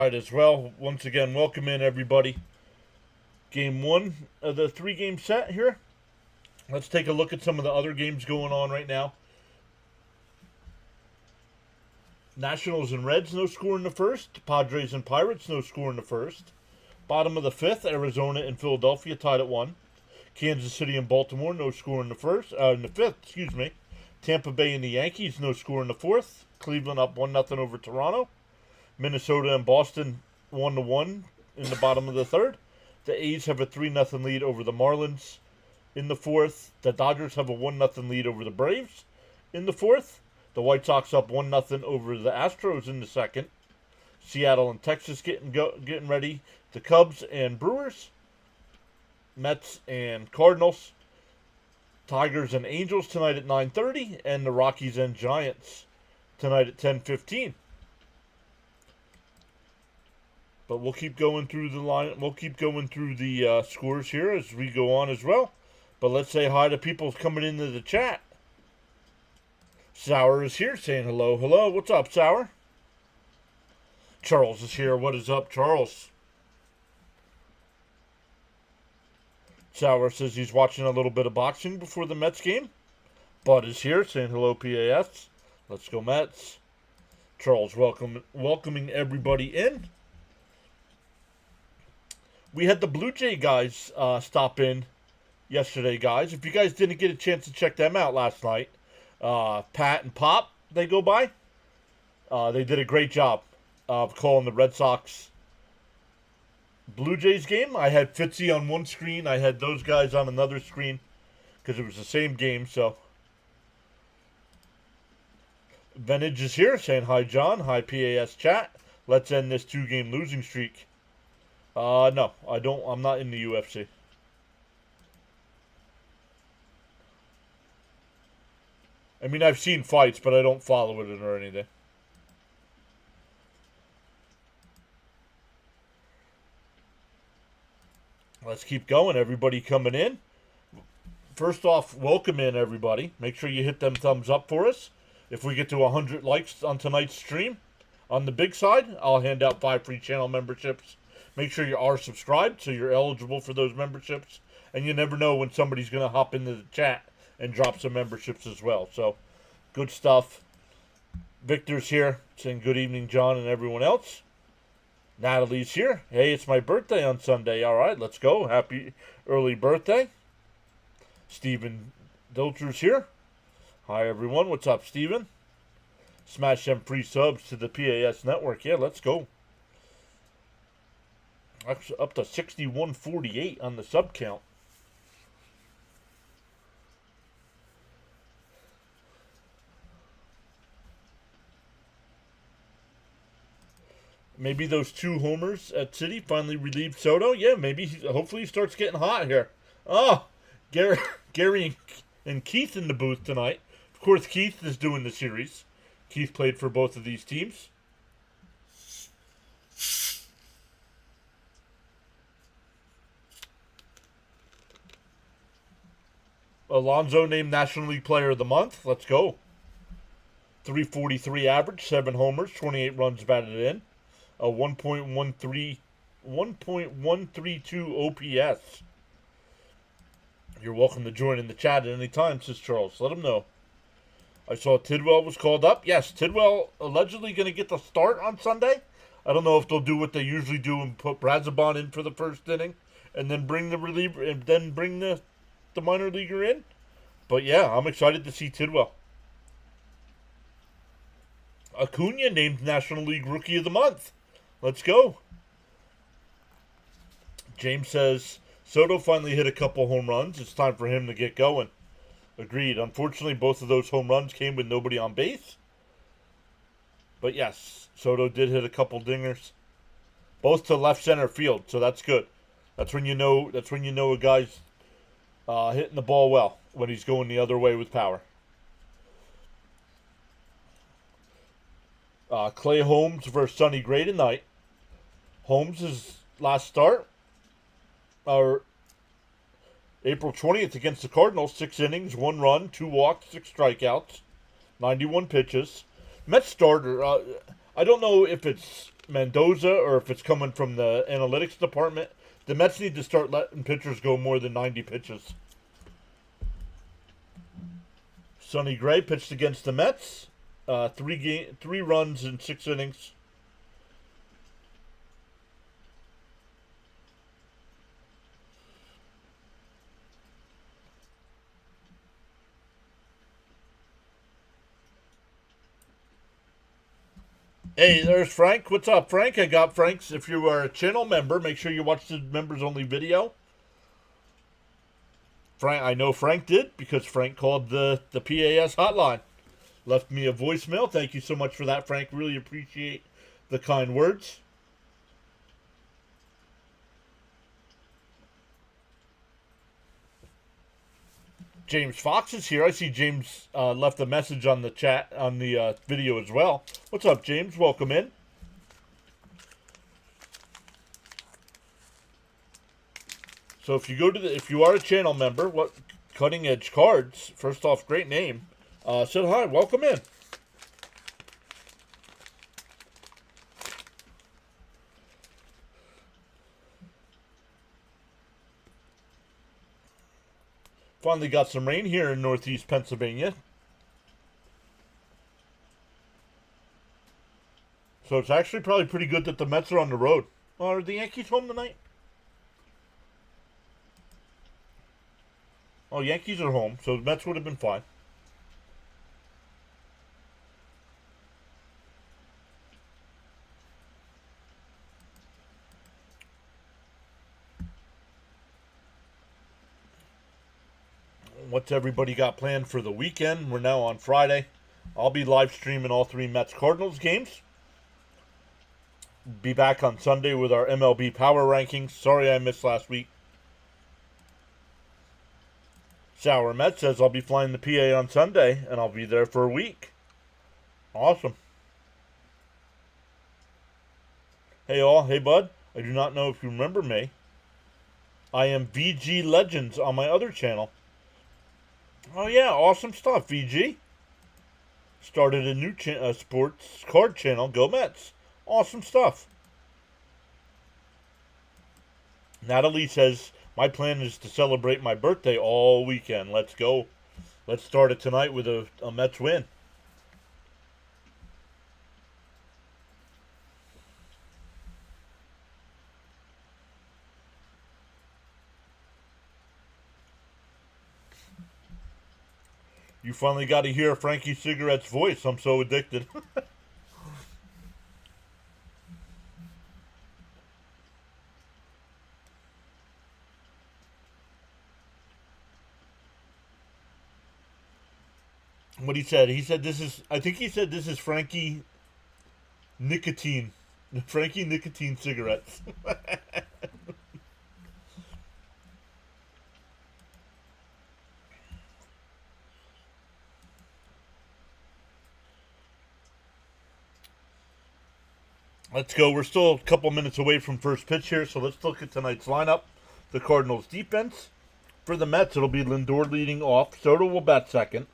Right, as well. Once again, welcome in everybody. Game one of the three-game set here. Let's take a look at some of the other games going on right now. Nationals and Reds, no score in the first. Padres and Pirates, no score in the first. Bottom of the fifth, Arizona and Philadelphia tied at 1. Kansas City and Baltimore, no score in the fifth, excuse me. Tampa Bay and the Yankees, no score in the fourth. Cleveland up 1-0 over Toronto. Minnesota and Boston 1-1 in the bottom of the third. The A's have a 3-0 lead over the Marlins in the fourth. The Dodgers have a 1-0 lead over the Braves in the fourth. The White Sox up 1-0 over the Astros in the second. Seattle and Texas getting ready. The Cubs and Brewers. Mets and Cardinals. Tigers and Angels tonight at 9:30, and the Rockies and Giants tonight at 10:15. But we'll keep going through the line. We'll keep going through the scores here as we go on as well. But let's say hi to people coming into the chat. Sour is here saying hello. Hello, what's up, Sour? Charles is here. What is up, Charles? Sour says he's watching a little bit of boxing before the Mets game. Bud is here saying hello, PAS. Let's go, Mets. Charles welcoming everybody in. We had the Blue Jay guys stop in yesterday, guys. If you guys didn't get a chance to check them out last night, Pat and Pop, they go by. They did a great job of calling the Red Sox Blue Jays game. I had Fitzy on one screen. I had those guys on another screen because it was the same game. So Vintage is here saying hi, John. Hi, PAS chat. Let's end this 2-game losing streak. No, I don't. I'm not in the UFC. I mean, I've seen fights, but I don't follow it or anything. Let's keep going. Everybody coming in. First off, welcome in, everybody. Make sure you hit them thumbs up for us. If we get to 100 likes on tonight's stream, on the big side, I'll hand out 5 free channel memberships. Make sure you are subscribed so you're eligible for those memberships. And you never know when somebody's going to hop into the chat and drop some memberships as well. So, good stuff. Victor's here saying good evening, John, and everyone else. Natalie's here. Hey, it's my birthday on Sunday. All right, let's go. Happy early birthday. Steven Dilcher's here. Hi, everyone. What's up, Steven? Smash them free subs to the PAS network. Yeah, let's go. Actually, up to 6148 on the sub count. Maybe those 2 homers at City finally relieved Soto. Yeah, maybe. Hopefully he starts getting hot here. Oh, Gary and Keith in the booth tonight. Of course, Keith is doing the series. Keith played for both of these teams. Alonso named National League Player of the Month. Let's go. 343 average, 7 homers, 28 runs batted in. A 1.132 OPS. You're welcome to join in the chat at any time, says Charles. Let him know. I saw Tidwell was called up. Yes, Tidwell allegedly going to get the start on Sunday. I don't know if they'll do what they usually do and put Brazabon in for the first inning and then bring the reliever and then bring the minor leaguer in. But yeah, I'm excited to see Tidwell. Acuna named National League Rookie of the Month. Let's go. James says, Soto finally hit a couple home runs. It's time for him to get going. Agreed. Unfortunately, both of those home runs came with nobody on base. But yes, Soto did hit a couple dingers. Both to left center field, so that's good. That's when you know a guy's hitting the ball well, when he's going the other way with power. Clay Holmes versus Sonny Gray tonight. Holmes' last start, April 20th against the Cardinals, 6 innings, 1 run, 2 walks, 6 strikeouts, 91 pitches. Mets starter, I don't know if it's Mendoza or if it's coming from the analytics department. The Mets need to start letting pitchers go more than 90 pitches. Sonny Gray pitched against the Mets. Three runs in 6 innings. Hey, there's Frank. What's up, Frank? I got Frank's. If you are a channel member, make sure you watch the members only video. Frank, I know Frank did because Frank called the PAS hotline. Left me a voicemail. Thank you so much for that, Frank. Really appreciate the kind words. James Fox is here. I see James left a message on the chat, on the video as well. What's up, James? Welcome in. So if you go to if you are a channel member, what Cutting Edge Cards? First off, great name. Said hi. Welcome in. Finally got some rain here in northeast Pennsylvania. So it's actually probably pretty good that the Mets are on the road. Are the Yankees home tonight? Oh, Yankees are home, so the Mets would have been fine. What's everybody got planned for the weekend? We're now on Friday. I'll be live streaming all 3 Mets Cardinals games. Be back on Sunday with our MLB power rankings. Sorry I missed last week. Sour Met says I'll be flying the PA on Sunday and I'll be there for a week. Awesome. Hey all, hey bud. I do not know if you remember me. I am VG Legends on my other channel. Oh yeah, awesome stuff, VG. Started a new sports card channel, Go Mets. Awesome stuff. Natalie says, my plan is to celebrate my birthday all weekend. Let's go. Let's start it tonight with a Mets win. You finally got to hear Frankie Cigarette's voice. I'm so addicted. What he said this is, I think he said this is Frankie Nicotine. Frankie Nicotine Cigarettes. Let's go. We're still a couple minutes away from first pitch here, so let's look at tonight's lineup. The Cardinals defense. For the Mets, it'll be Lindor leading off. Soto will bat second.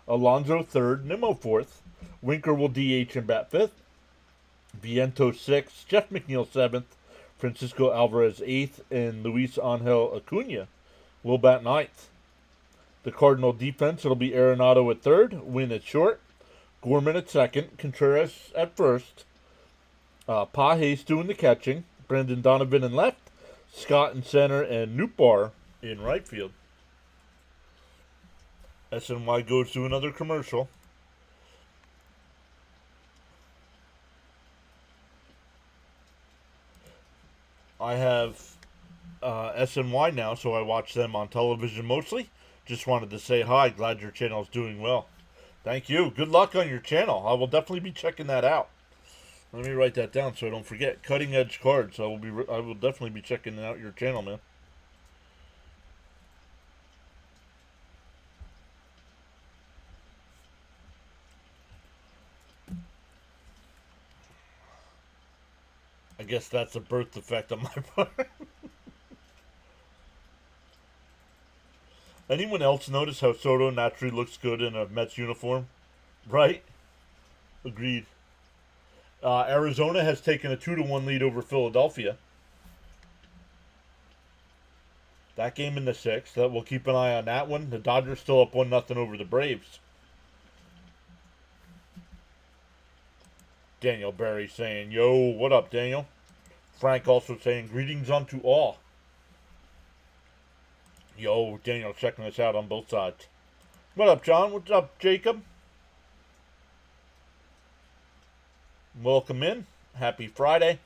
Alonso third. Nimmo fourth. Winker will DH and bat fifth. Vientos sixth. Jeff McNeil seventh. Francisco Alvarez eighth. And Luis Angel Acuna will bat ninth. The Cardinal defense, it'll be Arenado at third. Wynn at short. Gorman at second. Contreras at first. Pages doing the catching. Brendan Donovan in left. Scott in center. And Nootbaar in right field. SNY goes to another commercial. I have SNY now, so I watch them on television mostly. Just wanted to say hi. Glad your channel is doing well. Thank you. Good luck on your channel. I will definitely be checking that out. Let me write that down so I don't forget. Cutting Edge Cards. I will definitely be checking out your channel, man. I guess that's a birth defect on my part. Anyone else notice how Soto naturally looks good in a Mets uniform? Right? Agreed. Arizona has taken a 2-1 lead over Philadelphia. That game in the 6th. We'll keep an eye on that one. The Dodgers still up 1-0 over the Braves. Daniel Berry saying, yo, what up, Daniel? Frank also saying, greetings unto all. Yo, Daniel checking us out on both sides. What up, John? What's up, Jacob? Welcome in. Happy Friday.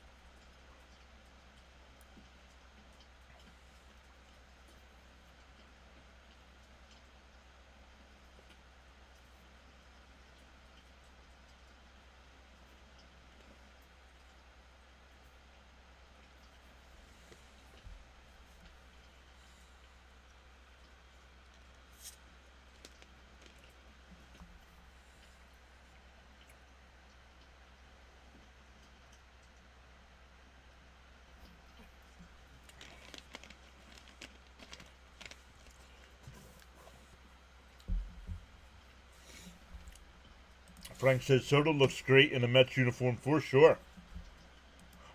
Frank says Soto looks great in a Mets uniform for sure.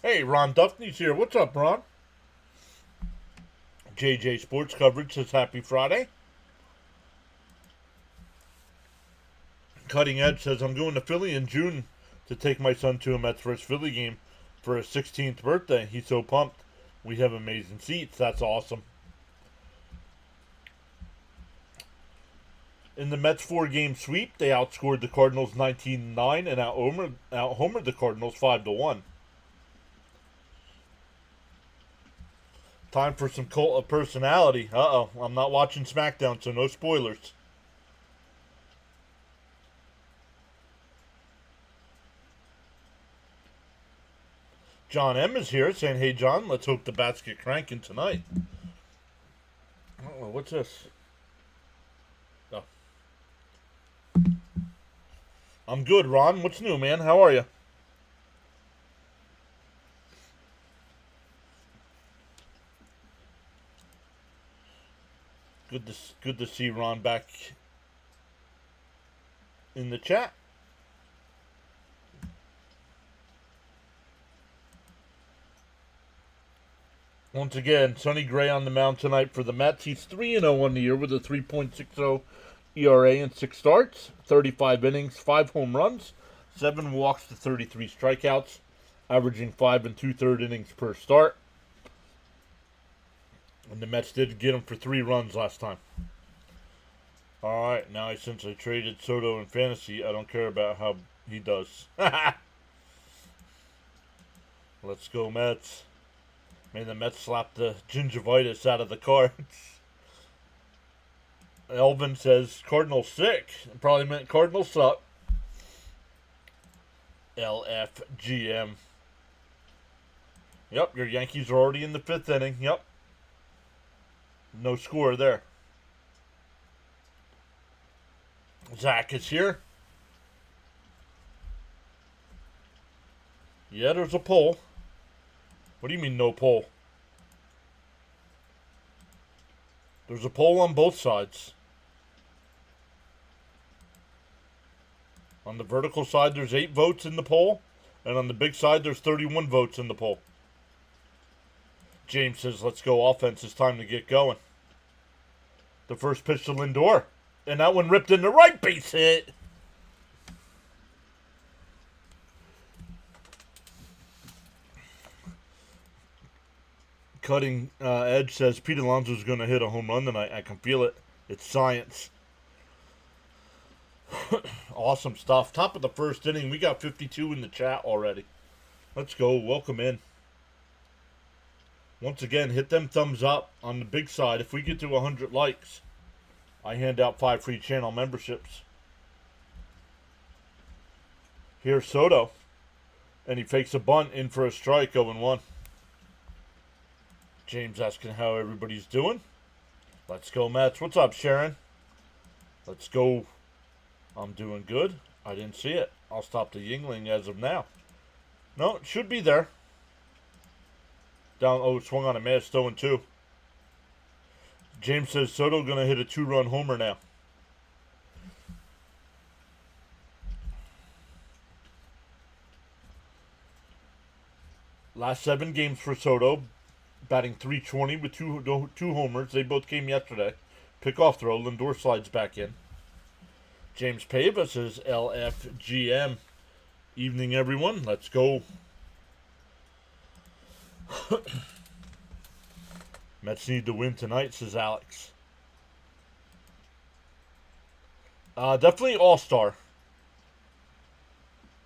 Hey, Ron Duffney's here. What's up, Ron? JJ Sports Coverage says happy Friday. Cutting Edge says I'm going to Philly in June to take my son to a Mets first Philly game for his 16th birthday. He's so pumped. We have amazing seats. That's awesome. In the Mets 4-game sweep, they outscored the Cardinals 19-9 and out-homered the Cardinals 5-1. Time for some cult of personality. Uh-oh, I'm not watching SmackDown, so no spoilers. John M. is here saying, hey, John, let's hope the bats get cranking tonight. Uh-oh, what's this? Oh. I'm good, Ron. What's new, man? How are you? Good to see Ron back in the chat. Once again, Sonny Gray on the mound tonight for the Mets. He's 3-0 on the year with a 3.60 ERA and 6 starts, 35 innings, 5 home runs, 7 walks to 33 strikeouts, averaging 5 2/3 innings per start. And the Mets did get him for 3 runs last time. Alright, now since I traded Soto in fantasy, I don't care about how he does. Let's go, Mets. Man, the Mets slapped the gingivitis out of the cards. Elvin says Cardinals sick. Probably meant Cardinals suck. LFGM. Yep, your Yankees are already in the 5th inning. Yep. No score there. Zach is here. Yeah, there's a poll. What do you mean no poll? There's a poll on both sides. On the vertical side, there's 8 votes in the poll. And on the big side, there's 31 votes in the poll. James says, let's go offense. It's time to get going. The first pitch to Lindor. And that one ripped in the right base hit. Cutting Edge says Pete Alonso's going to hit a home run tonight. I can feel it. It's science. Awesome stuff. Top of the first inning. We got 52 in the chat already. Let's go. Welcome in. Once again, hit them thumbs up on the big side. If we get to 100 likes, I hand out 5 free channel memberships. Here's Soto. And he fakes a bunt in for a strike, 0-1. James asking how everybody's doing. Let's go, Mets. What's up, Sharon? Let's go. I'm doing good. I didn't see it. I'll stop the Yingling as of now. No, it should be there. Down. Oh, swung on a miss. 0-2. James says Soto going to hit a 2-run homer now. Last 7 games for Soto, batting .320 with two homers. They both came yesterday. Pickoff throw. Lindor slides back in. James Pava says LFGM. Evening, everyone. Let's go. Mets need to win tonight, says Alex. Definitely all-star.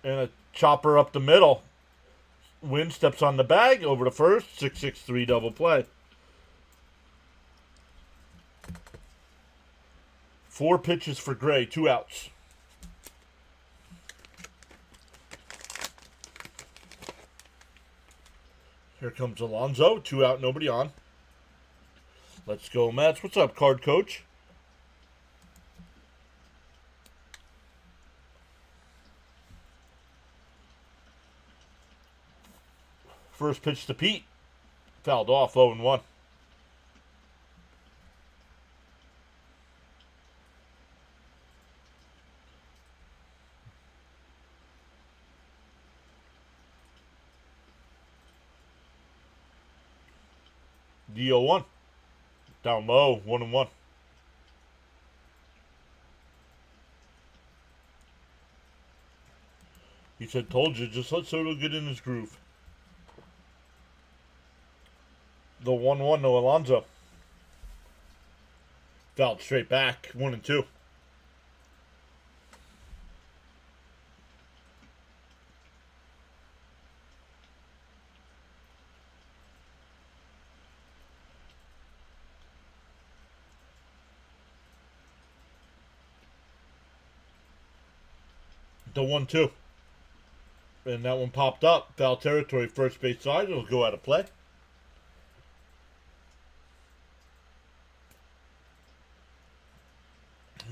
And a chopper up the middle. Win steps on the bag, over to first, 6-6-3 double play. 4 pitches for Gray, 2 outs. Here comes Alonso, 2 out, nobody on. Let's go, Mets. What's up, card coach? First pitch to Pete. Fouled off, 0-1. D-0-1. Down low, 1-1. He said, told you, just let Soto get in his groove. The 1-1 to Alonso. Fouled straight back, 1-2. The 1-2. And that one popped up. Foul territory, first base side. It'll go out of play.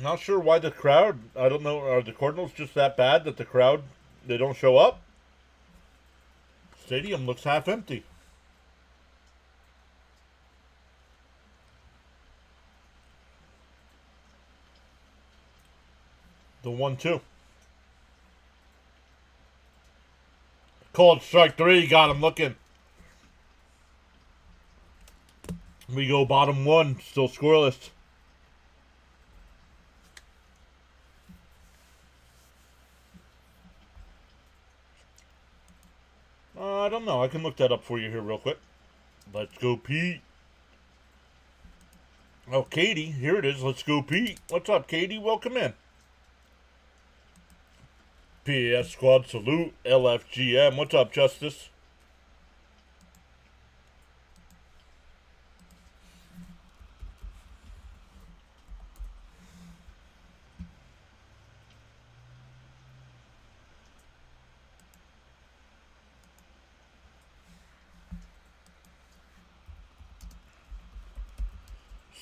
Not sure why the crowd, I don't know, are the Cardinals just that bad that the crowd, they don't show up? Stadium looks half empty. The 1-2. Called strike 3, got him looking. We go bottom 1, still scoreless. I don't know. I can look that up for you here real quick. Let's go, Pete. Oh, Katie. Here it is. Let's go, Pete. What's up, Katie? Welcome in. PAS Squad salute. LFGM. What's up, Justice?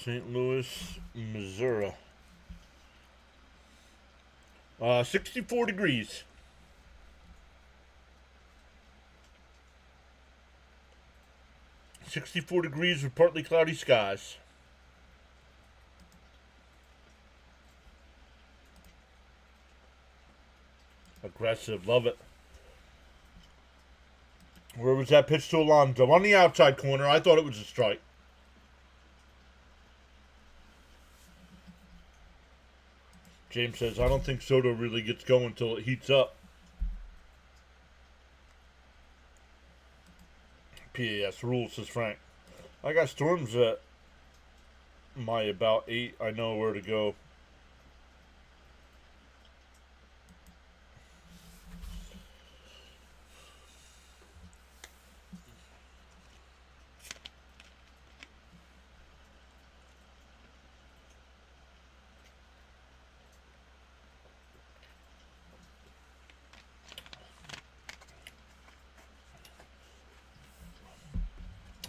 St. Louis, Missouri. 64 degrees. .64 degrees with partly cloudy skies. Aggressive, love it. Where was that pitch to Alonso? On the outside corner. I thought it was a strike. James says, I don't think Soto really gets going until it heats up. PAS rules, says Frank. I got storms at my about 8. I know where to go.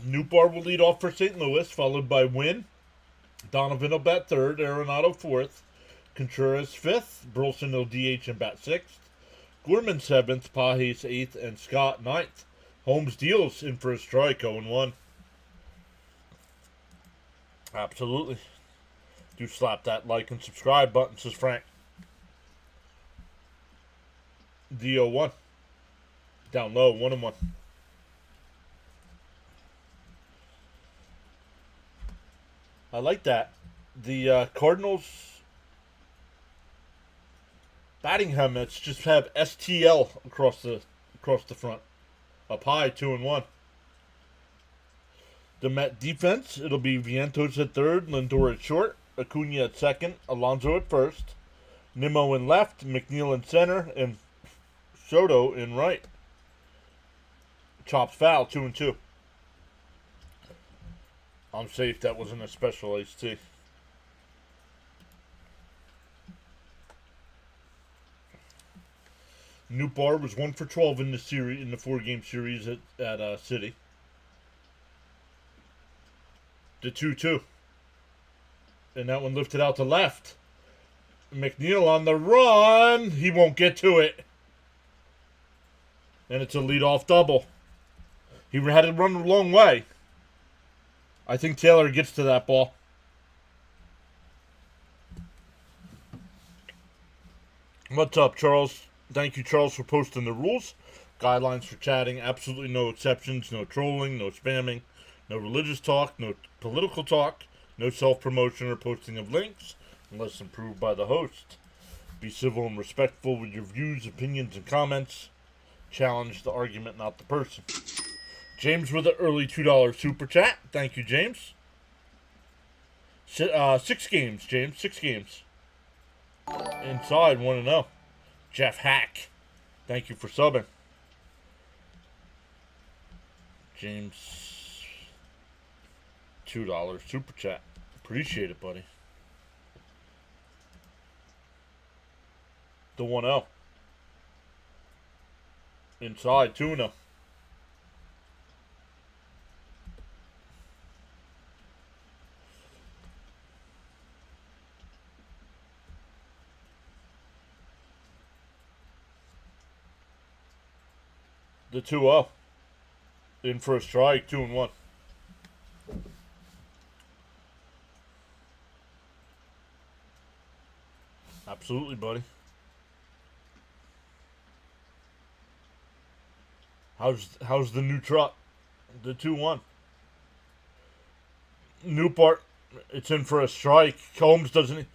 Newbar will lead off for St. Louis, followed by Wynn. Donovan will bat third, Arenado fourth, Contreras fifth, Burleson will DH and bat sixth, Gorman seventh, Pages eighth, and Scott ninth. Holmes deals in for a strike, 0-1. Absolutely. Do slap that like and subscribe button, says Frank. D-0-1. Down low, 1-1. I like that. The Cardinals batting helmets just have STL across the front, up high, 2-1. The Met defense, it'll be Vientos at third, Lindor at short, Acuna at second, Alonso at first, Nimmo in left, McNeil in center, and Soto in right. Chops foul, 2-2. I'm safe that wasn't a special iced tea. Newbar was 1 for 12 in the series, in the 4-game series at City. The 2-2. And that one lifted out to left. McNeil on the run. He won't get to it. And it's a leadoff double. He had to run a long way. I think Taylor gets to that ball. What's up, Charles? Thank you, Charles, for posting the rules. Guidelines for chatting. Absolutely no exceptions. No trolling. No spamming. No religious talk. No political talk. No self-promotion or posting of links unless approved by the host. Be civil and respectful with your views, opinions, and comments. Challenge the argument, not the person. James with an early $2 super chat. Thank you, James. 6 games, James. 6 games. Inside, 1-0. Jeff Hack. Thank you for subbing. James, $2 super chat. Appreciate it, buddy. The 1-0. Inside, 2-0. The 2-0. In for a strike, 2-1. Absolutely, buddy. How's the new truck? The 2-1. Newport, it's in for a strike. Combs doesn't.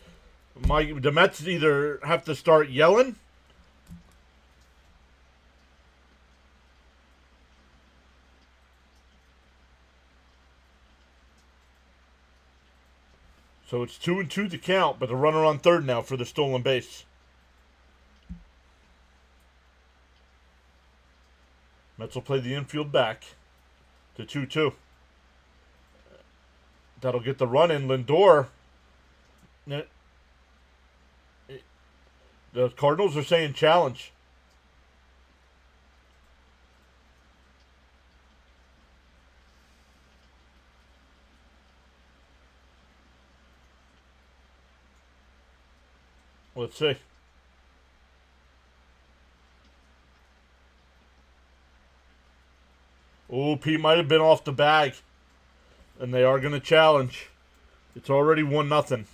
The Mets either have to start yelling. So it's 2-2 to count, but the runner on third now for the stolen base. Mets will play the infield back to 2-2. That'll get the run in. Lindor. The Cardinals are saying challenge. Let's see. Oh, Pete might have been off the bag. And they are going to challenge. It's already 1-0.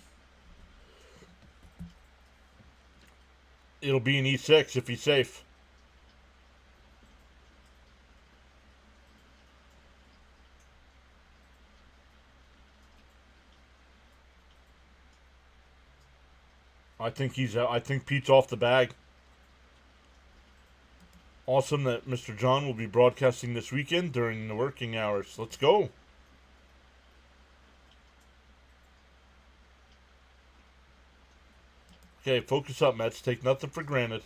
It'll be an E6 if he's safe. I think Pete's off the bag. Awesome that Mr. John will be broadcasting this weekend during the working hours. Let's go. Okay, focus up, Mets. Take nothing for granted.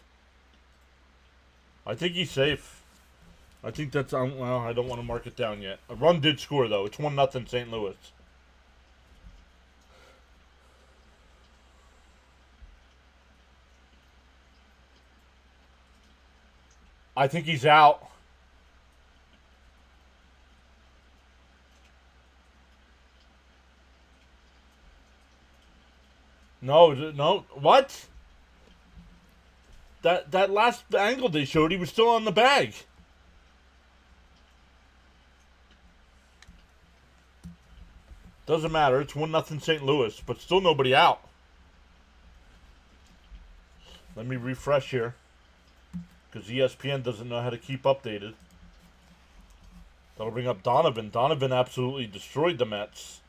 I think he's safe. I think that's... well, I don't want to mark it down yet. A run did score, though. It's 1-0 St. Louis. I think he's out. No. What? That last angle they showed, he was still on the bag. Doesn't matter. It's 1-0 St. Louis, but still nobody out. Let me refresh here, because ESPN doesn't know how to keep updated. That'll bring up Donovan. Donovan absolutely destroyed the Mets.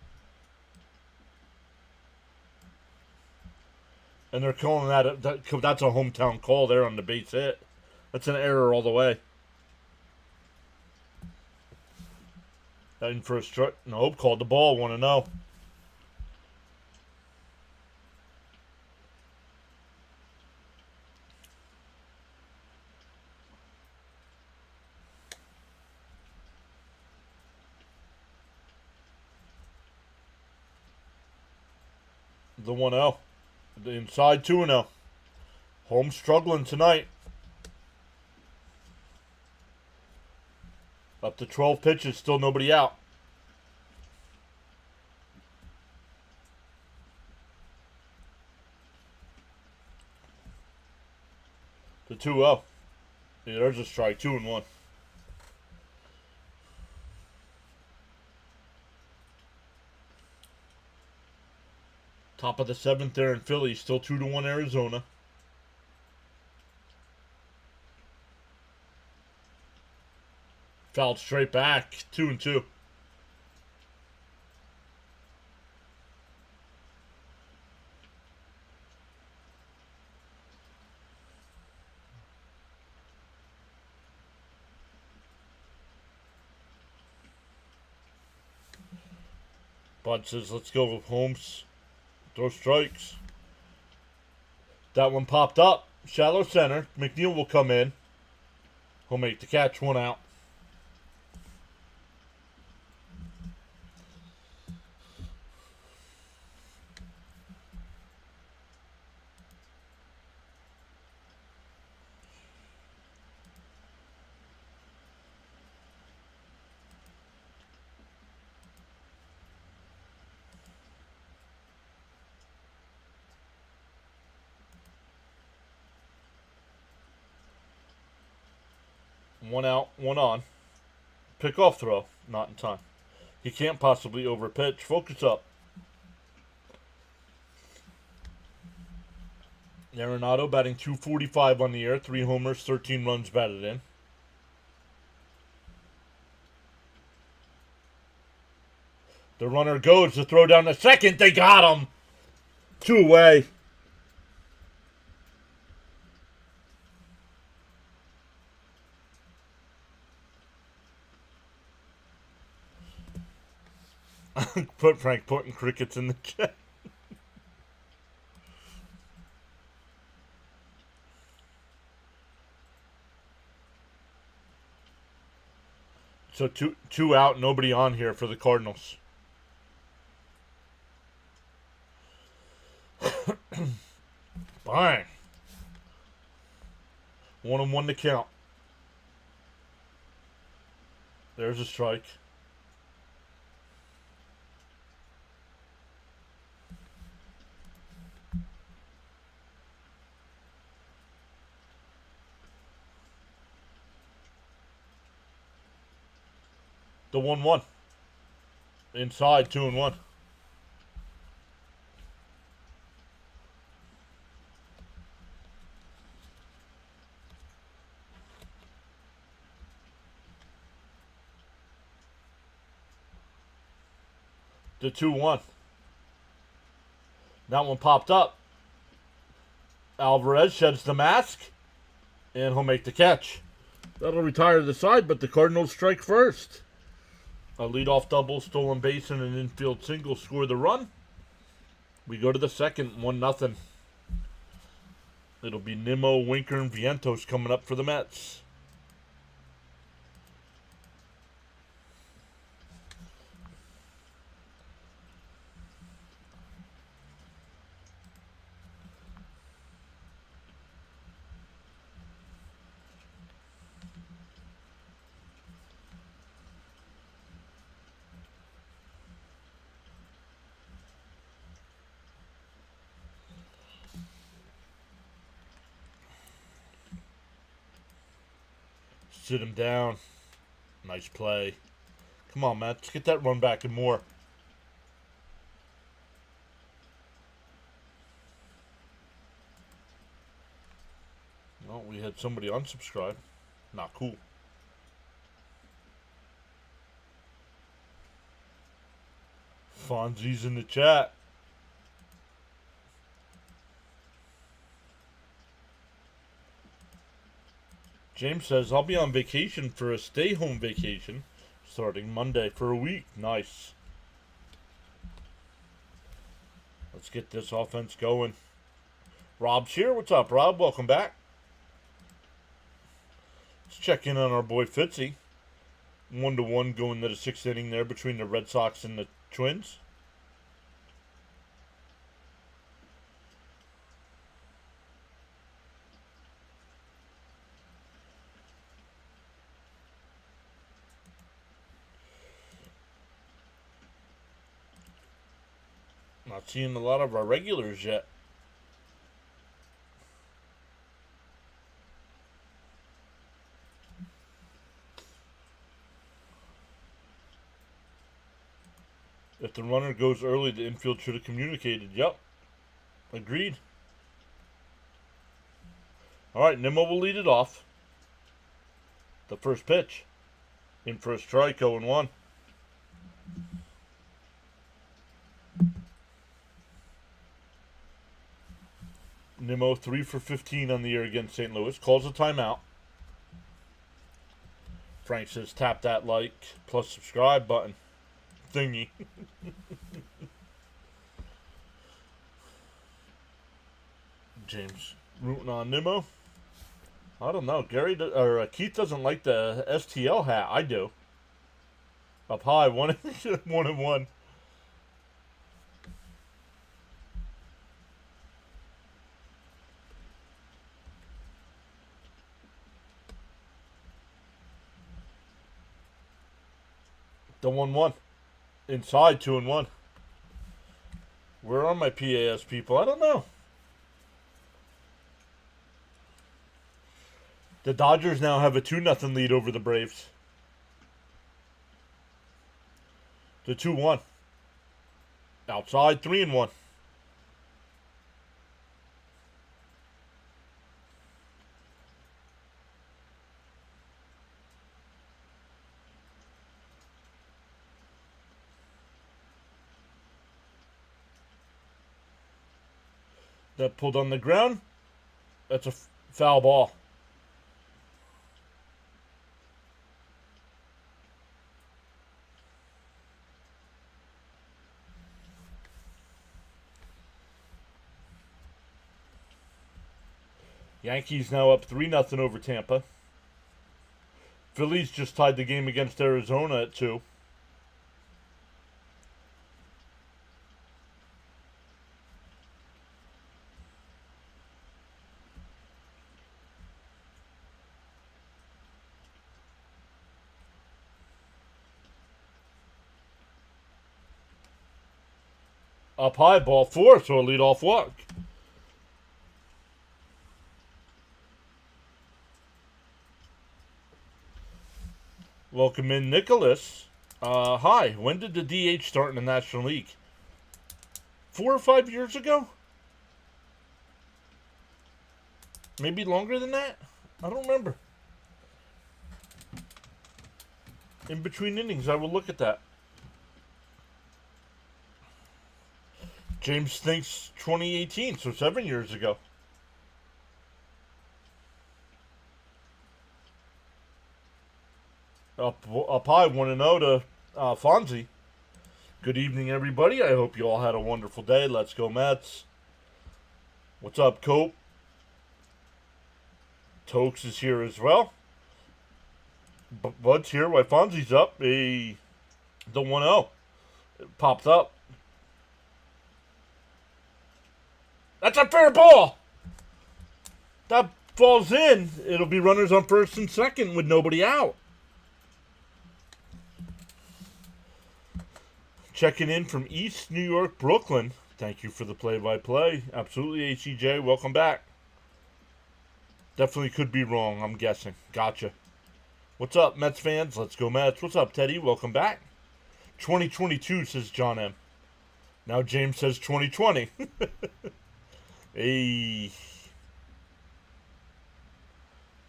And they're calling that's a hometown call there on the base hit. That's an error all the way. In for a strike. Nope, called the ball. 1-0. The 1-0. The inside 2-0. Home struggling tonight. Up to 12 pitches, still nobody out. The 2-0. Yeah, there's a strike. 2-1. Top of the 7th there in Philly. Still 2-1 Arizona. Fouled straight back. 2-2. Bud says, let's go with Holmes. Throw strikes. That one popped up. Shallow center. McNeil will come in. He'll make the catch. 1 out. One out, one on. Pick-off throw. Not in time. He can't possibly overpitch. Focus up. Arenado batting .245 on the year. 3 homers, 13 runs batted in. The runner goes to throw down the second. They got him. 2 away. Put Frank putting crickets in the chat. So two out, nobody on here for the Cardinals. Bang. 1-1 to count. There's a strike. The 1-1. Inside, 2-1. The 2-1. That one popped up. Alvarez sheds the mask, and he'll make the catch. That'll retire the side, but the Cardinals strike first. A leadoff double, stolen base, and an infield single score the run. We go to the second, 1-0. It'll be Nimmo, Winker, and Vientos coming up for the Mets. Sit him down. Nice play. Come on, Matt. Let's get that run back and more. Well, we had somebody unsubscribe. Not cool. Fonzie's in the chat. James says, I'll be on vacation for a stay-home vacation starting Monday for a week. Nice. Let's get this offense going. Rob's here. What's up, Rob? Welcome back. Let's check in on our boy Fitzy. 1-1 going to the 6th inning there between the Red Sox and the Twins. Not seeing a lot of our regulars yet. If the runner goes early, the infield should have communicated. Yep. Agreed. All right, Nimmo will lead it off. The first pitch. In for a strike, 0-1. Nimmo 3 for 15 on the year against St. Louis. Calls a timeout. Frank says tap that like plus subscribe button thingy. James rooting on Nimmo. I don't know. Keith doesn't like the STL hat. I do. Up high, 1-1. The 1-1. Inside 2-1. Where are my PAS people? I don't know. The Dodgers now have a 2-0 lead over the Braves. The 2-1. Outside 3-1. That pulled on the ground. That's a foul ball. Yankees now up 3-0 over Tampa. Phillies just tied the game against Arizona at 2. Up high, ball 4, so a leadoff walk. Welcome in, Nicholas. Hi, when did the DH start in the National League? 4 or 5 years ago? Maybe longer than that? I don't remember. In between innings, I will look at that. James thinks 2018, so 7 years ago. Up high, 1-0 to Fonzie. Good evening, everybody. I hope you all had a wonderful day. Let's go, Mets. What's up, Cope? Tokes is here as well. Bud's here while Fonzie's up. The 1-0. It popped up. That's a fair ball. That falls in. It'll be runners on first and second with nobody out. Checking in from East New York, Brooklyn. Thank you for the play-by-play. Absolutely, ACJ. Welcome back. Definitely could be wrong, I'm guessing. Gotcha. What's up, Mets fans? Let's go, Mets. What's up, Teddy? Welcome back. 2022, says John M. Now James says 2020. Hey.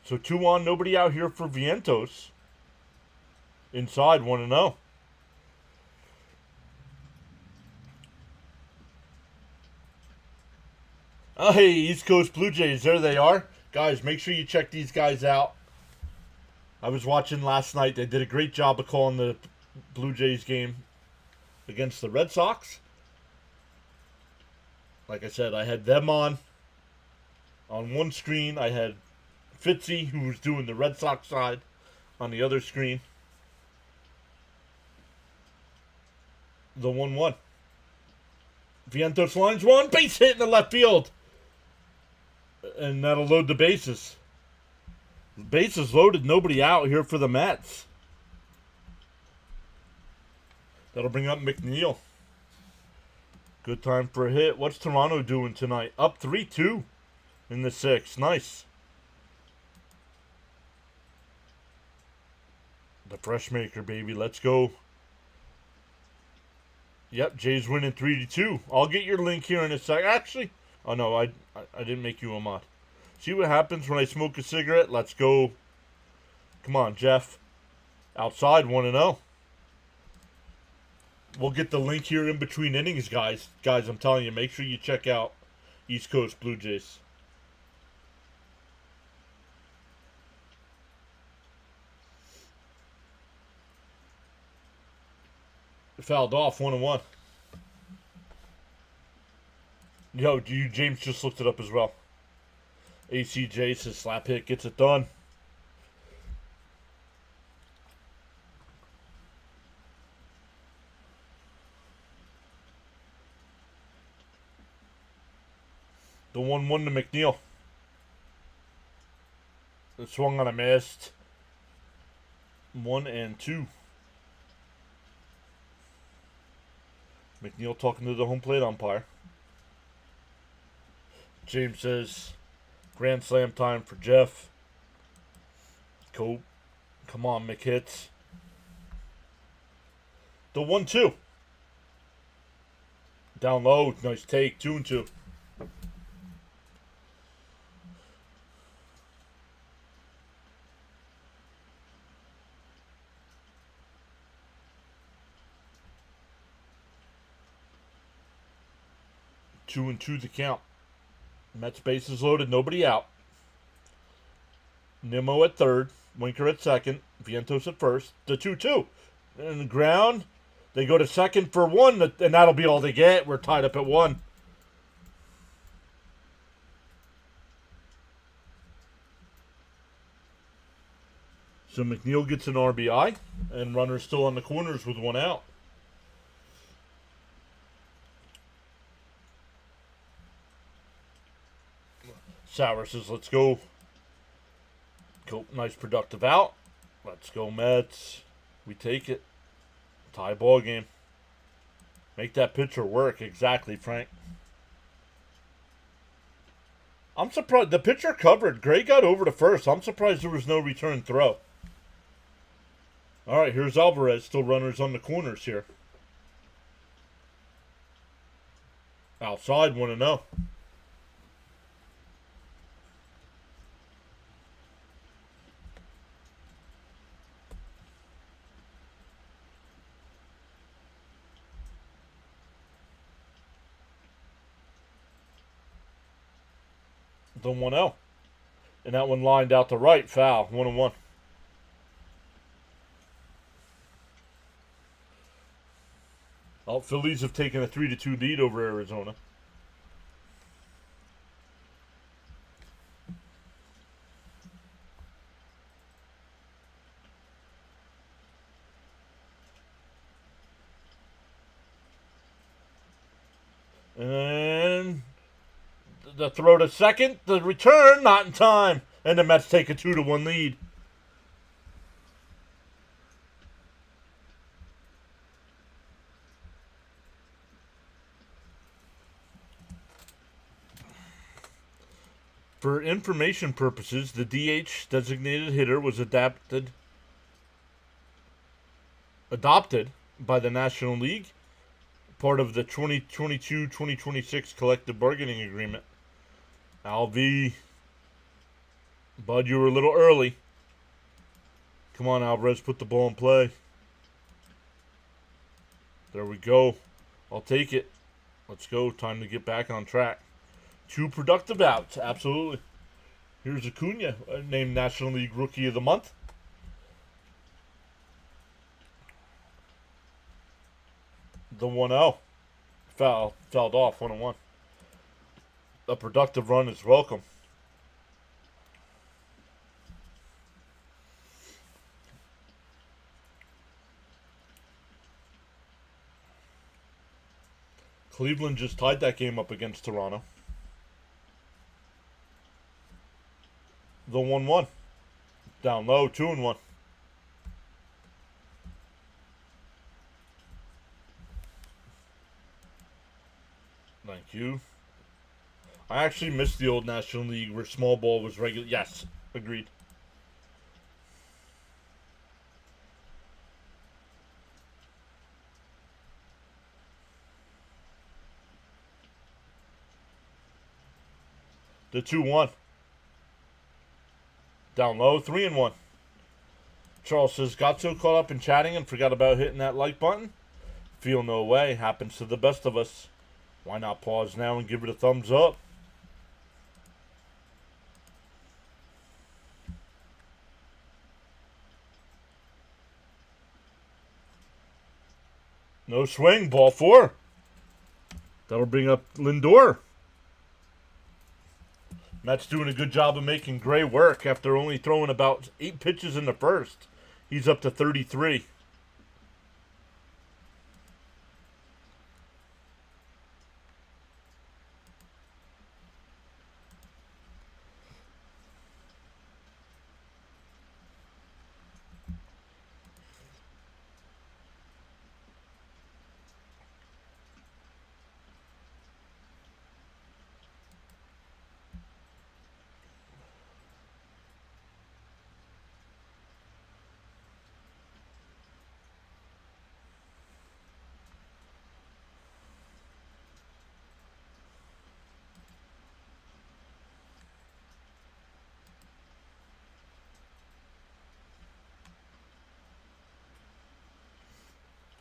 So 2 on, nobody out here for Vientos. Inside 1-0. Oh, hey, East Coast Blue Jays, there they are. Guys, make sure you check these guys out. I was watching last night. They did a great job of calling the Blue Jays game against the Red Sox. Like I said, I had them on one screen. I had Fitzy, who was doing the Red Sox side, on the other screen. The 1-1. Vientos lines one, base hit in the left field. And that'll load the bases. Bases loaded, nobody out here for the Mets. That'll bring up McNeil. Good time for a hit. What's Toronto doing tonight? Up 3-2 in the 6th. Nice. The fresh maker, baby. Let's go. Yep, Jays winning 3-2. I'll get your link here in a sec. Actually, oh no, I didn't make you a mod. See what happens when I smoke a cigarette? Let's go. Come on, Jeff. Outside 1-0. We'll get the link here in between innings, guys. Guys, I'm telling you, make sure you check out East Coast Blue Jays. Fouled off, 1-1. Yo, James just looked it up as well. ACJ says slap hit gets it done. The 1-1 to McNeil. It swung on a missed. 1-2. McNeil talking to the home plate umpire. James says, grand slam time for Jeff. Cope. Come on, McHits. The 1-2. Down low. Nice take. 2-2. Two and 2 the count. Mets bases loaded, nobody out. Nimmo at third, Winker at second, Vientos at first. The 2-2. And the ground, they go to second for 1, and that'll be all they get. We're tied up at 1. So McNeil gets an RBI, and runners still on the corners with 1 out. Sauer says, let's go. Cope, nice productive out. Let's go, Mets. We take it. Tie ball game. Make that pitcher work. Exactly, Frank. I'm surprised. The pitcher covered. Gray got over to first. I'm surprised there was no return throw. All right, here's Alvarez. Still runners on the corners here. Outside, 1-0. The 1-0. And that one lined out to right. Foul. 1-1. Well, Phillies have taken a 3-2 lead over Arizona. And the throw to second, the return, not in time. And the Mets take a 2-1 lead. For information purposes, the DH designated hitter was adopted by the National League, part of the 2022-2026 collective bargaining agreement. Alv, bud, you were a little early. Come on, Alvarez, put the ball in play. There we go. I'll take it. Let's go. Time to get back on track. 2 productive outs. Absolutely. Here's Acuna, named National League Rookie of the Month. The 1-0. Fouled off, 1-1. A productive run is welcome. Cleveland just tied that game up against Toronto. The 1-1. Down low, 2-1. Thank you. I actually missed the old National League where small ball was regular. Yes, agreed. The 2-1. Down low, 3-1. Charles says, got so caught up in chatting and forgot about hitting that like button. Feel no way. Happens to the best of us. Why not pause now and give it a thumbs up? No swing, ball 4. That'll bring up Lindor. Matt's doing a good job of making Gray work after only throwing about 8 pitches in the first. He's up to 33.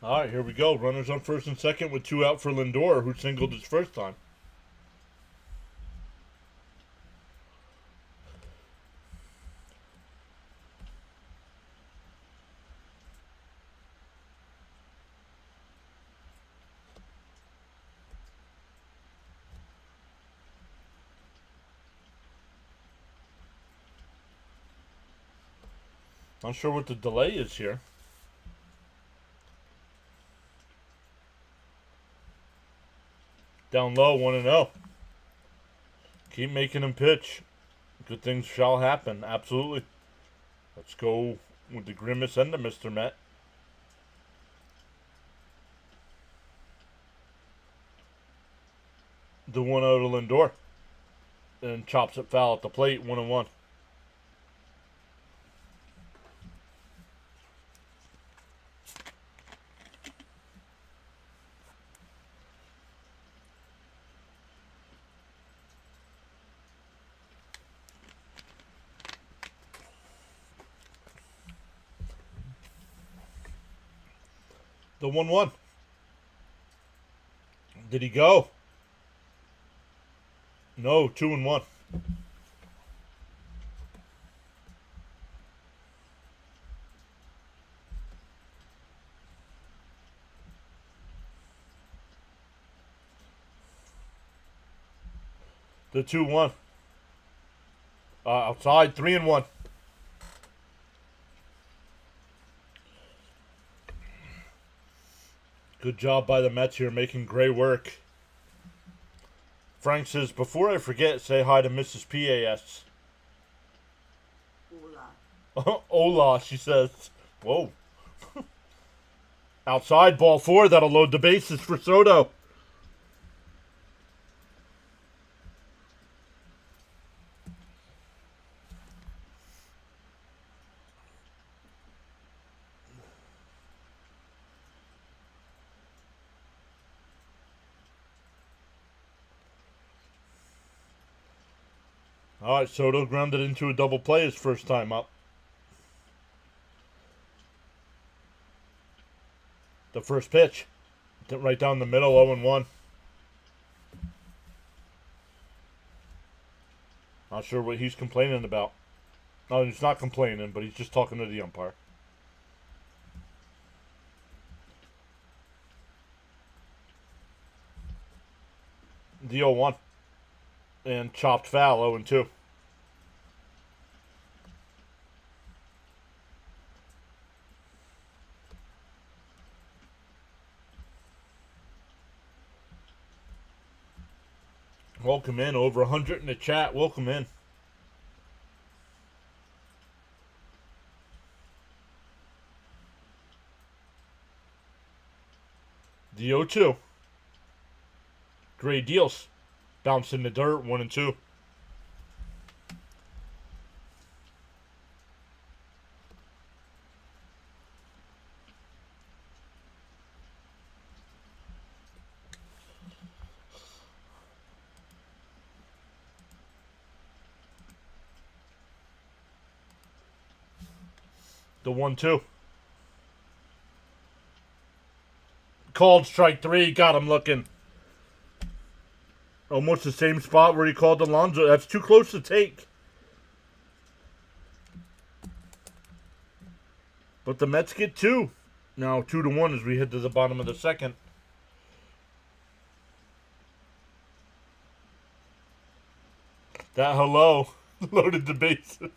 All right, here we go. Runners on first and second with 2 out for Lindor, who singled his first time. Not sure what the delay is here. Down low, 1-0. Keep making him pitch. Good things shall happen. Absolutely. Let's go with the grimace and the Mr. Met. The 1-0 to Lindor. And chops it foul at the plate, 1-1. The 1-1. Did he go? No, 2-1. The 2-1. Outside, 3-1. Good job by the Mets here making Gray work. Frank says, before I forget, say hi to Mrs. PAS. Hola. Hola, she says. Whoa. Outside, ball 4. That'll load the bases for Soto. All right, Soto grounded into a double play his first time up. The first pitch. Right down the middle, 0-1. Not sure what he's complaining about. No, he's not complaining, but he's just talking to the umpire. The 0-1. And chopped foul, 0-2. Welcome in. Over 100 in the chat. Welcome in. The 0-2. Great deals. Bounce in the dirt, 1-2. The 1-2. Called strike 3. Got him looking. Almost the same spot where he called Alonso. That's too close to take. But the Mets get 2. Now 2-1 as we head to the bottom of the second. That hello loaded the bases.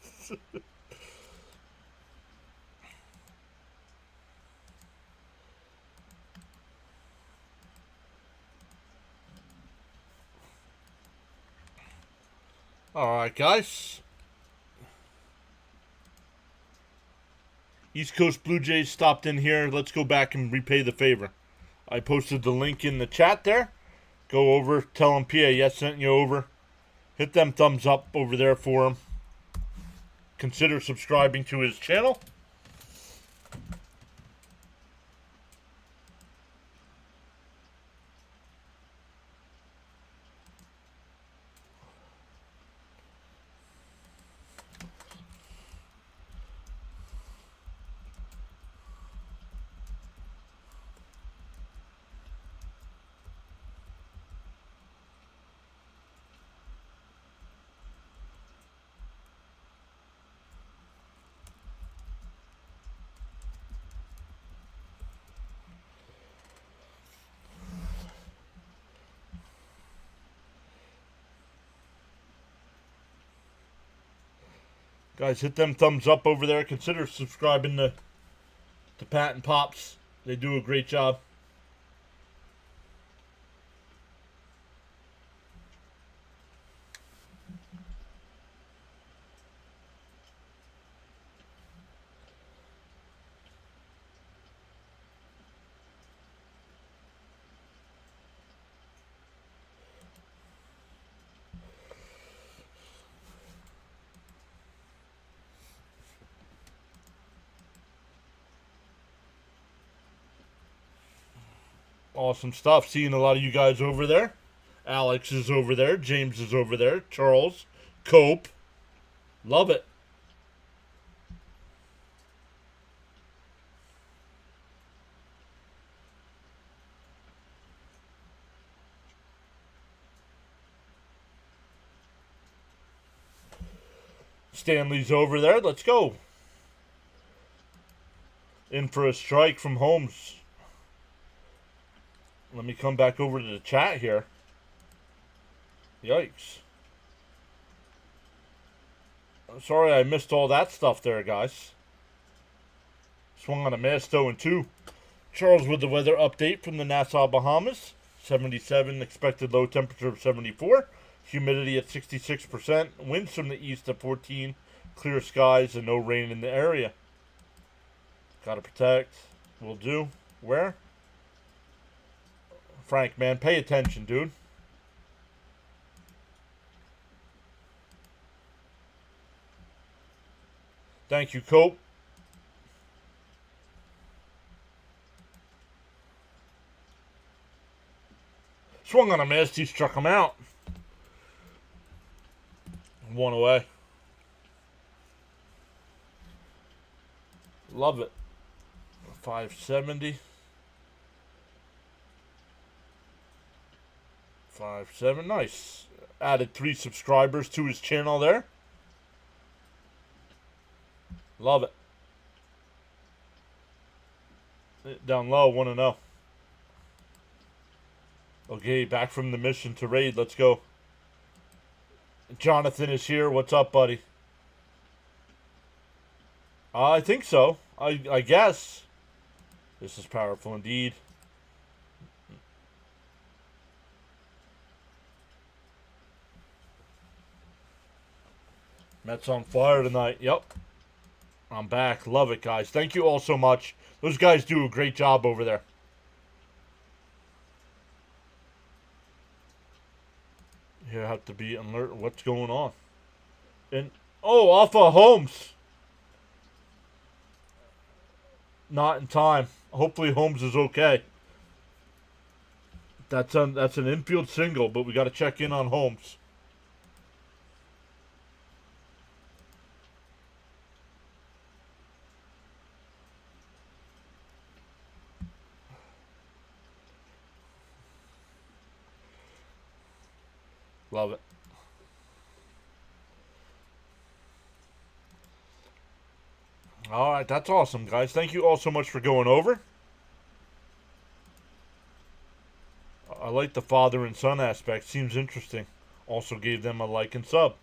Alright, guys. East Coast Blue Jays stopped in here. Let's go back and repay the favor. I posted the link in the chat there. Go over, tell them PA yes sent you over. Hit them thumbs up over there for him. Consider subscribing to his channel. Guys, hit them thumbs up over there. Consider subscribing to Pat and Pops. They do a great job. Awesome stuff. Seeing a lot of you guys over there. Alex is over there. James is over there. Charles. Cope. Love it. Stanley's over there. Let's go. In for a strike from Holmes. Let me come back over to the chat here. Yikes. I'm sorry I missed all that stuff there, guys. Swung on a miss, 0-2. Charles with the weather update from the Nassau, Bahamas. 77, expected low temperature of 74. Humidity at 66%. Winds from the east at 14. Clear skies and no rain in the area. Gotta protect. Will do. Where? Frank, man, pay attention, dude. Thank you, Cope. Swung on a miss. He struck him out. 1 away. Love it. 570. 5-7, nice. Added 3 subscribers to his channel there. Love it. Down low, 1-0. Okay, back from the mission to raid. Let's go. Jonathan is here. What's up, buddy? I think so. I guess. This is powerful indeed. Mets on fire tonight. Yep. I'm back. Love it, guys. Thank you all so much. Those guys do a great job over there. You have to be alert. What's going on? And off of Holmes. Not in time. Hopefully Holmes is okay. That's an infield single, but we got to check in on Holmes. Love it. All right, that's awesome, guys. Thank you all so much for going over. I like the father and son aspect. Seems interesting. Also gave them a like and sub.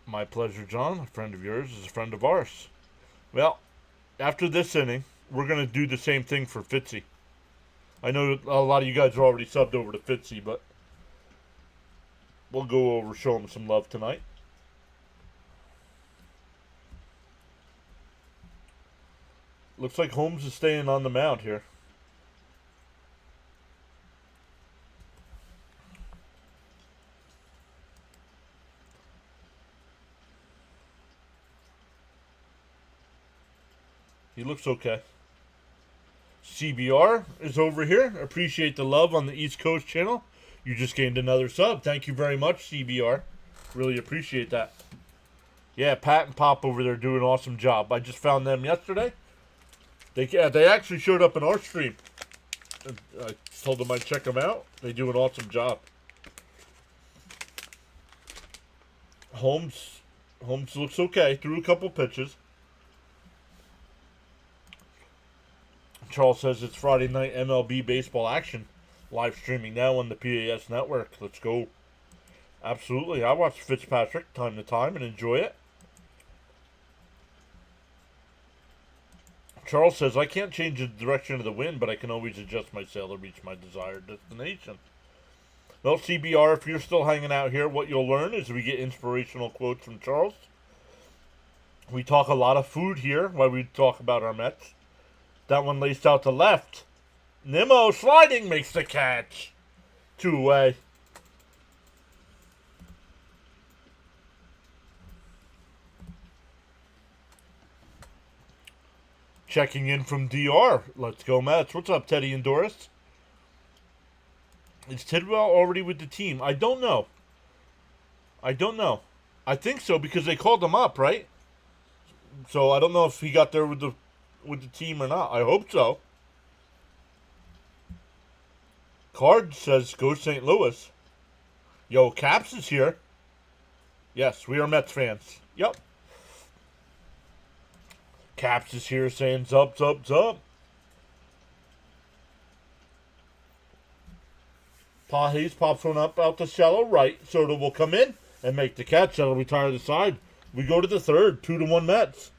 My pleasure, John. A friend of yours is a friend of ours. Well, after this inning, we're going to do the same thing for Fitzy. I know a lot of you guys are already subbed over to Fitzy, but we'll go over, show him some love tonight. Looks like Holmes is staying on the mound here. He looks okay. CBR is over here. Appreciate the love on the East Coast channel. You just gained another sub. Thank you very much, CBR. Really appreciate that. Yeah, Pat and Pop over there do an awesome job. I just found them yesterday. They actually showed up in our stream. I told them I'd check them out. They do an awesome job. Holmes looks okay. Threw a couple pitches. Charles says it's Friday night MLB baseball action. Live streaming now on the PAS network. Let's go. Absolutely. I watch Fitzpatrick time to time and enjoy it. Charles says, I can't change the direction of the wind, but I can always adjust my sail to reach my desired destination. Well, CBR, if you're still hanging out here, what you'll learn is we get inspirational quotes from Charles. We talk a lot of food here while we talk about our Mets. That one laced out to left. Nimmo sliding makes the catch. 2 away. Checking in from DR. Let's go, Mets. What's up, Teddy and Doris? Is Tidwell already with the team? I don't know. I think so because they called him up, right? So I don't know if he got there with the team or not. I hope so. Card says go St. Louis. Yo, Caps is here. Yes, we are Mets fans. Yep. Caps is here saying zup, zup, zup. Hayes pops one up out to shallow right. Soto will come in and make the catch. That'll retire the side. We go to the third. 2-1 Mets.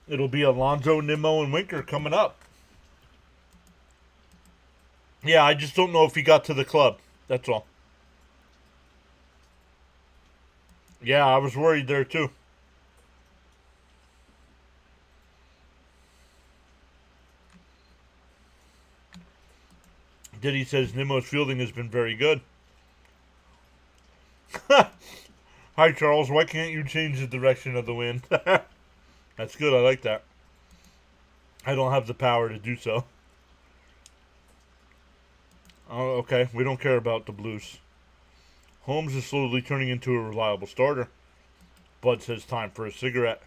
It'll be Alonso, Nimmo, and Winker coming up. Yeah, I just don't know if he got to the club. That's all. Yeah, I was worried there too. Diddy says Nimmo's fielding has been very good. Hi, Charles. Why can't you change the direction of the wind? That's good. I like that. I don't have the power to do so. Oh, okay. We don't care about the Blues. Holmes is slowly turning into a reliable starter. Bud says time for a cigarette.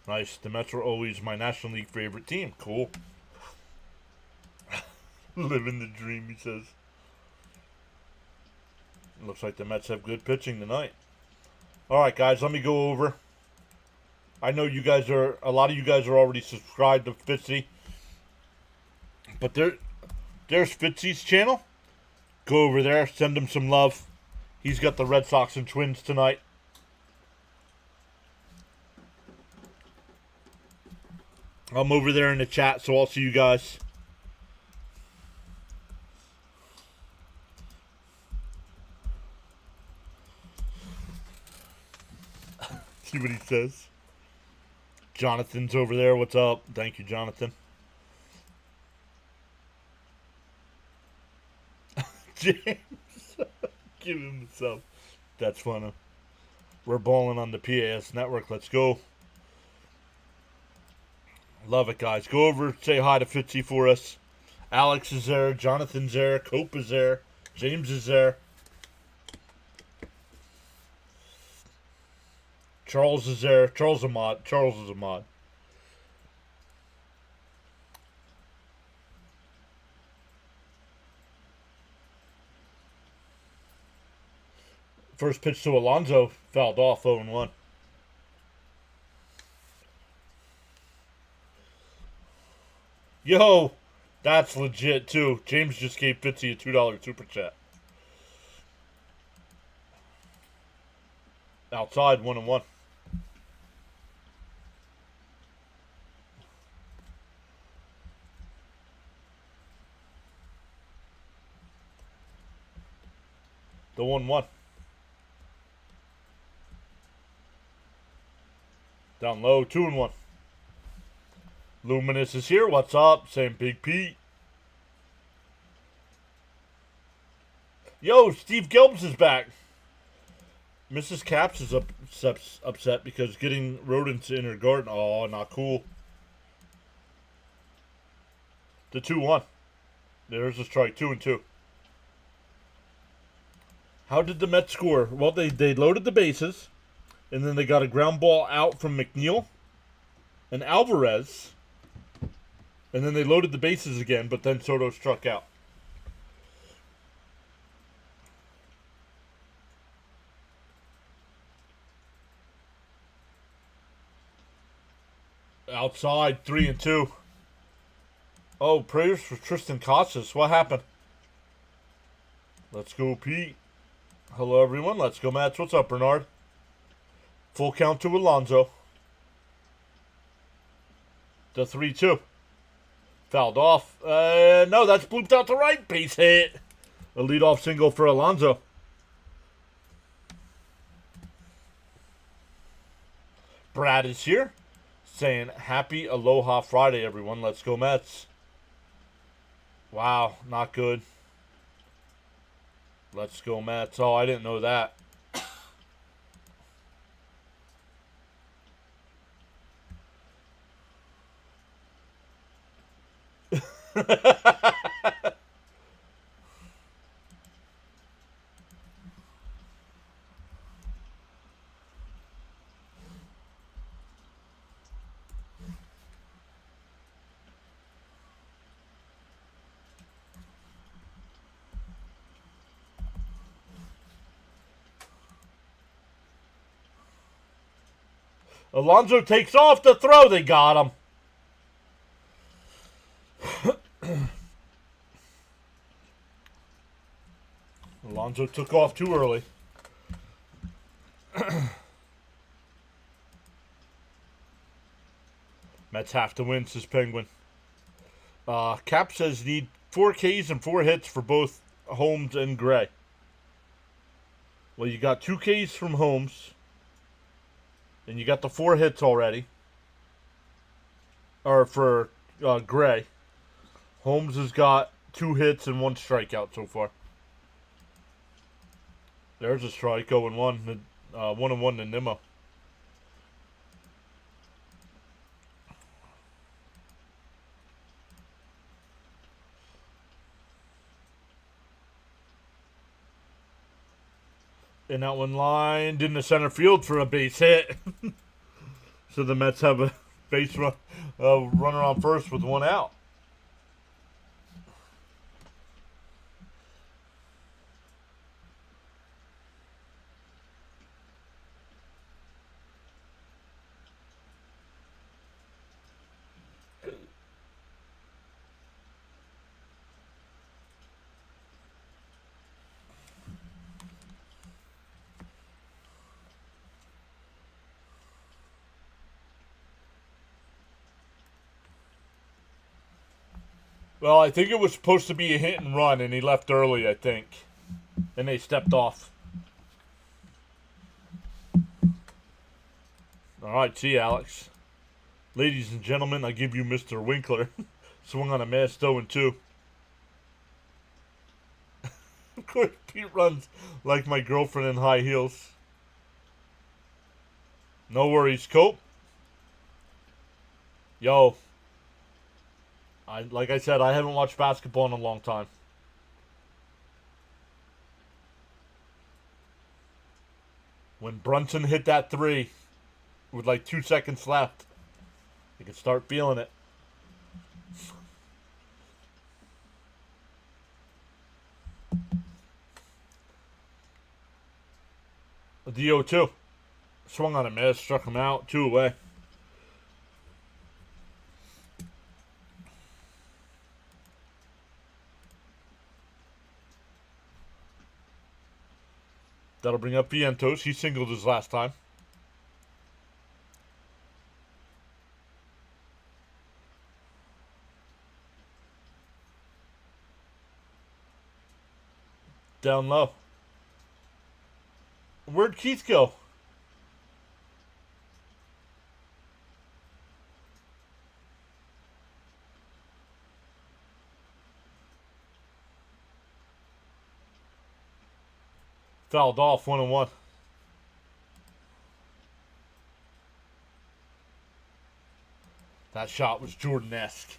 Nice. The Mets were always my National League favorite team. Cool. Living the dream, he says. Looks like the Mets have good pitching tonight. Alright, guys, let me go over I know a lot of you guys are already subscribed to Fitzy, but there's Fitzy's channel. Go over there, send him some love. He's got the Red Sox and Twins tonight. I'm over there in the chat, so I'll see you guys. See what he says. Jonathan's over there. What's up? Thank you, Jonathan. James. Give him the sub. That's funny. We're balling on the PAS network. Let's go. Love it, guys. Go over, say hi to Fitzy for us. Alex is there. Jonathan's there. Cope is there. James is there. Charles is there. Charles is a mod. Charles is a mod. First pitch to Alonso. Fouled off 0-1. Yo, that's legit too. James just gave Fitzy a $2 super chat. Outside 1-1. The 1-1. Down low, 2-1. Luminous is here. What's up? Saying Big Pete. Yo, Steve Gelbs is back. Mrs. Caps is upset because getting rodents in her garden. Oh, not cool. The 2-1. There's a strike. 2-2. How did the Mets score? Well, they loaded the bases, and then they got a ground ball out from McNeil and Alvarez, and then they loaded the bases again, but then Soto struck out. Outside, 3-2. Oh, prayers for Tristan Casas. What happened? Let's go, Pete. Hello, everyone. Let's go, Mats. What's up, Bernard? Full count to Alonso. The 3-2. Fouled off. No, that's blooped out to right. Base hit. A leadoff single for Alonso. Brad is here. Saying, happy Aloha Friday, everyone. Let's go, Mets. Wow, not good. Let's go, Mets. Oh, I didn't know that. Alonso takes off the throw. They got him. Alonso took off too early. Mets have to win, says Penguin. Cap says need 4 Ks and 4 hits for both Holmes and Gray. Well, you got 2 Ks from Holmes. And you got the 4 hits already. Or for Gray. Holmes has got 2 hits and 1 strikeout so far. There's a strike, 0-1. 1-1 to Nimmo. And that one lined in the center field for a base hit. So the Mets have a runner on first with 1 out. Well, I think it was supposed to be a hit and run, and he left early, I think. And they stepped off. All right, see you, Alex. Ladies and gentlemen, I give you Mr. Winkler. Swung on a miss, 0-2. Of course, Pete runs like my girlfriend in high heels. No worries, Cope. Yo, like I said, I haven't watched basketball in a long time. When Brunson hit that three with like 2 seconds left, you could start feeling it. A DO2. Swung on a miss, struck him out, 2 away. That'll bring up Vientos. He singled his last time. Down low. Where'd Keith go? Fouled off, 1-1. That shot was Jordan-esque.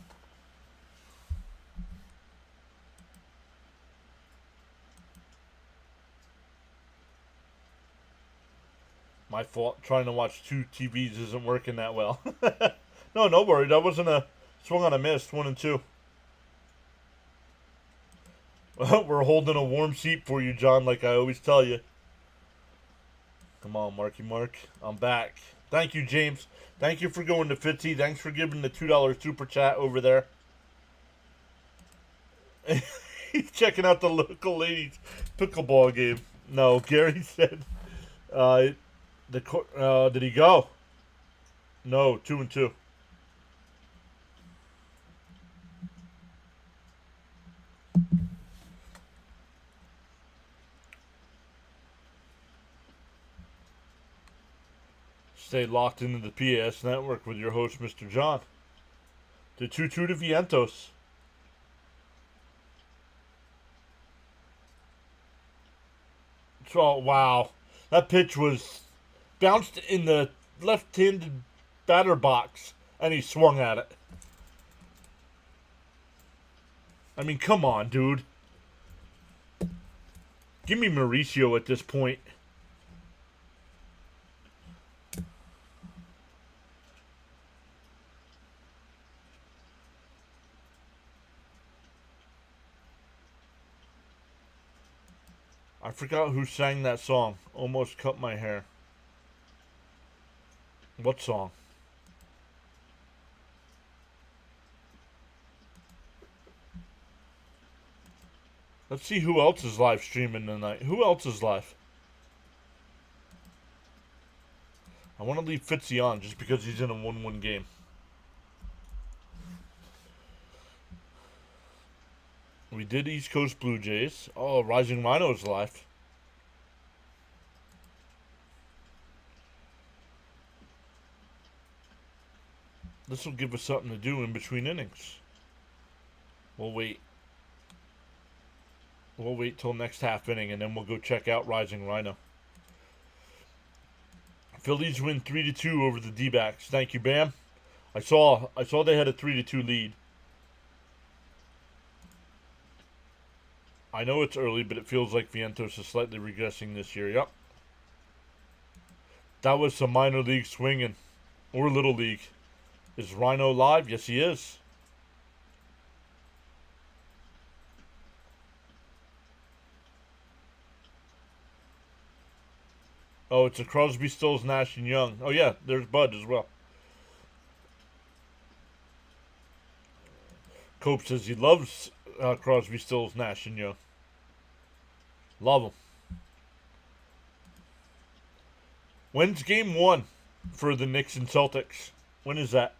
My fault. Trying to watch 2 TVs isn't working that well. No worry. That wasn't a swung on a miss. 1-2. We're holding a warm seat for you, John, like I always tell you. Come on, Marky Mark. I'm back. Thank you, James. Thank you for going to Fitzy. Thanks for giving the $2 super chat over there. He's checking out the local ladies pickleball game. No, Gary said, did he go? No, 2-2. Stay locked into the PAS network with your host, Mr. John. The 2-2 to Vientos. Oh, wow. That pitch was bounced in the left-handed batter box, and he swung at it. I mean, come on, dude. Give me Mauricio at this point. I forgot who sang that song. Almost cut my hair. What song? Let's see who else is live streaming tonight. Who else is live? I want to leave Fitzy on just because he's in a 1-1 game. We did East Coast Blue Jays. Oh, Rising Rhinos live. This will give us something to do in between innings. We'll wait. We'll wait till next half inning, and then we'll go check out Rising Rhino. Phillies win 3-2 over the D-backs. Thank you, Bam. I saw they had a 3-2 lead. I know it's early, but it feels like Vientos is slightly regressing this year. Yep. That was some minor league swinging. Or little league. Is Rhino live? Yes, he is. Oh, it's a Crosby, Stills, Nash, and Young. Oh, yeah, there's Bud as well. Cope says he loves Crosby, Stills, Nash, and Young. Love them. When's game 1 for the Knicks and Celtics? When is that?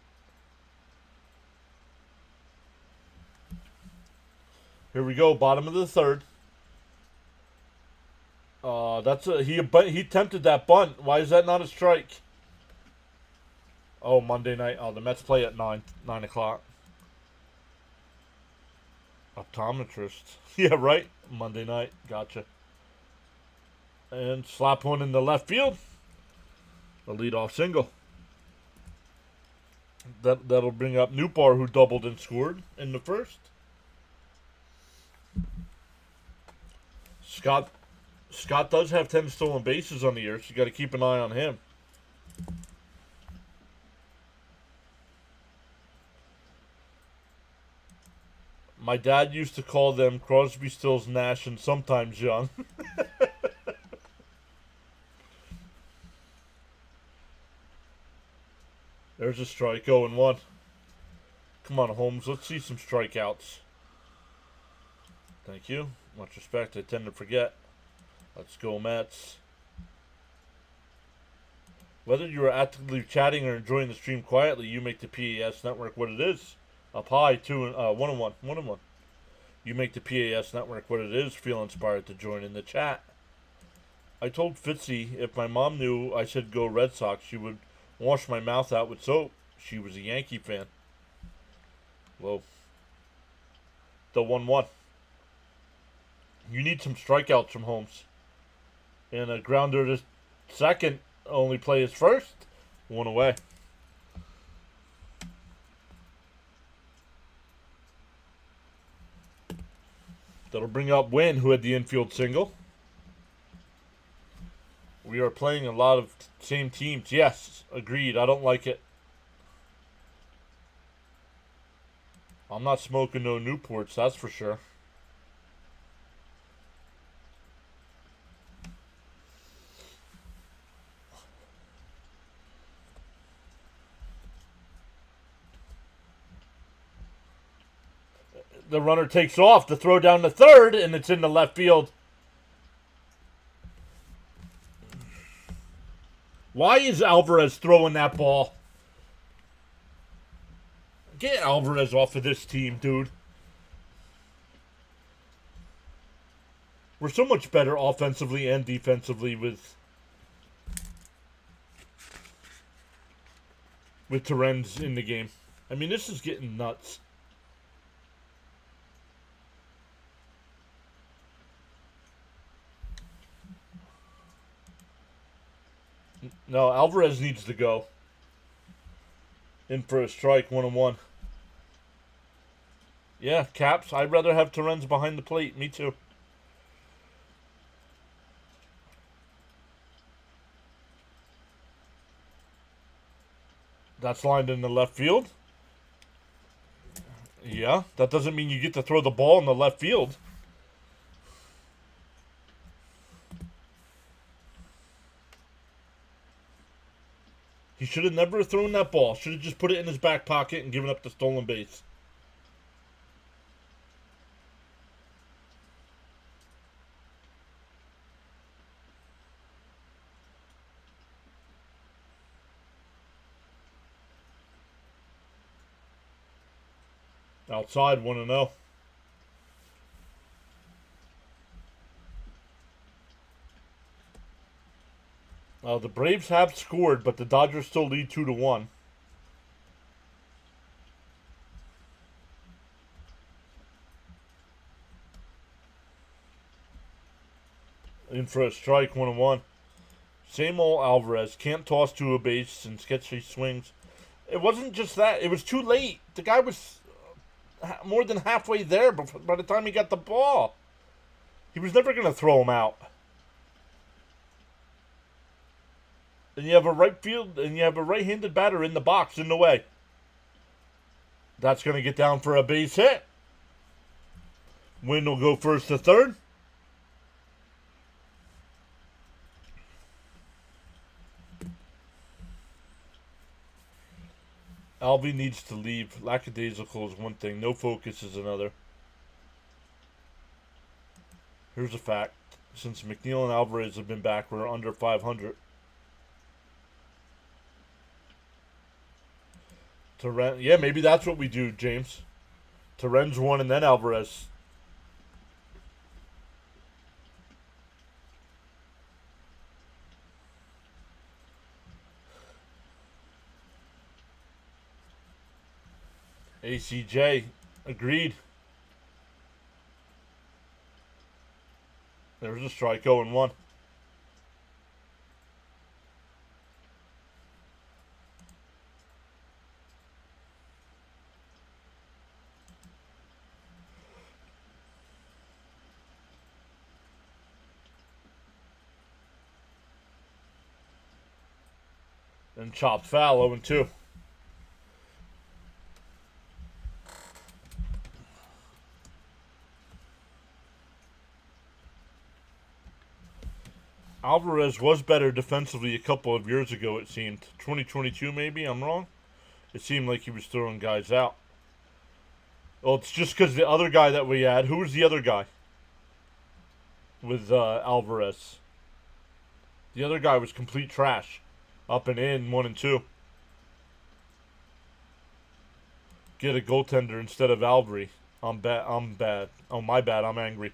Here we go, bottom of the third. He attempted that bunt. Why is that not a strike? Oh, Monday night. Oh, the Mets play at 9 o'clock. Optometrist. Yeah, right. Monday night. Gotcha. And slap one in the left field. A leadoff single. That'll bring up Newbar, who doubled and scored in the first. Scott does have 10 stolen bases on the year, so you got to keep an eye on him. My dad used to call them Crosby, Stills, Nash, and sometimes Young. There's a strike, 0-1. Come on, Holmes, let's see some strikeouts. Thank you. Much respect, I tend to forget. Let's go, Mets. Whether you are actively chatting or enjoying the stream quietly, you make the PAS network what it is. Up high, 1-1. 1-1. You make the PAS network what it is. Feel inspired to join in the chat. I told Fitzy if my mom knew I said go Red Sox, she would wash my mouth out with soap. She was a Yankee fan. Whoa. The 1-1. You need some strikeouts from Holmes. And a grounder to second. Only play his first. One away. That'll bring up Wynn, who had the infield single. We are playing a lot of same teams. Yes, agreed. I don't like it. I'm not smoking no Newports, that's for sure. The runner takes off to throw down the third, and it's in the left field. Why is Alvarez throwing that ball? Get Alvarez off of this team, dude. We're so much better offensively and defensively with Torrens in the game. I mean, this is getting nuts. No, Alvarez needs to go. In for a strike, 1-1. Yeah, Caps. I'd rather have Torrens behind the plate. Me too. That's lined in the left field. Yeah, that doesn't mean you get to throw the ball in the left field. He should have never thrown that ball. Should have just put it in his back pocket and given up the stolen base. Outside, 1-0. The Braves have scored, but the Dodgers still lead 2-1. In for a strike, 1-1. Same old Alvarez. Can't toss to a base and sketchy swings. It wasn't just that. It was too late. The guy was more than halfway there by the time he got the ball. He was never going to throw him out. And you have a right field, and you have a right-handed batter in the box, in the way. That's going to get down for a base hit. Wynn will go first to third. Alvy needs to leave. Lackadaisical is one thing. No focus is another. Here's a fact. Since McNeil and Alvarez have been back, we're under 500. Yeah, maybe that's what we do, James. Torrens 1 and then Alvarez. ACJ. Agreed. There's a strike, 0-1. And chopped foul, 0-2. Alvarez was better defensively a couple of years ago, it seemed. 2022 maybe, I'm wrong. It seemed like he was throwing guys out. Well, it's just because the other guy that we had, who was the other guy? With Alvarez. The other guy was complete trash. Up and in, 1 and 2. Get a goaltender instead of Albury. I'm bad. Oh, my bad. I'm angry.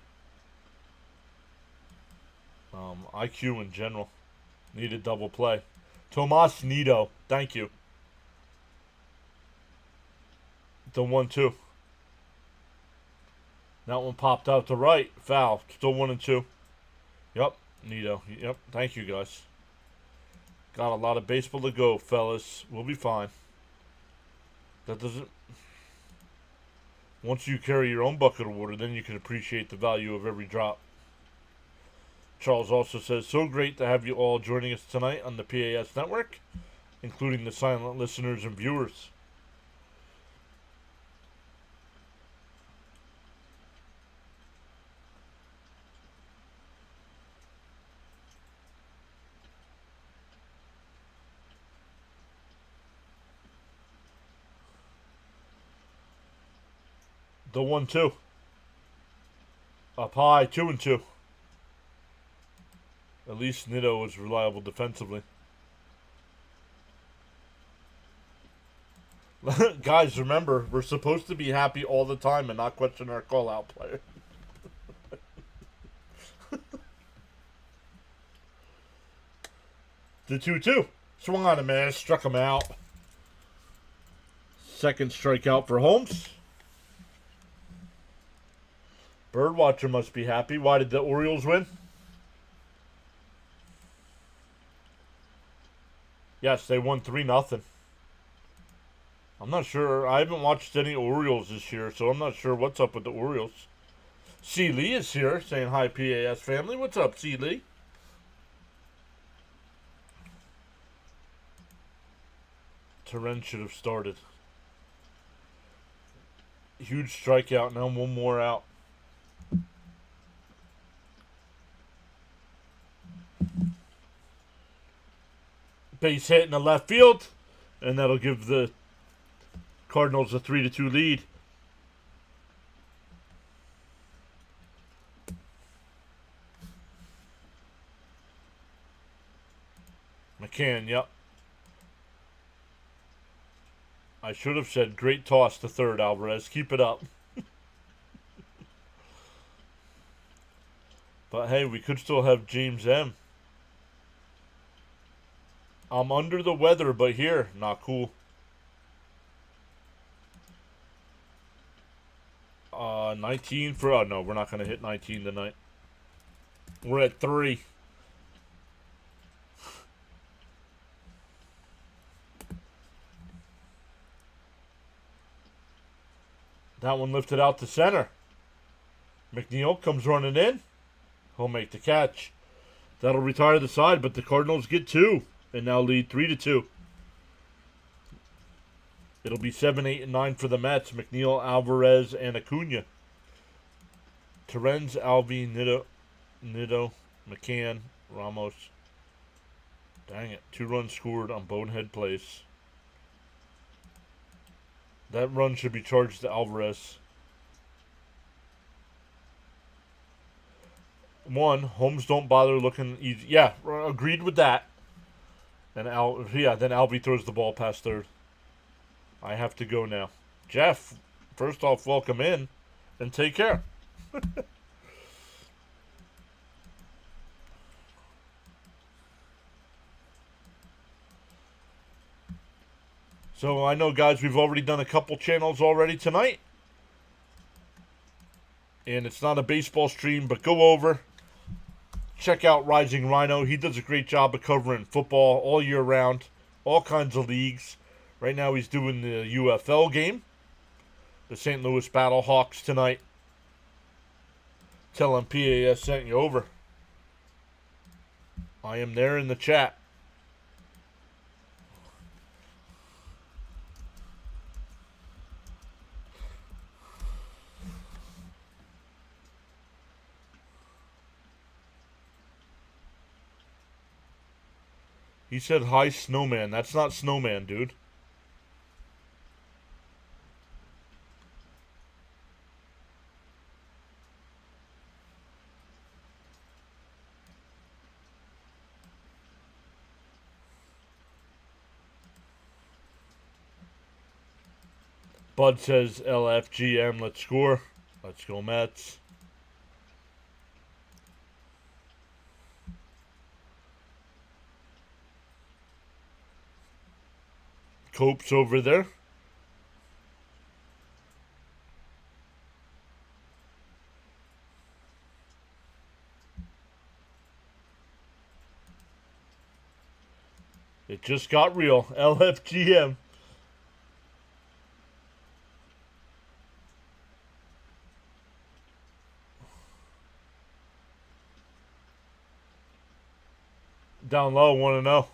IQ in general. Needed double play. Tomas Nido. Thank you. The 1-2. That one popped out to right. Foul. Still 1 and 2. Yep. Nido. Yep. Thank you, guys. Got a lot of baseball to go, fellas. We'll be fine. That doesn't... Once you carry your own bucket of water, then you can appreciate the value of every drop. Charles also says, so great to have you all joining us tonight on the PAS network, including the silent listeners and viewers. The 1-2. Up high, 2 and 2. At least Nido was reliable defensively. Guys, remember, we're supposed to be happy all the time and not question our call-out player. The 2-2. Swung on him, man. Struck him out. Second strikeout for Holmes. Birdwatcher must be happy. Why did the Orioles win? Yes, they won 3-0. I'm not sure. I haven't watched any Orioles this year, so I'm not sure what's up with the Orioles. C. Lee is here saying hi, PAS family. What's up, C. Lee? Terren should have started. Huge strikeout. Now 1 more out. Base hit in the left field, and that'll give the Cardinals a 3-2 lead. McCann, yep. I should have said great toss to third, Alvarez. Keep it up. But hey, we could still have James M. I'm under the weather, but here, not cool. 19 for... Oh, no, we're not going to hit 19 tonight. We're at 3. That one lifted out to center. McNeil comes running in. He'll make the catch. That'll retire the side, but the Cardinals get 2. And now lead 3-2. It'll be 7, 8, and 9 for the Mets. McNeil, Alvarez, and Acuna. Terrens, Alvey, Nido, McCann, Ramos. Dang it. 2 runs scored on bonehead plays. That run should be charged to Alvarez. 1, Holmes don't bother looking easy. Yeah, agreed with that. And then Alvey throws the ball past third. I have to go now. Jeff, first off, welcome in and take care. So I know, guys, we've already done a couple channels already tonight. And it's not a baseball stream, but go over. Check out Rising Rhino. He does a great job of covering football all year round. All kinds of leagues. Right now he's doing the UFL game. The St. Louis Battlehawks tonight. Tell him PAS sent you over. I am there in the chat. He said, hi, Snowman. That's not Snowman, dude. Bud says, LFGM, let's score. Let's go, Mets. Cope's over there. It just got real. LFGM. Down low, want to know.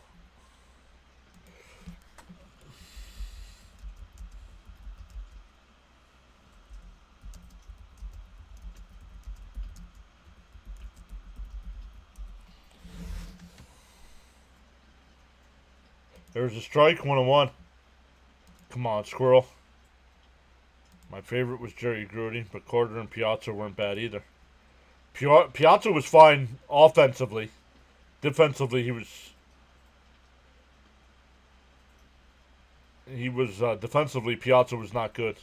There's a strike, 1-1. Come on, squirrel. My favorite was Jerry Grody, but Carter and Piazza weren't bad either. Piazza was fine offensively. Defensively, he was defensively, Piazza was not good.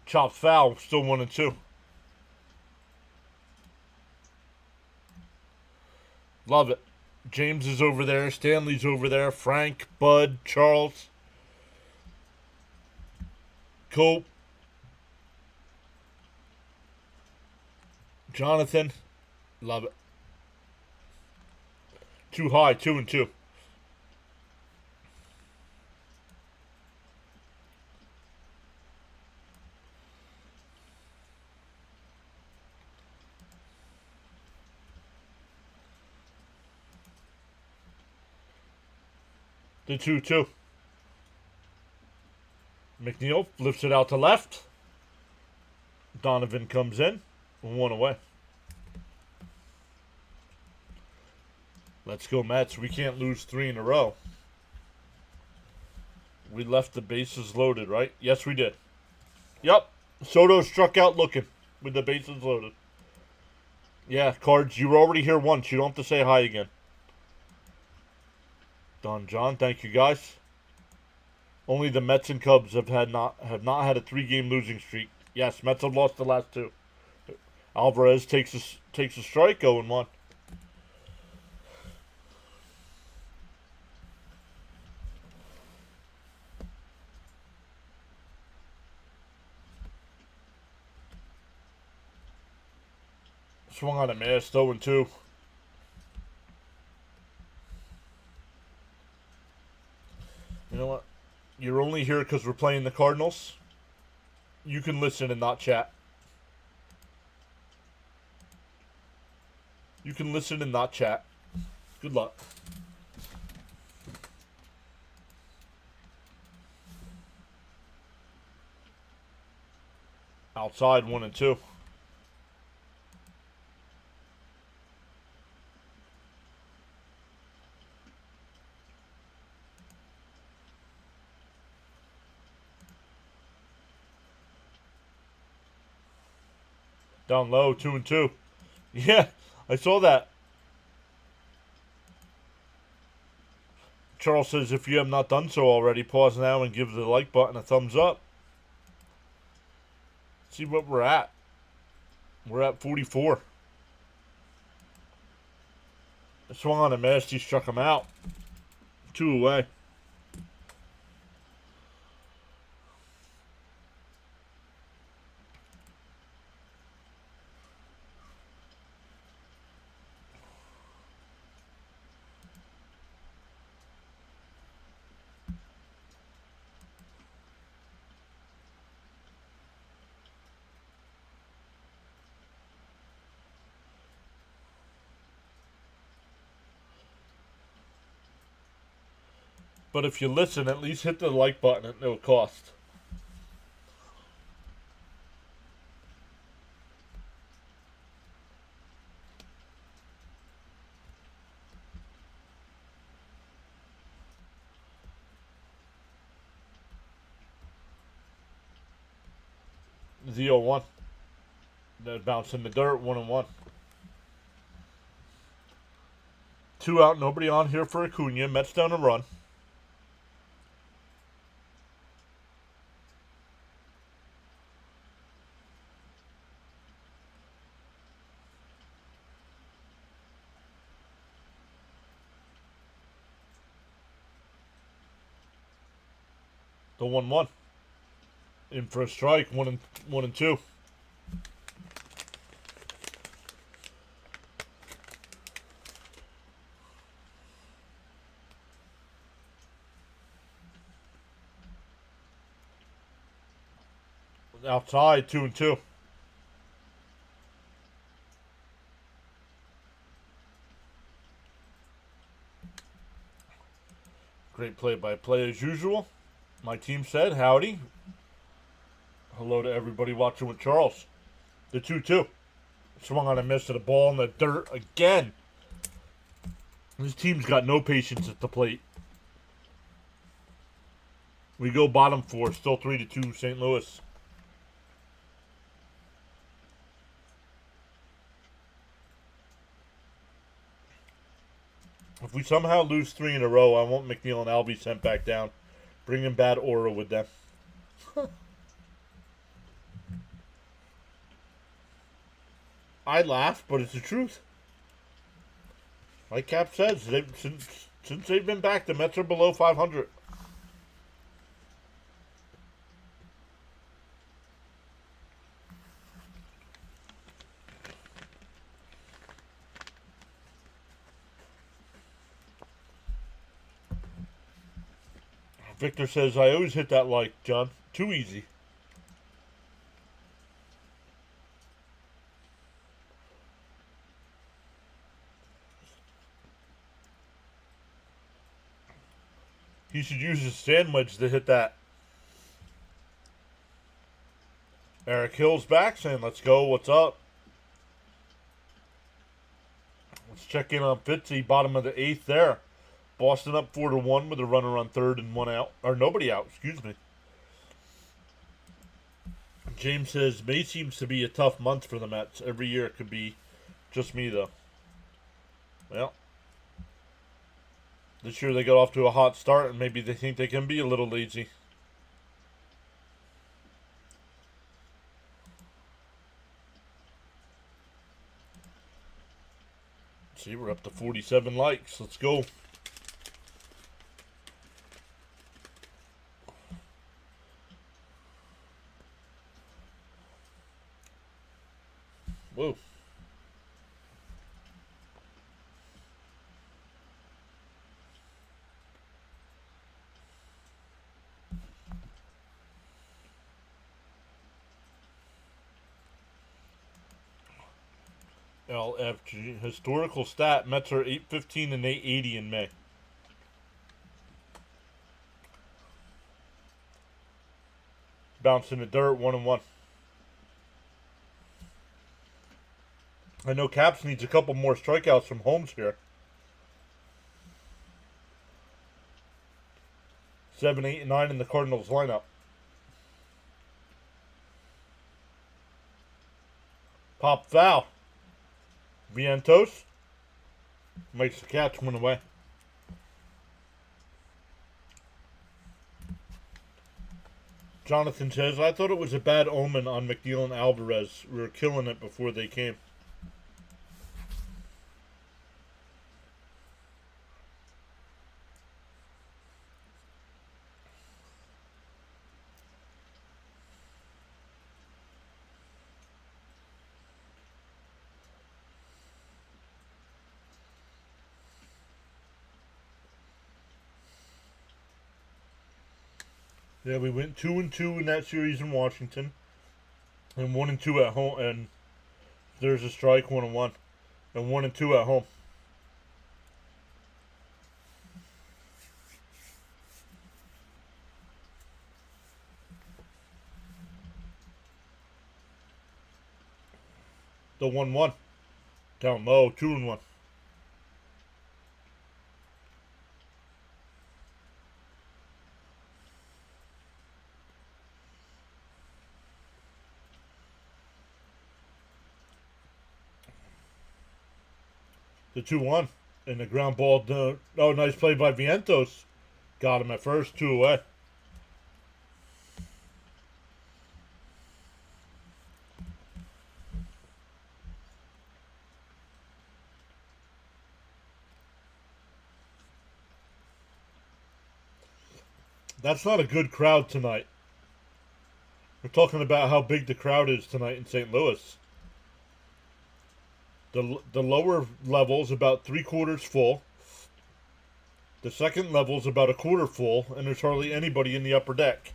Chopped foul, still 1-2. Love it. James is over there. Stanley's over there. Frank, Bud, Charles, Cope, Jonathan. Love it. Too high, 2-2. The 2-2. McNeil lifts it out to left. Donovan comes in. 1 away. Let's go, Mets. We can't lose 3 in a row. We left the bases loaded, right? Yes, we did. Yep. Soto struck out looking with the bases loaded. Yeah, Cards, you were already here once. You don't have to say hi again. Don John, thank you guys. Only the Mets and Cubs have not had a 3-game losing streak. Yes, Mets have lost the last 2. Alvarez takes a strike, 0-1. Swung on a miss, 0-2. You know what? You're only here because we're playing the Cardinals. You can listen and not chat. You can listen and not chat. Good luck. Outside, 1-2. Down low, 2-2. Yeah, I saw that. Charles says, if you have not done so already, pause now and give the like button a thumbs up. See what we're at. We're at 44. I swung on a miss. He struck him out. 2 away. But if you listen, at least hit the like button at no cost. The 0-1. That bounce in the dirt, 1-1. 2 out, nobody on here for Acuna. Mets down a run. The 1-1. In for a strike, 1-2. Outside, 2-2. Great play-by-play as usual. My team said, howdy. Hello to everybody watching with Charles. The 2-2. Swung on a miss to the ball in the dirt again. This team's got no patience at the plate. We go bottom 4, still 3-2 St. Louis. If we somehow lose 3 in a row, I want McNeil and Albie sent back down. Bringing bad aura with them. I laugh, but it's the truth. Like Cap says, since they've been back, the Mets are below 500. Victor says, I always hit that like, John. Too easy. He should use his sandwich to hit that. Eric Hill's back saying, let's go, what's up? Let's check in on Fitzy, bottom of the 8th there. Boston up 4-1 with a runner on third and 1 out. Or nobody out, excuse me. James says, May seems to be a tough month for the Mets. Every year it could be just me, though. Well, this year they got off to a hot start, and maybe they think they can be a little lazy. See, we're up to 47 likes. Let's go. Whoa. LFG historical stat: Mets are 815 and 880 in May. Bounce in the dirt, 1-1. I know Caps needs a couple more strikeouts from Holmes here. 7, 8, and 9 in the Cardinals lineup. Pop foul. Vientos makes the catch, 1 away. Jonathan says, I thought it was a bad omen on McNeil and Alvarez. We were killing it before they came. Yeah, we went 2-2 in that series in Washington, and 1-2 at home. And there's a strike, 1-1, and 1-2 at home. The 1-1 down low, 2-1. The 2-1 and the ground ball. Oh, nice play by Vientos. Got him at first, 2 away. That's not a good crowd tonight. We're talking about how big the crowd is tonight in St. Louis. The lower level's about 3/4 full. The second level's about 1/4 full, and there's hardly anybody in the upper deck.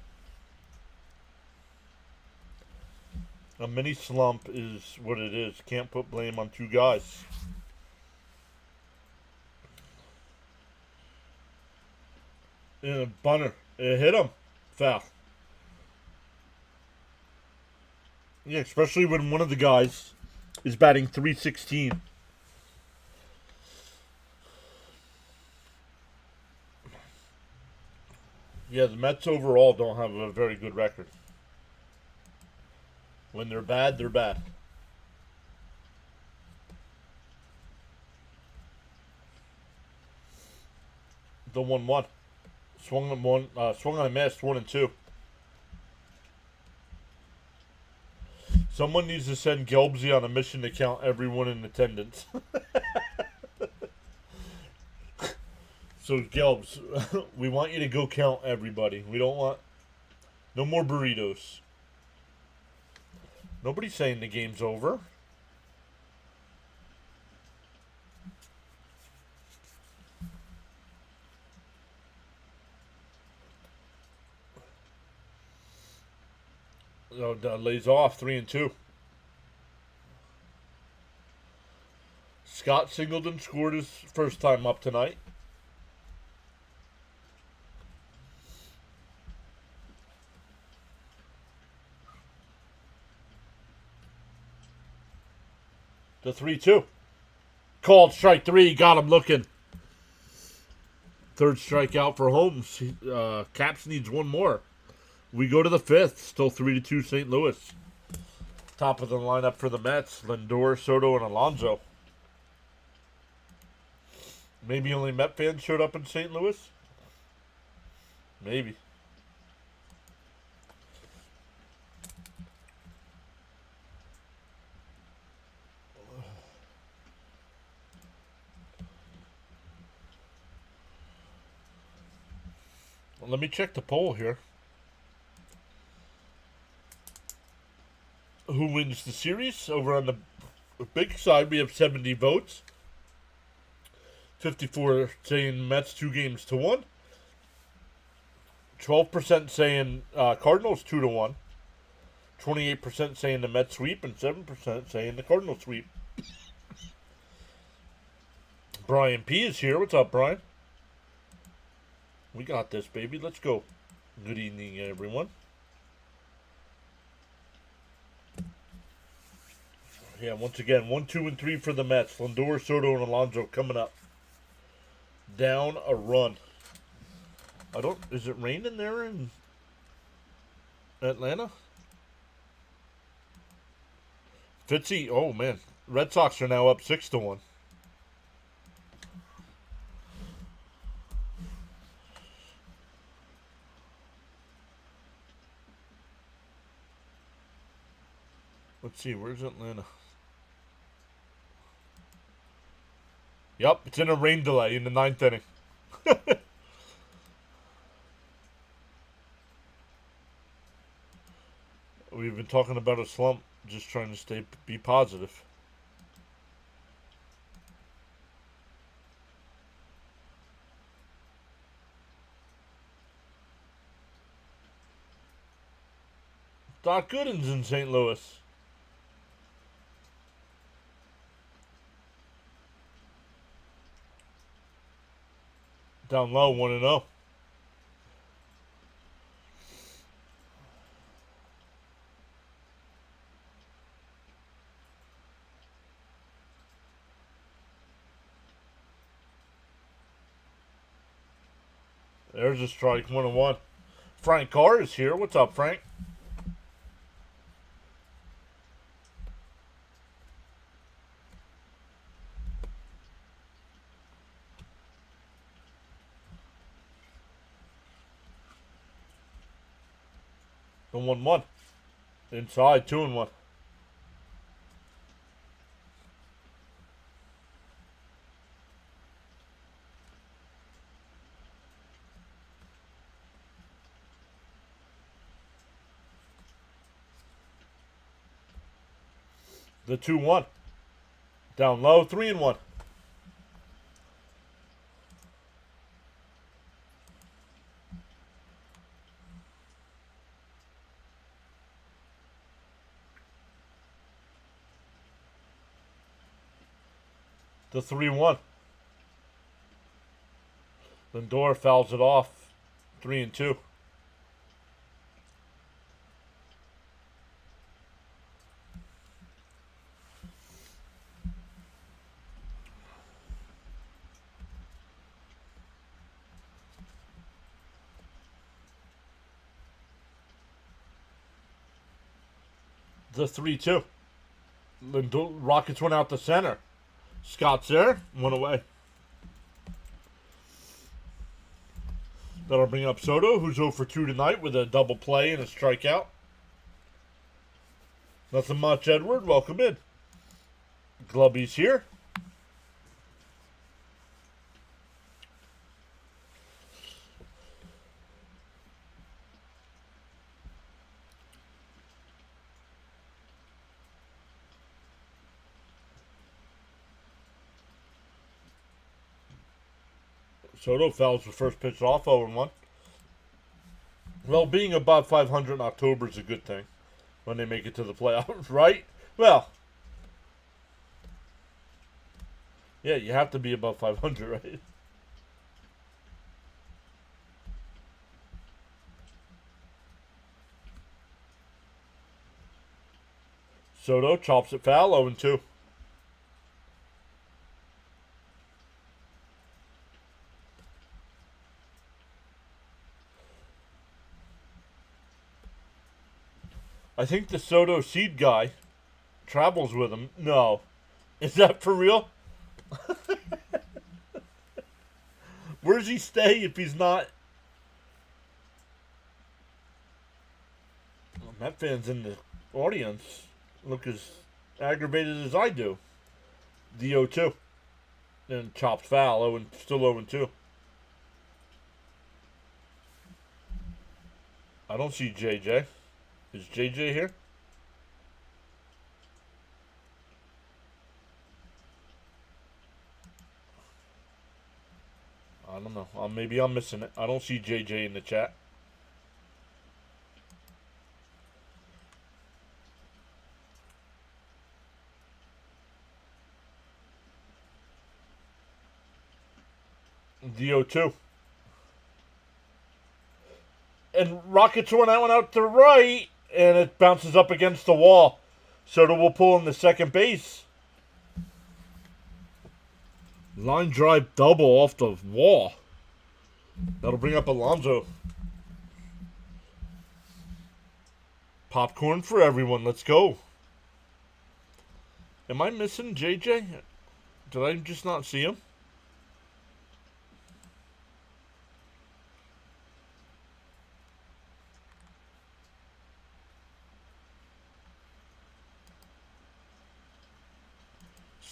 A mini slump is what it is. Can't put blame on 2 guys. And a bunter. It hit him. Foul. Yeah, especially when one of the guys is batting .316. Yeah, the Mets overall don't have a very good record. When they're bad, they're bad. The 1-1. Swung on a miss, 1-2. Someone needs to send Gelbsy on a mission to count everyone in attendance. So, Gelbs, we want you to go count everybody. We don't want... No more burritos. Nobody's saying the game's over. Lays off, 3-2. Scott Singleton scored his first time up tonight. The 3-2. Called strike 3. Got him looking. Third strikeout for Holmes. Caps needs one more. We go to the 5th. Still 3-2 St. Louis. Top of the lineup for the Mets. Lindor, Soto, and Alonso. Maybe only Met fans showed up in St. Louis? Maybe. Well, let me check the poll here. Who wins the series? Over on the big side, we have 70 votes. 54 saying Mets 2-1. 12% saying Cardinals 2-1. 28% saying the Mets sweep, and 7% saying the Cardinals sweep. Brian P is here. What's up, Brian? We got this, baby. Let's go. Good evening, everyone. Yeah, once again, 1, 2, and 3 for the Mets. Lindor, Soto, and Alonso coming up. Down a run. Is it raining there in Atlanta? Fitzy, oh man. Red Sox are now up 6-1. Let's see, where's Atlanta? Yep, it's in a rain delay in the ninth inning. We've been talking about a slump, just trying to be positive. Doc Gooden's in St. Louis. Down low, 1-0. There's a strike, 1-1. Frank Carr is here. What's up, Frank? The 1-1. Inside, 2-1. The 2-1. Down low, 3-1. The 3-1. Lindor fouls it off. 3-2. The 3-2. Lindor, Rockets went out the center. Scott's there. Went away. That'll bring up Soto, who's 0 for 2 tonight with a double play and a strikeout. Nothing much, Edward. Welcome in. Glubby's here. Soto fouls the first pitch off, 0-1. Well, being above 500 in October is a good thing when they make it to the playoffs, right? Well, yeah, you have to be above 500, right? Soto chops it foul, 0-2. I think the Soto seed guy travels with him. No. Is that for real? Where does he stay if he's not? Met fans in the audience look as aggravated as I do. The 0-2. And chopped foul, still 0-2. I don't see JJ. Is JJ here? I don't know. Maybe I'm missing it. I don't see JJ in the chat. The 0-2. And Rockets run that one out to right, and it bounces up against the wall. Soto will pull in the second base. Line drive double off the wall. That'll bring up Alonso. Popcorn for everyone. Let's go. Am I missing JJ? Did I just not see him?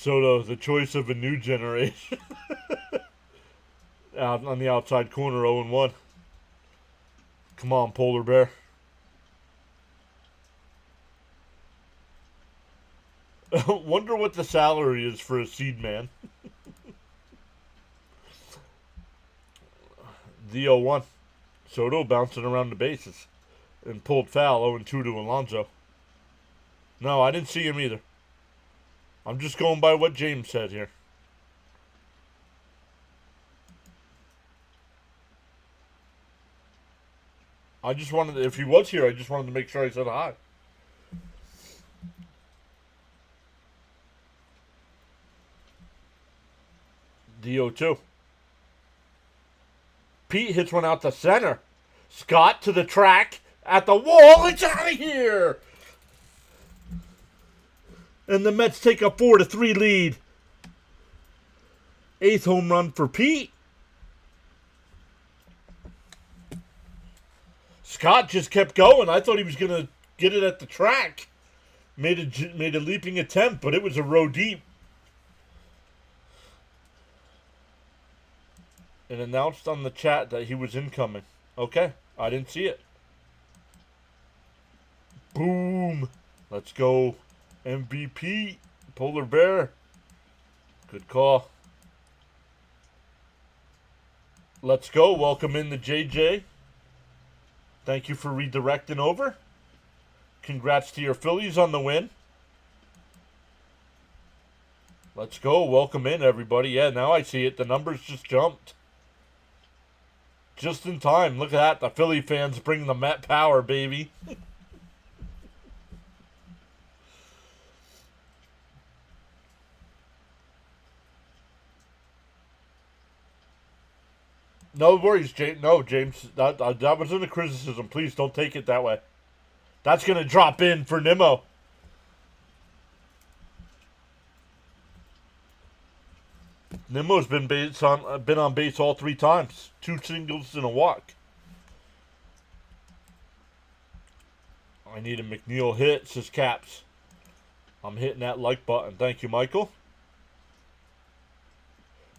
Soto, the choice of a new generation. Out on the outside corner, 0-1. Come on, Polar Bear. Wonder what the salary is for a seed man. The 0-1. Soto bouncing around the bases. And pulled foul, 0-2 to Alonso. No, I didn't see him either. I'm just going by what James said here. I just wanted, if he was here, I just wanted to make sure I said hi. DO2. Pete hits one out to center. Scott to the track at the wall. It's out of here. And the Mets take a 4-3 lead. 8th home run for Pete. Scott just kept going. I thought he was going to get it at the track. Made a leaping attempt, but it was a row deep. And announced on the chat that he was incoming. Okay, I didn't see it. Boom. Let's go. MVP. Polar Bear. Good call. Let's go. Welcome in the JJ. Thank you for redirecting over. Congrats to your Phillies on the win. Let's go. Welcome in, everybody. Yeah, now I see it. The numbers just jumped. Just in time. Look at that. The Philly fans bring the Met power, baby. No worries, James. No, James. That wasn't a criticism. Please don't take it that way. That's going to drop in for Nimmo. Nimmo's been on base all 3 times. 2 singles and a walk. I need a McNeil hit, says Caps. I'm hitting that like button. Thank you, Michael.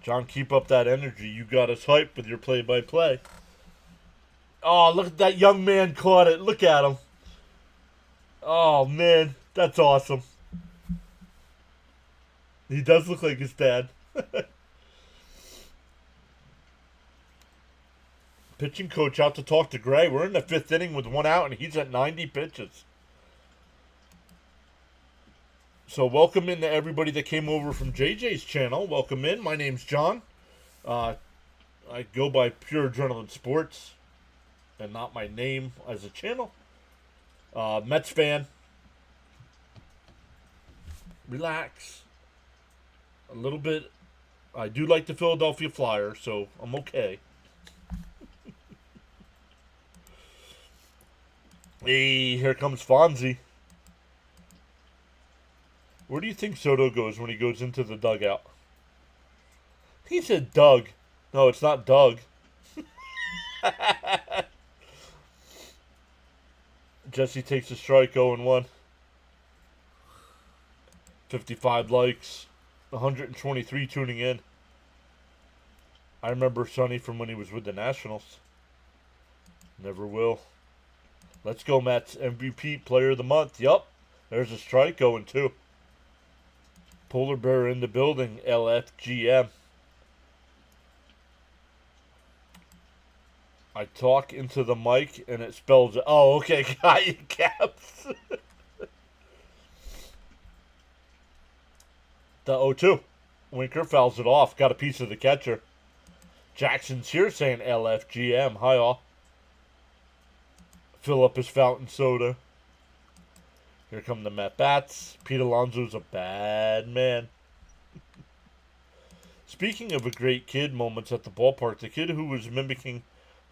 John, keep up that energy. You got us hyped with your play-by-play. Oh, look at that young man caught it. Look at him. Oh, man. That's awesome. He does look like his dad. Pitching coach out to talk to Gray. We're in the 5th inning with 1 out, and he's at 90 pitches. So welcome in to everybody that came over from JJ's channel. Welcome in. My name's John. I go by Pure Adrenaline Sports and not my name as a channel. Mets fan. Relax. A little bit. I do like the Philadelphia Flyers, so I'm okay. Hey, here comes Fonzie. Where do you think Soto goes when he goes into the dugout? He said Doug. No, it's not Doug. Jesse takes a strike, 0-1. 55 likes. 123 tuning in. I remember Sonny from when he was with the Nationals. Never will. Let's go, Mets. MVP player of the month. Yup. There's a strike, 0-2. Polar Bear in the building. LFGM. I talk into the mic and it spells. Oh, okay. Got you, Caps. The 0-2. Winker fouls it off. Got a piece of the catcher. Jackson's here saying LFGM. Hi, all. Fill up his fountain soda. Here come the Met Bats. Pete Alonso's a bad man. Speaking of a great kid moments at the ballpark, the kid who was mimicking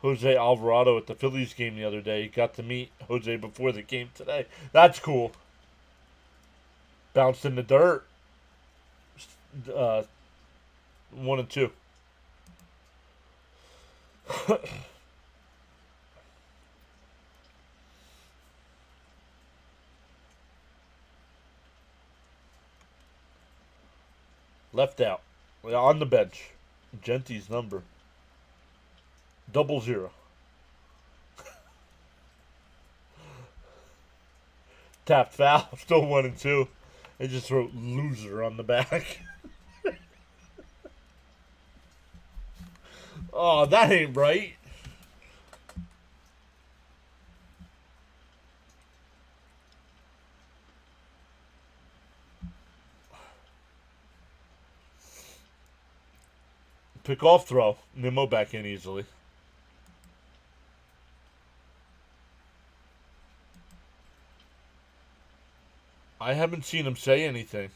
Jose Alvarado at the Phillies game the other day got to meet Jose before the game today. That's cool. Bounced in the dirt. 1-2. Left out. On the bench. Genty's number. 00. Tapped foul. Still 1-2. They just wrote loser on the back. Oh, that ain't right. Pick off throw. Nimmo back in easily. I haven't seen him say anything.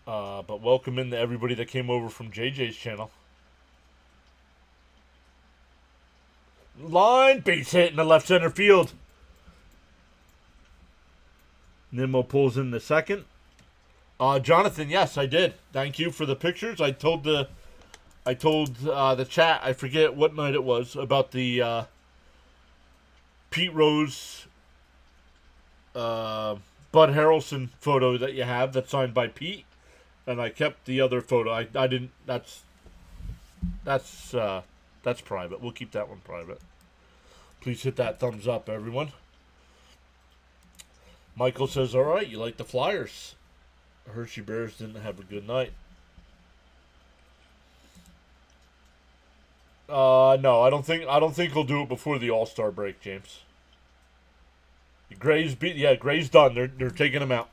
But welcome in to everybody that came over from JJ's channel. Line, base hit in the left center field. Nimmo pulls in the second. Jonathan, yes, I did. Thank you for the pictures. I told the chat, I forget what night it was, about the Pete Rose, Bud Harrelson photo that you have that's signed by Pete, and I kept the other photo. I didn't. That's private. We'll keep that one private. Please hit that thumbs up, everyone. Michael says, "All right, you like the Flyers." Hershey Bears didn't have a good night. No, I don't think he'll do it before the All-Star break, James. Gray's done. They're taking him out.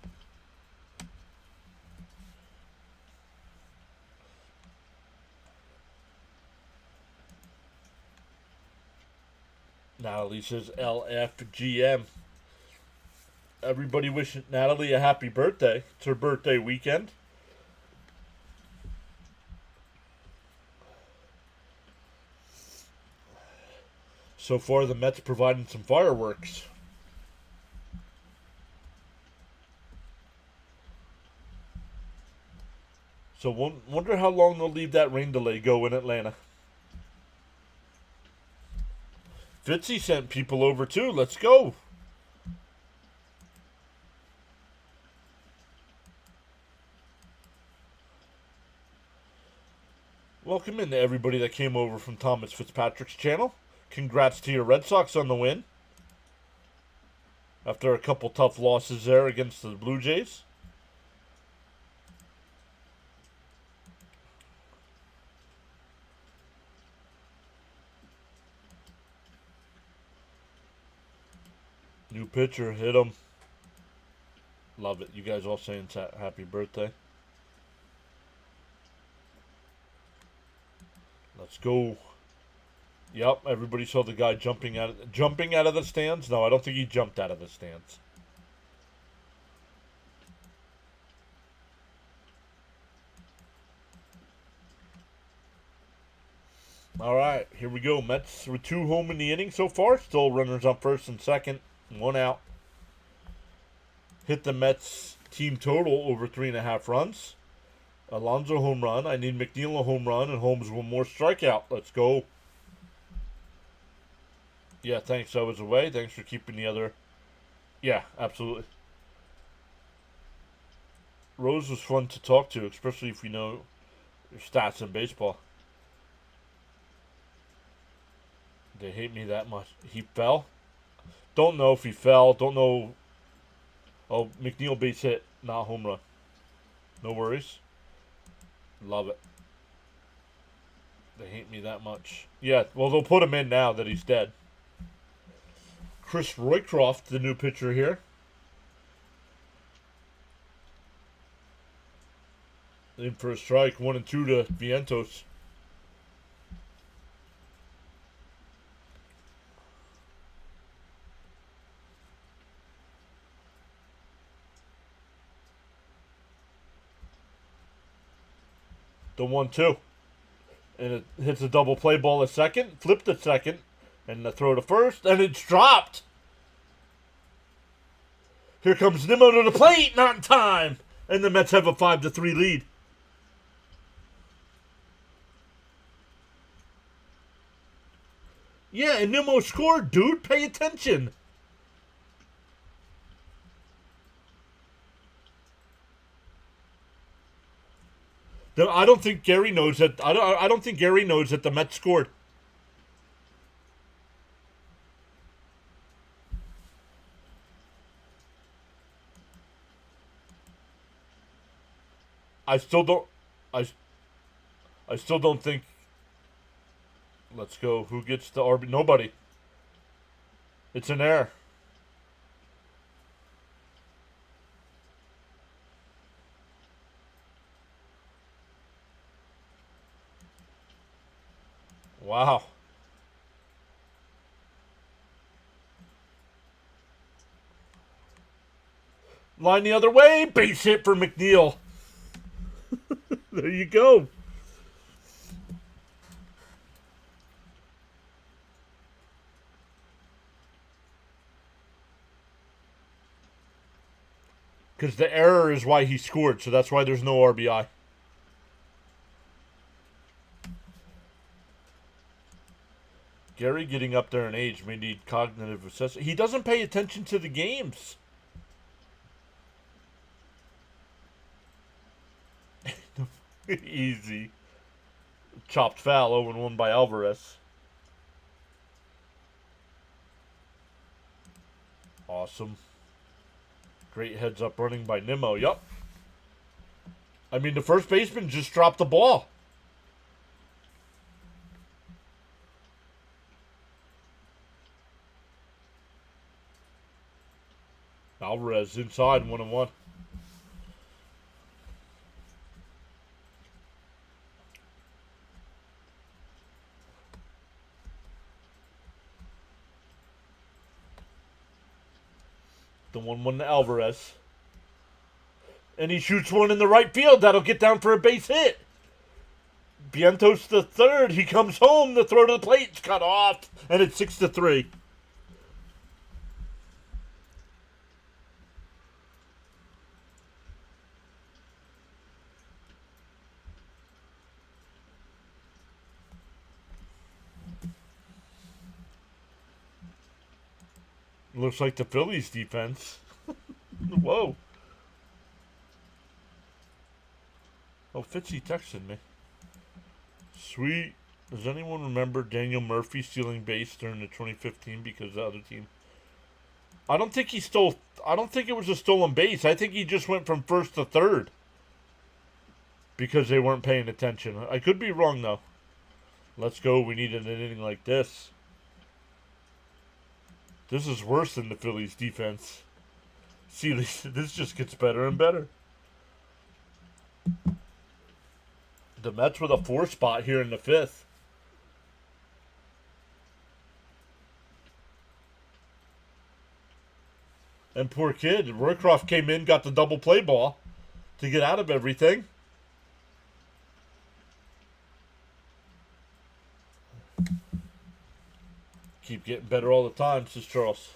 Natalie says LFGM. Everybody wishing Natalie a happy birthday. It's her birthday weekend. So far, the Mets providing some fireworks. So wonder how long they'll leave that rain delay go in Atlanta. Fitzy sent people over too. Let's go. Welcome in to everybody that came over from Thomas Fitzpatrick's channel. Congrats to your Red Sox on the win. After a couple tough losses there against the Blue Jays. New pitcher, hit him. Love it. You guys all saying happy birthday. Let's go. Yep, everybody saw the guy jumping out of the stands. No, I don't think he jumped out of the stands. All right, here we go. Mets with 2 home in the inning so far. Still runners on first and second. 1 out. Hit the Mets team total over 3.5 runs. Alonso home run. I need McNeil a home run and Holmes 1 more strikeout. Let's go. Yeah, thanks. I was away. Thanks for keeping the other. Yeah, absolutely. Rose was fun to talk to, especially if you know your stats in baseball. They hate me that much. He fell? Don't know if he fell. Don't know. Oh, McNeil base hit, not home run. No worries. Love it. They hate me that much. Yeah, well, they'll put him in now that he's dead. Chris Roycroft, the new pitcher here. In for a strike, 1-2 to Vientos. The 1-2. And it hits a double play ball at second, flipped at second, and the throw to first, and it's dropped. Here comes Nimmo to the plate, not in time. And the Mets have a 5-3 lead. Yeah, and Nimmo scored, dude. Pay attention. I don't think Gary knows that. I don't think Gary knows that the Mets scored. I still don't. I still don't think. Let's go. Who gets the RB? Nobody. It's an error. Wow. Line the other way. Base hit for McNeil. There you go. Because the error is why he scored, so that's why there's no RBI. Gary getting up there in age may need cognitive assessment. He doesn't pay attention to the games. Easy. Chopped foul, 0-1 by Alvarez. Awesome. Great heads up running by Nimmo. Yup. I mean, the first baseman just dropped the ball. Alvarez inside, 1-1. The 1-1 to Alvarez. And he shoots one in the right field. That'll get down for a base hit. Vientos the third. He comes home. The throw to the plate's cut off. And it's 6-3. Looks like the Phillies defense. Whoa. Oh, Fitzy texted me. Sweet. Does anyone remember Daniel Murphy stealing base during the 2015 because the other team? I don't think he stole. I don't think it was a stolen base. I think he just went from first to third because they weren't paying attention. I could be wrong, though. Let's go. We need an inning like this. This is worse than the Phillies' defense. See, this just gets better and better. The Mets with a 4 spot here in the 5th. And poor kid, Roycroft came in, got the double play ball to get out of everything. Keep getting better all the time, says Charles.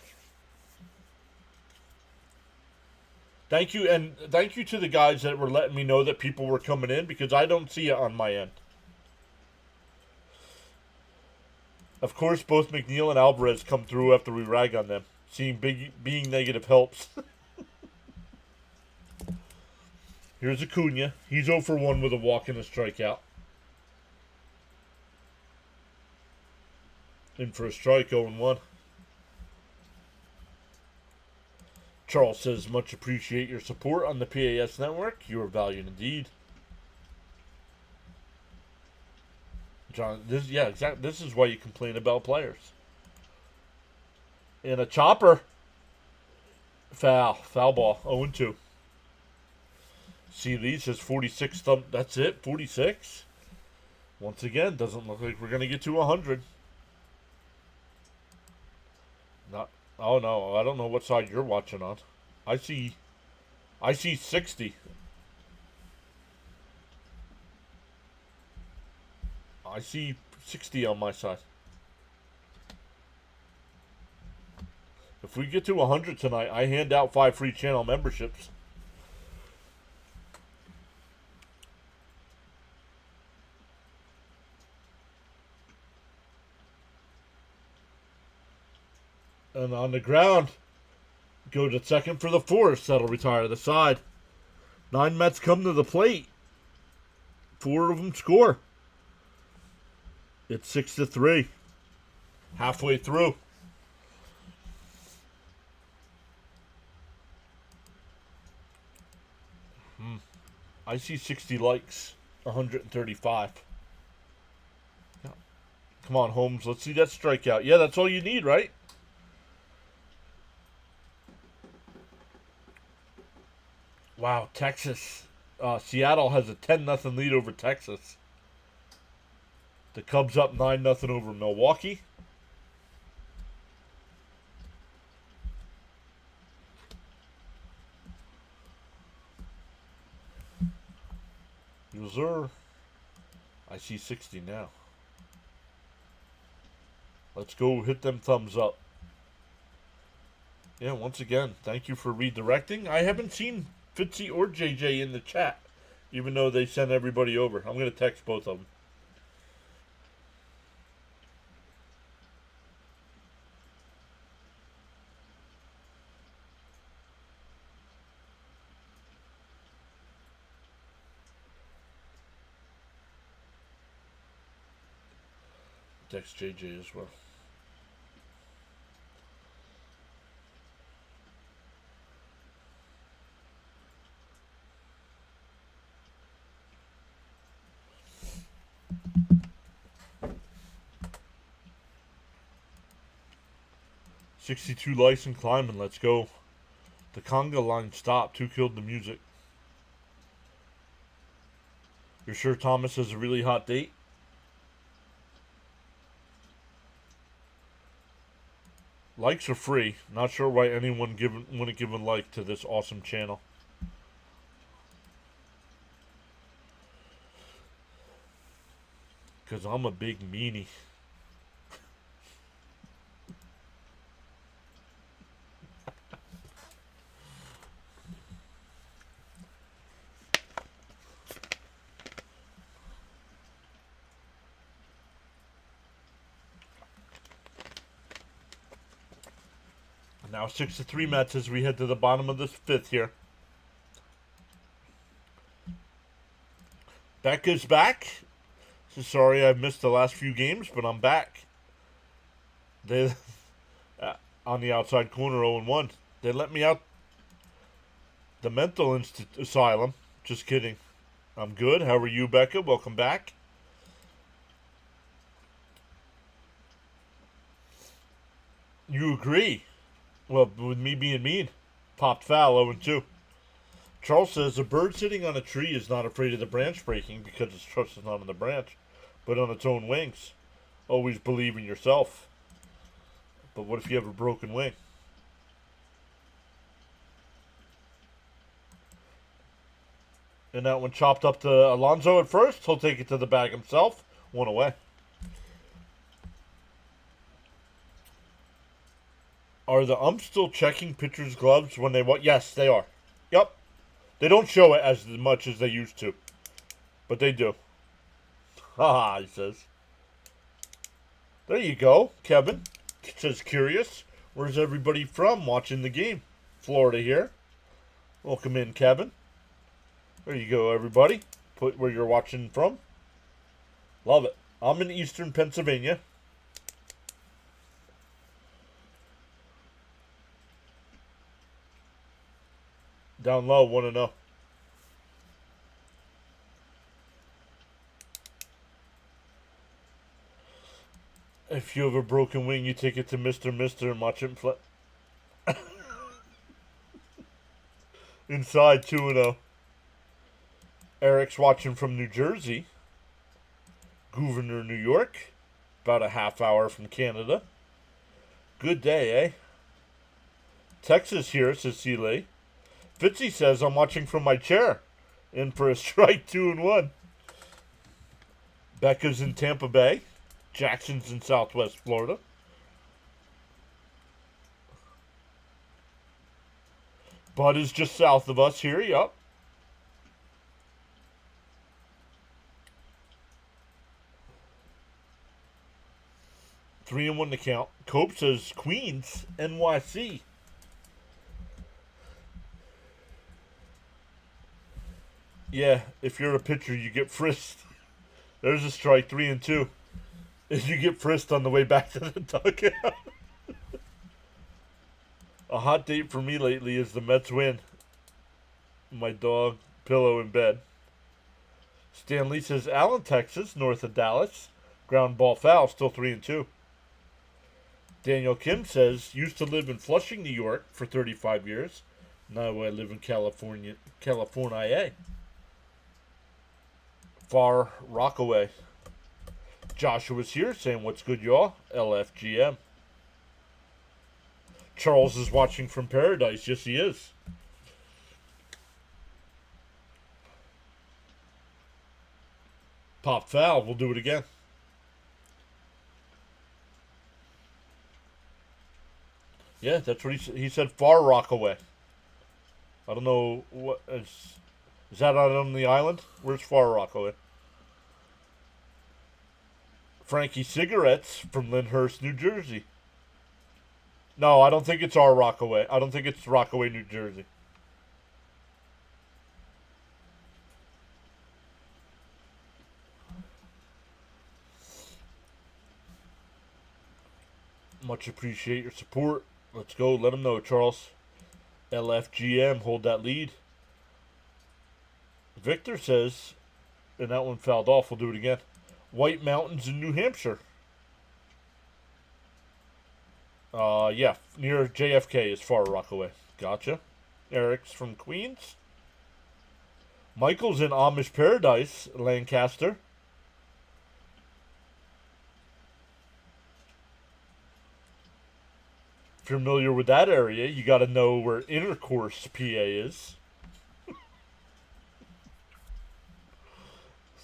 Thank you, and thank you to the guys that were letting me know that people were coming in because I don't see it on my end. Of course, both McNeil and Alvarez come through after we rag on them. Being negative helps. Here's Acuna. He's 0 for 1 with a walk and a strikeout. In for a strike, 0-1. Charles says, much appreciate your support on the PAS network. You are valued indeed. John, exactly. This is why you complain about players. And a chopper. Foul ball, 0-2. See, Lee says 46 thumb. That's it, 46. Once again, doesn't look like we're going to get to 100. Oh no, I don't know what side you're watching on. I see 60. I see 60 on my side. If we get to 100 tonight, I hand out 5 free channel memberships. And on the ground, go to second for the force. That'll retire the side. 9 Mets come to the plate. 4 of them score. It's 6-3. Halfway through. I see 60 likes. 135. Yeah. Come on, Holmes. Let's see that strikeout. Yeah, that's all you need, right? Wow, Texas. Seattle has a 10-0 lead over Texas. The Cubs up 9-0 over Milwaukee. Yes, sir. I see 60 now. Let's go hit them thumbs up. Yeah, once again, thank you for redirecting. I haven't seen Fitzy or JJ in the chat, even though they sent everybody over. I'm going to text both of them. Text JJ as well. $62 likes and climbing. Let's go. The conga line stopped. Who killed the music? You're sure Thomas has a really hot date? Likes are free. Not sure why anyone wouldn't give a like to this awesome channel. Because I'm a big meanie. Now 6-3 Mets as we head to the bottom of the 5th here. Becca's back. So sorry I've missed the last few games, but I'm back. They on the outside corner 0-1. They let me out the mental asylum. Just kidding. I'm good. How are you, Becca? Welcome back. You agree? Well, with me being mean. Popped foul, 0-2. Charles says, a bird sitting on a tree is not afraid of the branch breaking because its trust is not on the branch, but on its own wings. Always believe in yourself. But what if you have a broken wing? And that one chopped up to Alonso at first. He'll take it to the bag himself. 1 away. Are the umps still checking pitchers' gloves when they want? Yes, they are. Yep. They don't show it as much as they used to. But they do. Haha, he says. There you go, Kevin. Says curious. Where's everybody from watching the game? Florida here. Welcome in, Kevin. There you go, everybody. Put where you're watching from. Love it. I'm in eastern Pennsylvania. Down low, 1-0. If you have a broken wing, you take it to Mr. Mister and watch him flip. Inside, 2-0. Eric's watching from New Jersey. Gouverneur, New York. About a half hour from Canada. Good day, eh? Texas here, says Seeley. Fitzy says, I'm watching from my chair. In for a strike, 2-1. Becca's in Tampa Bay. Jackson's in Southwest Florida. Bud is just south of us here, yup. Three and 1 to count. Cope says Queens, NYC. Yeah, if you're a pitcher, you get frisked. There's a strike, 3-2. If you get frisked on the way back to the dugout. A hot date for me lately is the Mets win. My dog, pillow in bed. Stanley says Allen, Texas, north of Dallas. Ground ball foul, still 3-2. Daniel Kim says used to live in Flushing, New York for 35 years. Now I live in California. Far Rockaway. Joshua's here saying what's good, y'all. LFGM. Charles is watching from paradise. Yes, he is. Pop foul. We'll do it again. Yeah, that's what he said. Far Rockaway. I don't know what is that out on the island? Where's Far Rockaway? Frankie Cigarettes from Lyndhurst, New Jersey. No, I don't think it's our Rockaway. I don't think it's Rockaway, New Jersey. Much appreciate your support. Let's go. Let them know, Charles. LFGM, hold that lead. Victor says, and that one fouled off. We'll do it again. White Mountains in New Hampshire. Yeah, near JFK is Far Rockaway. Gotcha. Eric's from Queens. Michael's in Amish Paradise, Lancaster. If you're familiar with that area, you got to know where Intercourse, PA is.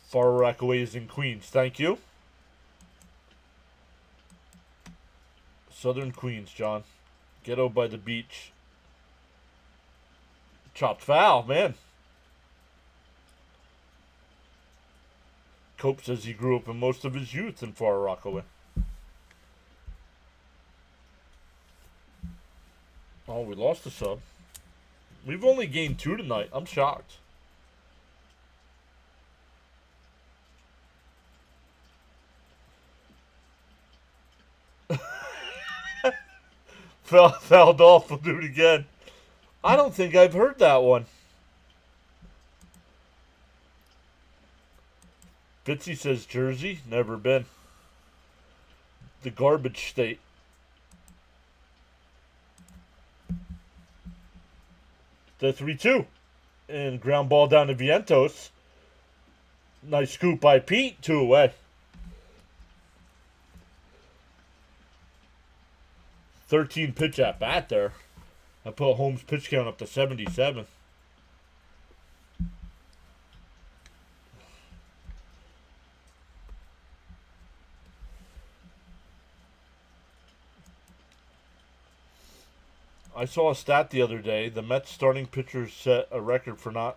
Far Rockaway is in Queens. Thank you. Southern Queens, John. Ghetto by the beach. Chopped foul, man. Cope says he grew up in most of his youth in Far Rockaway. Oh, we lost a sub. We've only gained 2 tonight. I'm shocked. Fouled off. We'll do it again. I don't think I've heard that one. Fitzy says Jersey. Never been. The garbage state. The 3-2. And ground ball down to Vientos. Nice scoop by Pete. 2 away. 13 pitch at bat there. I put Holmes' pitch count up to 77. I saw a stat the other day. The Mets starting pitchers set a record for not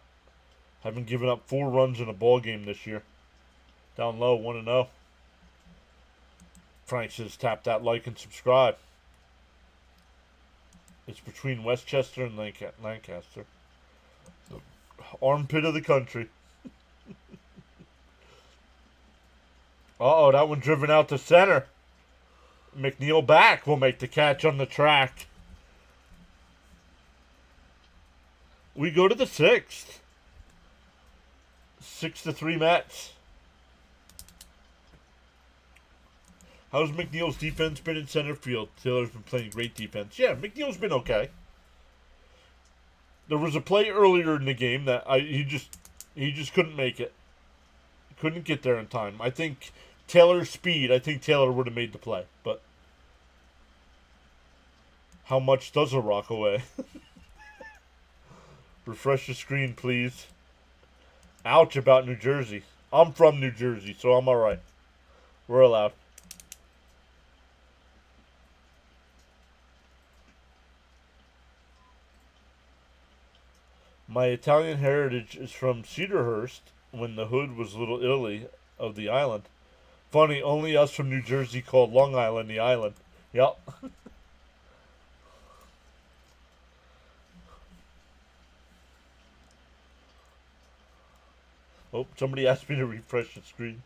having given up 4 runs in a ball game this year. Down low, 1-0. Frank says tap that like and subscribe. It's between Westchester and Lancaster. The armpit of the country. Uh-oh, that one driven out to center. McNeil back will make the catch on the track. We go to the 6th. 6-3 Mets. How's McNeil's defense been in center field? Taylor's been playing great defense. Yeah, McNeil's been okay. There was a play earlier in the game that he just couldn't make it. Couldn't get there in time. I think Taylor's speed, I think Taylor would have made the play. But how much does a Rockaway? Refresh the screen, please. Ouch about New Jersey. I'm from New Jersey, so I'm alright. We're allowed. My Italian heritage is from Cedarhurst, when the hood was Little Italy of the island. Funny, only us from New Jersey called Long Island the island. Yep. Oh, somebody asked me to refresh the screen.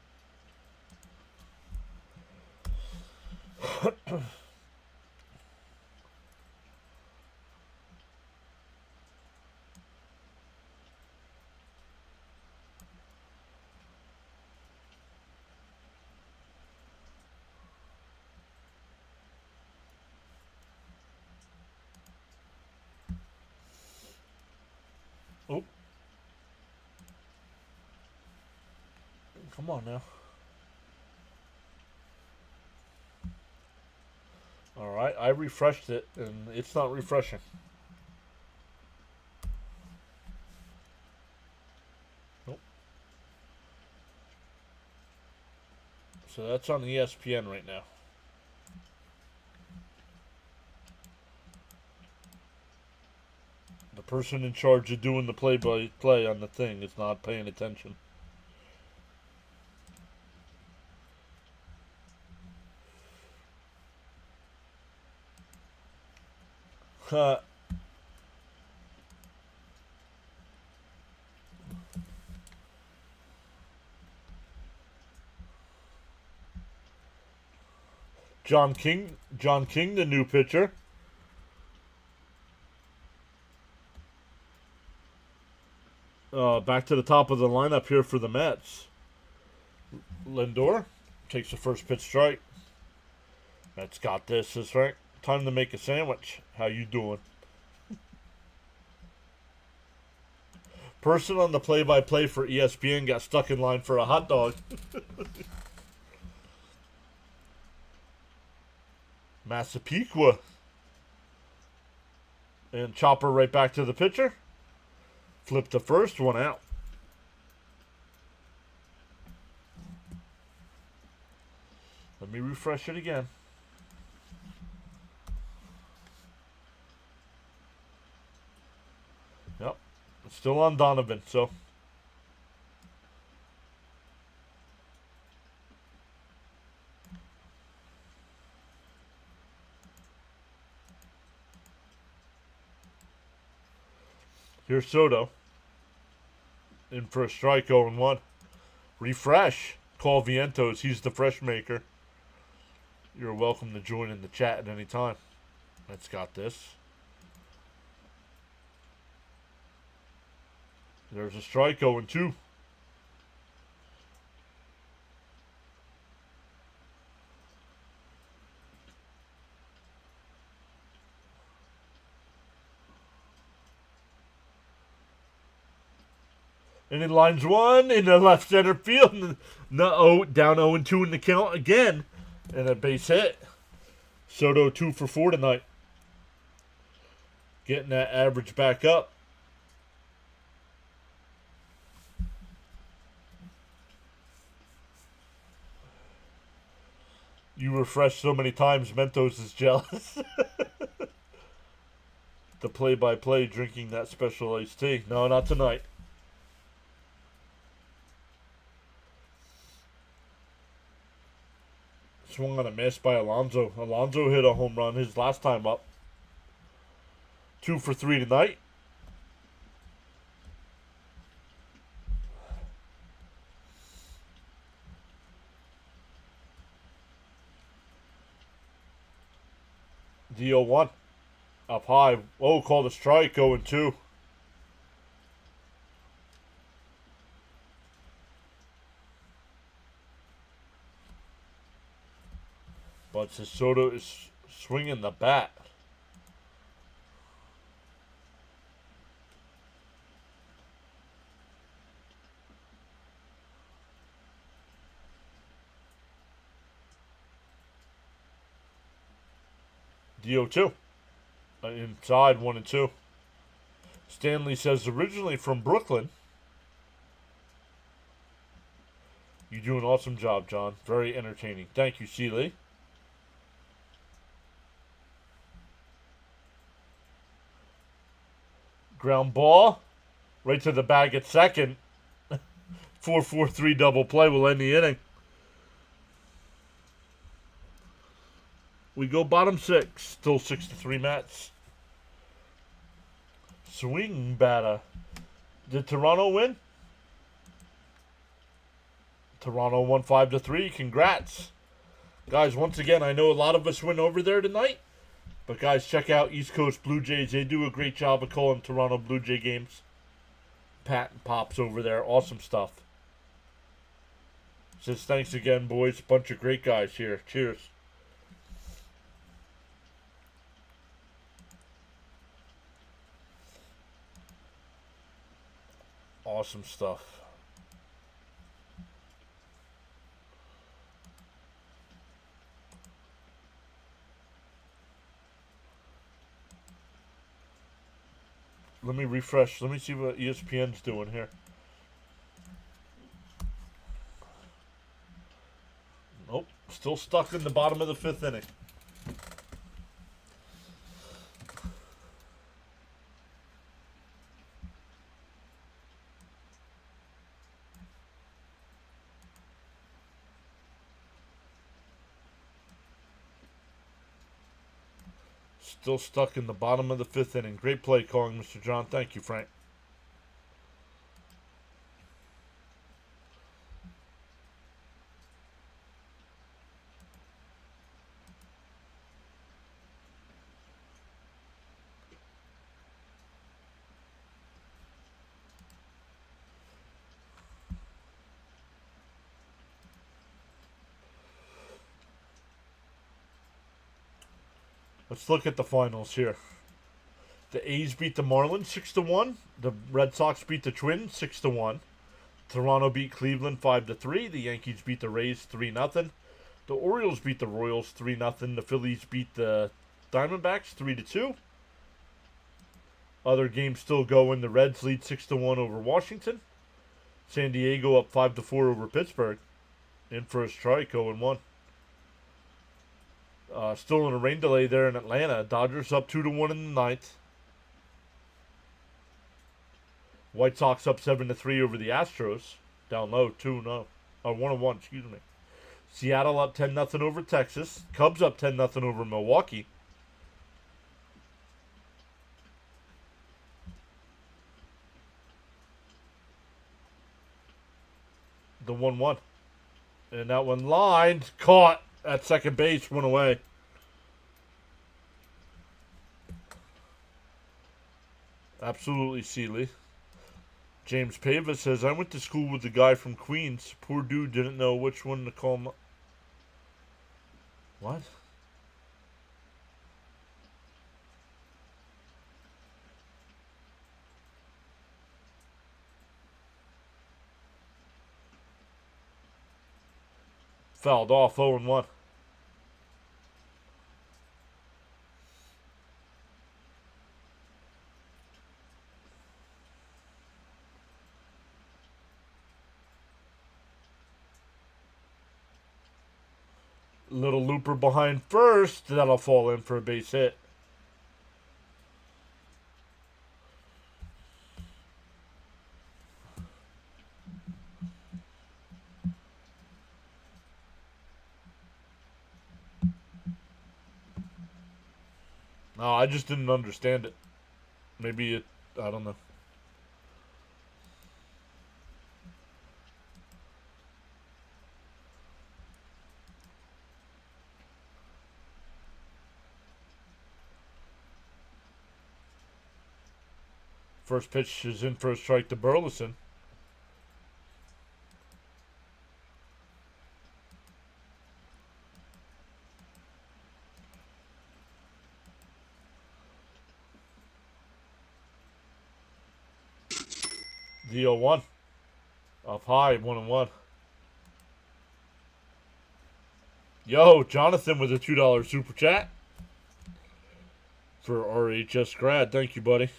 Oh. Come on now. Alright, I refreshed it, and it's not refreshing. Nope. So that's on ESPN right now. The person in charge of doing the play-by-play on the thing is not paying attention. John King, the new pitcher. Back to the top of the lineup here for the Mets. Lindor takes the first pitch strike. Mets got this. Is right. Time to make a sandwich. How you doing? Person on the play-by-play for ESPN got stuck in line for a hot dog. Massapequa. And chopper right back to the pitcher. Flip the first one out. Let me refresh it again. Yep. It's still on Donovan, so. Here's Soto. In for a strike, 0-1. Refresh. Call Vientos. He's the fresh maker. You're welcome to join in the chat at any time. Let's got this. There's a strike, 0-2. And in lines one in the left center field. No, down 0-2 in the count again. And a base hit. Soto 2 for 4 tonight. Getting that average back up. You refresh so many times, Mentos is jealous. The play-by-play drinking that special iced tea. No, not tonight. Swung on a miss by Alonso. Alonso hit a home run his last time up. 2 for 3 tonight. The 0-1. Up high. Oh, called a strike. 0-2. But Soto is swinging the bat. DO2. Inside 1-2. Stanley says originally from Brooklyn. You do an awesome job, John. Very entertaining. Thank you, Seeley. Ground ball. Right to the bag at second. 4-4-3 double play will end the inning. We go bottom 6. Still 6-3 Mets. Swing batter. Did Toronto win? Toronto won 5-3. Congrats. Guys, once again, I know a lot of us went over there tonight. But guys, check out East Coast Blue Jays. They do a great job of calling Toronto Blue Jay games. Pat and Pops over there. Awesome stuff. Says thanks again, boys. Bunch of great guys here. Cheers. Awesome stuff. Let me refresh. Let me see what ESPN's doing here. Nope. Still stuck in the bottom of the 5th inning. Still stuck in the bottom of the 5th inning. Great play calling, Mr. John. Thank you, Frank. Let's look at the finals here. The A's beat the Marlins 6-1. The Red Sox beat the Twins 6-1. Toronto beat Cleveland 5-3. The Yankees beat the Rays 3-0. The Orioles beat the Royals 3-0. The Phillies beat the Diamondbacks 3-2. Other games still going. The Reds lead 6-1 over Washington. San Diego up 5-4 over Pittsburgh. In for a strike, 0-1. Still in a rain delay there in Atlanta. Dodgers up 2-1 in the 9th. White Sox up 7-3 over the Astros. Down low, 2-0. 1-1, excuse me. Seattle up 10-0 over Texas. Cubs up 10-0 over Milwaukee. The 1-1. And that one lined, caught at second base, went away. Absolutely, Seeley. James Pava says, I went to school with the guy from Queens. Poor dude didn't know which one to call him. What? Fouled off, 0-1. Little looper behind first. That'll fall in for a base hit. No, I just didn't understand it. Maybe it, I don't know. First pitch is in for a strike to Burleson. The 0-1. Up high, 1-1. Yo, Jonathan with a $2 super chat for RHS grad. Thank you, buddy.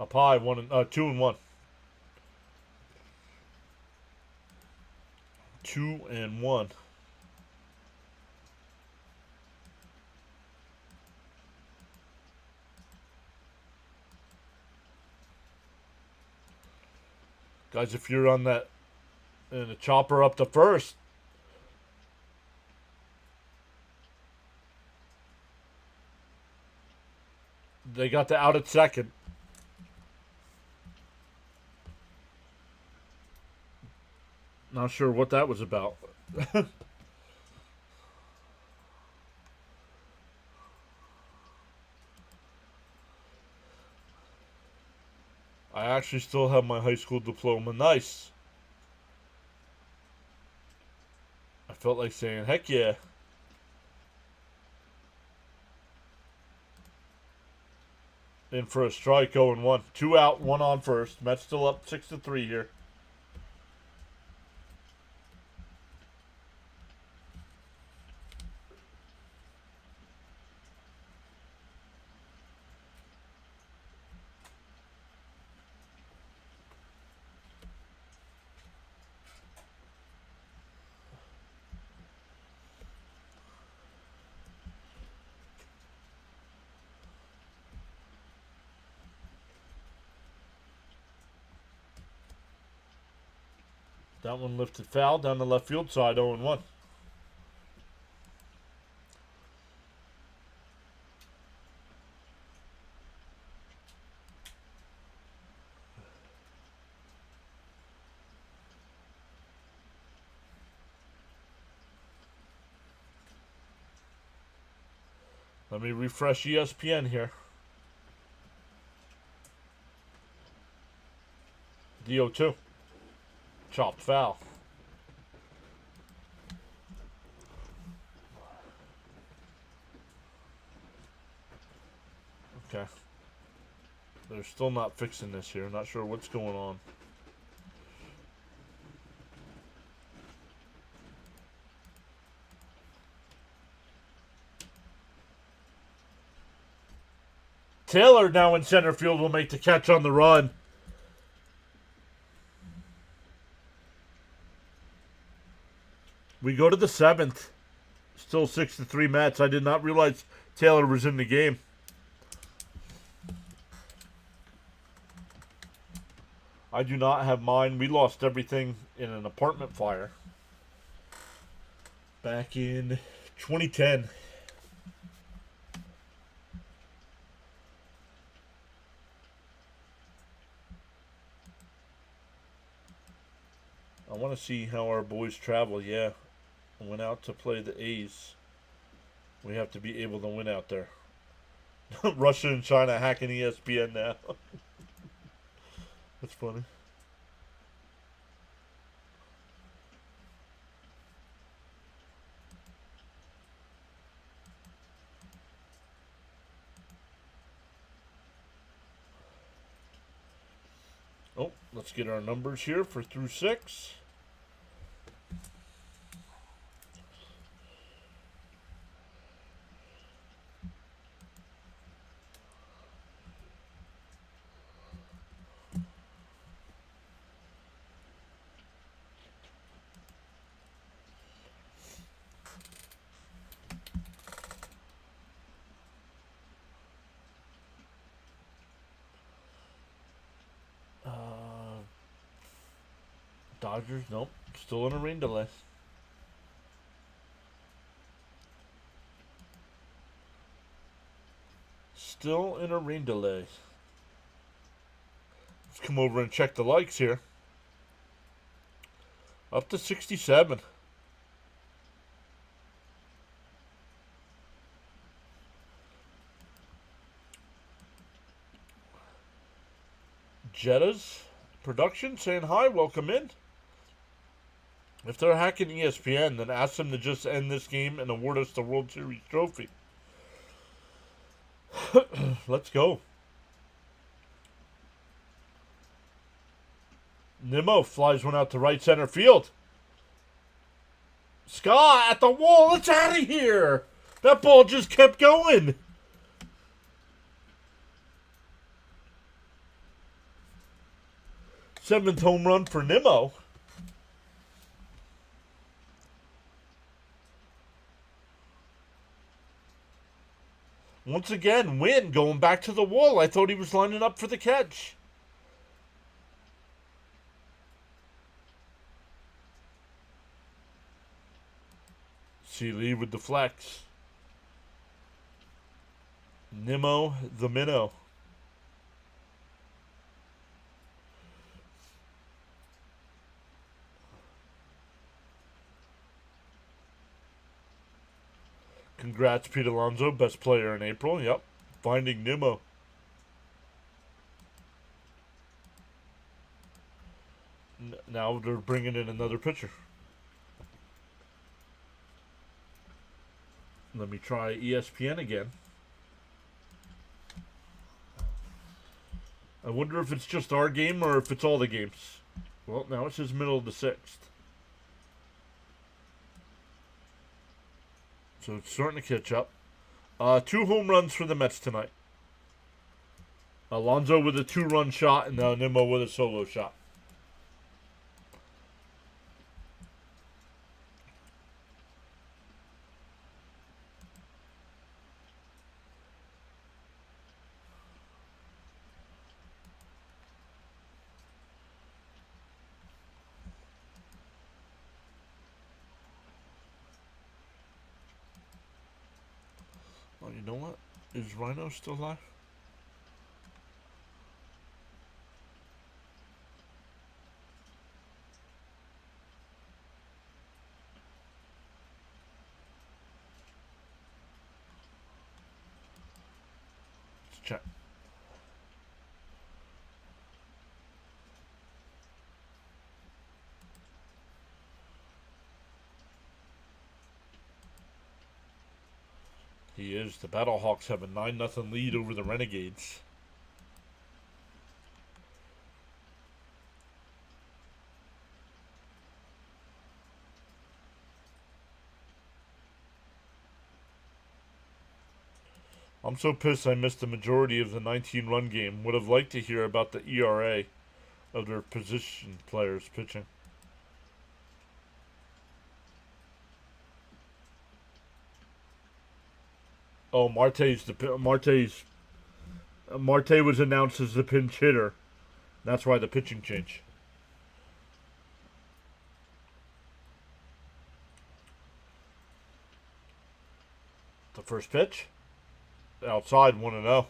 Up high, 2-1. 2-1. Guys, if you're on that and a chopper up to first, They got the out at second. Not sure what that was about. I actually still have my high school diploma. Nice. I felt like saying, heck yeah. In for a strike, 0-1. 2 out, 1 on first. Mets still up 6-3 here. That one lifted foul down the left field side, 0-1. Let me refresh ESPN here. DO2. Chopped foul. Okay. They're still not fixing this here. Not sure what's going on. Taylor now in center field will make the catch on the run. We go to the 7th. Still 6-3 Mets. I did not realize Taylor was in the game. I do not have mine. We lost everything in an apartment fire back in 2010. I want to see how our boys travel. Yeah, I went out to play the A's. We have to be able to win out there. Russia and China hacking ESPN now. That's funny. Oh, let's get our numbers here for through 6. Dodgers, nope. Still in a rain delay. Still in a rain delay. Let's come over and check the likes here. Up to 67. Jetta's production saying hi, welcome in. If they're hacking ESPN, then ask them to just end this game and award us the World Series trophy. Let's go. Nimmo flies one out to right center field. Scott at the wall. It's out of here. That ball just kept going. Seventh home run for Nimmo. Once again, Wynn going back to the wall. I thought he was lining up for the catch. See Lee with the flex. Nimmo the Minnow. Congrats, Pete Alonso, best player in April. Yep. Finding Nimmo. Now they're bringing in another pitcher. Let me try ESPN again. I wonder if it's just our game or if it's all the games. Well, now it says middle of the 6th. So it's starting to catch up. 2 home runs for the Mets tonight. Alonso with a 2-run shot and Nimmo with a solo shot. Oh, you know what? Is Rhino still alive? Let's check. He is. The Battlehawks have a 9-0 lead over the Renegades. I'm so pissed I missed the majority of the 19-run game. Would have liked to hear about the ERA of their position players pitching. Oh, Marte was announced as the pinch hitter. That's why the pitching change. The first pitch, outside 1-0.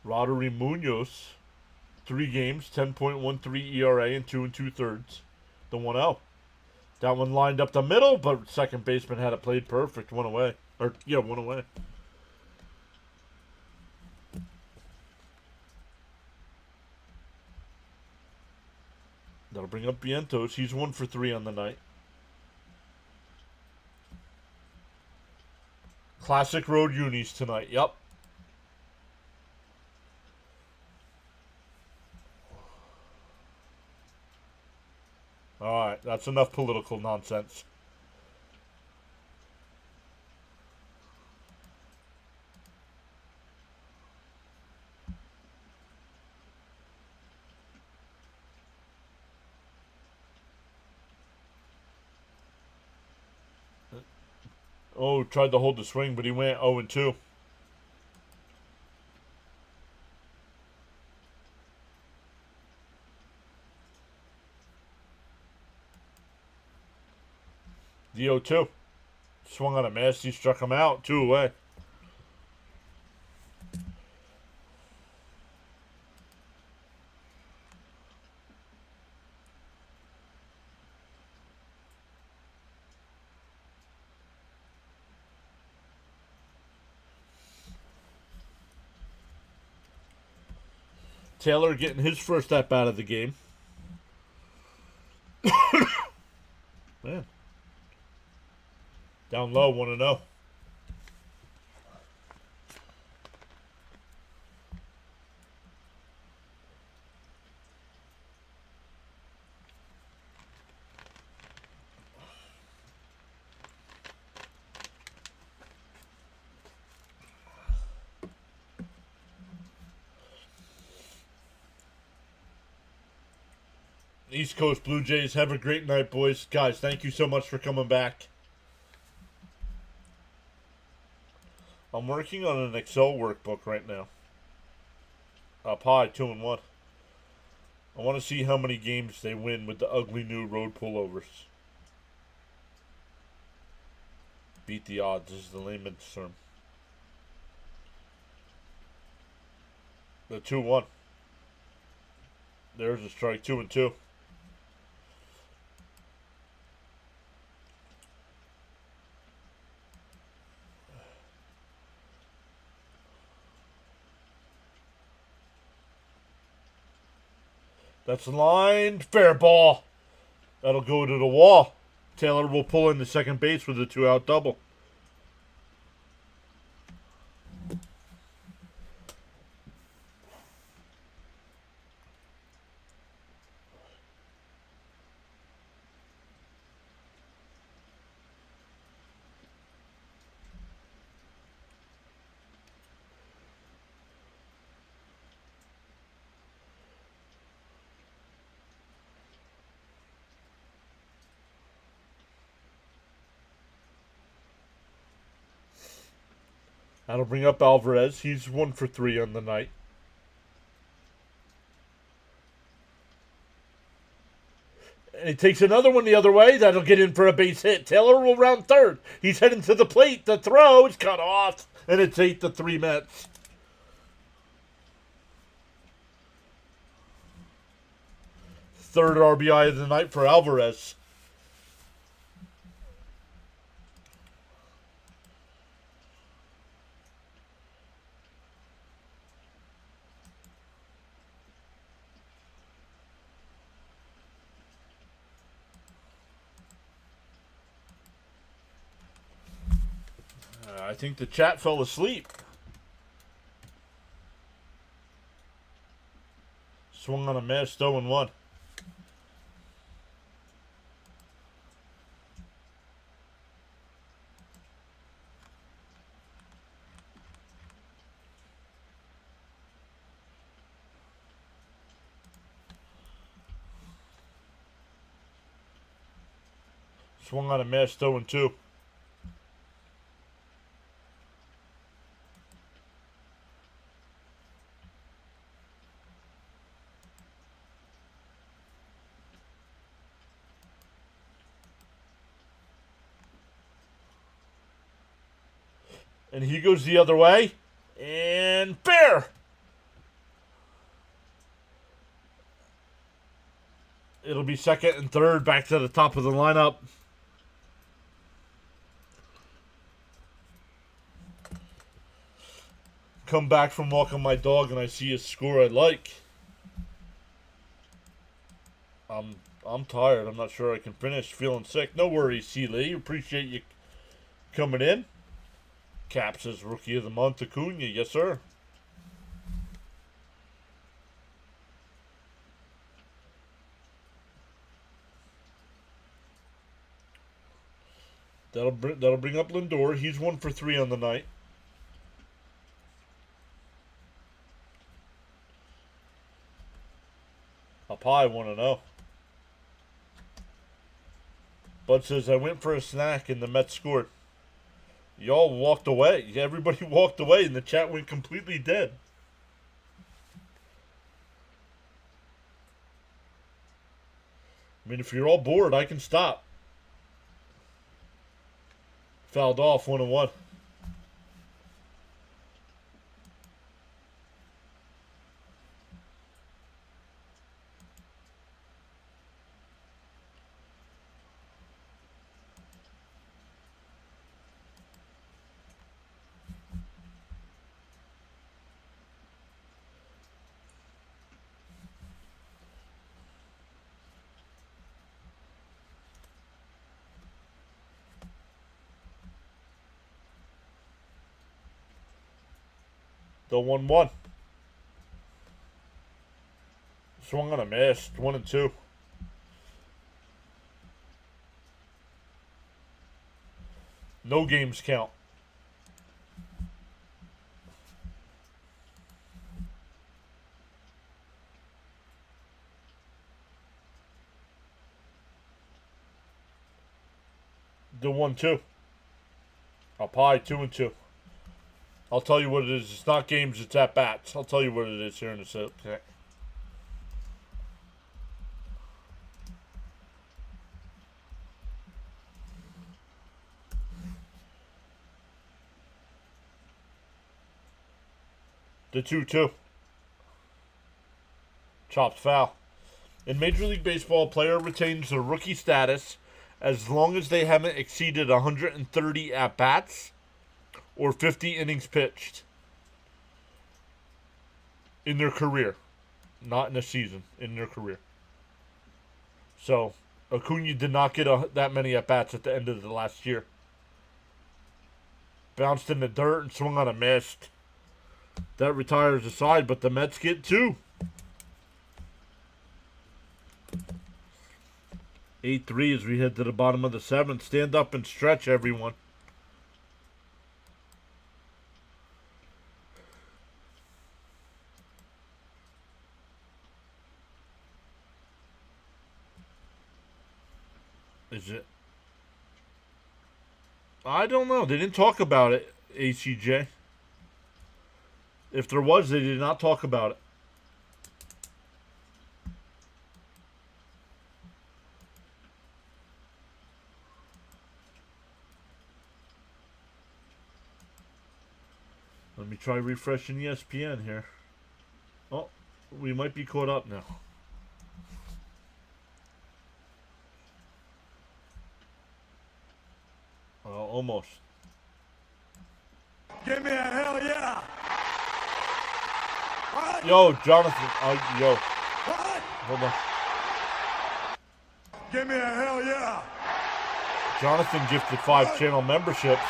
Roddery Munoz, 3 games, 10.13 ERA and 2 2/3. The 1-0. That one lined up the middle, but second baseman had it played perfect. One away. One away. That'll bring up Vientos. He's 1 for 3 on the night. Classic Road Unis tonight. Yep. Alright, that's enough political nonsense. Oh, tried to hold the swing, but he went 0-2. The 0-2. Swung on a miss. He struck him out. 2 away. Taylor getting his first at bat of the game. Man. Down low, 1-0. East Coast Blue Jays, have a great night, boys. Guys, thank you so much for coming back. I'm working on an Excel workbook right now. Up high, 2-1. I want to see how many games they win with the ugly new road pullovers. Beat the odds is the layman's term. The 2-1. There's a strike. 2-2. That's lined. Fair ball. That'll go to the wall. Taylor will pull in the second base with a 2-out double. That'll bring up Alvarez. He's 1 for 3 on the night. And he takes another one the other way. That'll get in for a base hit. Taylor will round third. He's heading to the plate. The throw is cut off. And it's 8-3 Mets. Third RBI of the night for Alvarez. I think the chat fell asleep. Swung on a miss, 0-1. Swung on a miss, 0-2. And he goes the other way. And fair. It'll be second and third, back to the top of the lineup. Come back from walking my dog and I see a score I like. I'm tired. I'm not sure I can finish. Feeling sick. No worries, C. Lee. Appreciate you coming in. Cap says Rookie of the Month, Acuna. Yes, sir. That'll bring up Lindor. He's 1 for 3 on the night. Up high, 1-0. Bud says, I went for a snack and the Mets scored. Y'all walked away. Everybody walked away and the chat went completely dead. I mean, if you're all bored, I can stop. Fouled off, 1-1. The 1-1. Swung on a miss. 1-2. No games count. The 1-2. Up high, 2-2. I'll tell you what it is. It's not games, it's at bats. I'll tell you what it is here in a sec. Okay. The 2-2. Chopped foul. In Major League Baseball, a player retains their rookie status as long as they haven't exceeded 130 at-bats or 50 innings pitched in their career. Not in a season, in their career. So, Acuna did not get that many at-bats at the end of the last year. Bounced in the dirt and swung on a mist. That retires the side, but the Mets get 2. 8-3 as we head to the bottom of the 7th. Stand up and stretch, everyone. Is it? I don't know. They didn't talk about it, ACJ. If there was, they did not talk about it. Let me try refreshing ESPN here. Oh, we might be caught up now. Almost. Give me a hell yeah! What? Yo, Jonathan. Yo. What? Hold on. Give me a hell yeah! Jonathan gifted 5 channel memberships.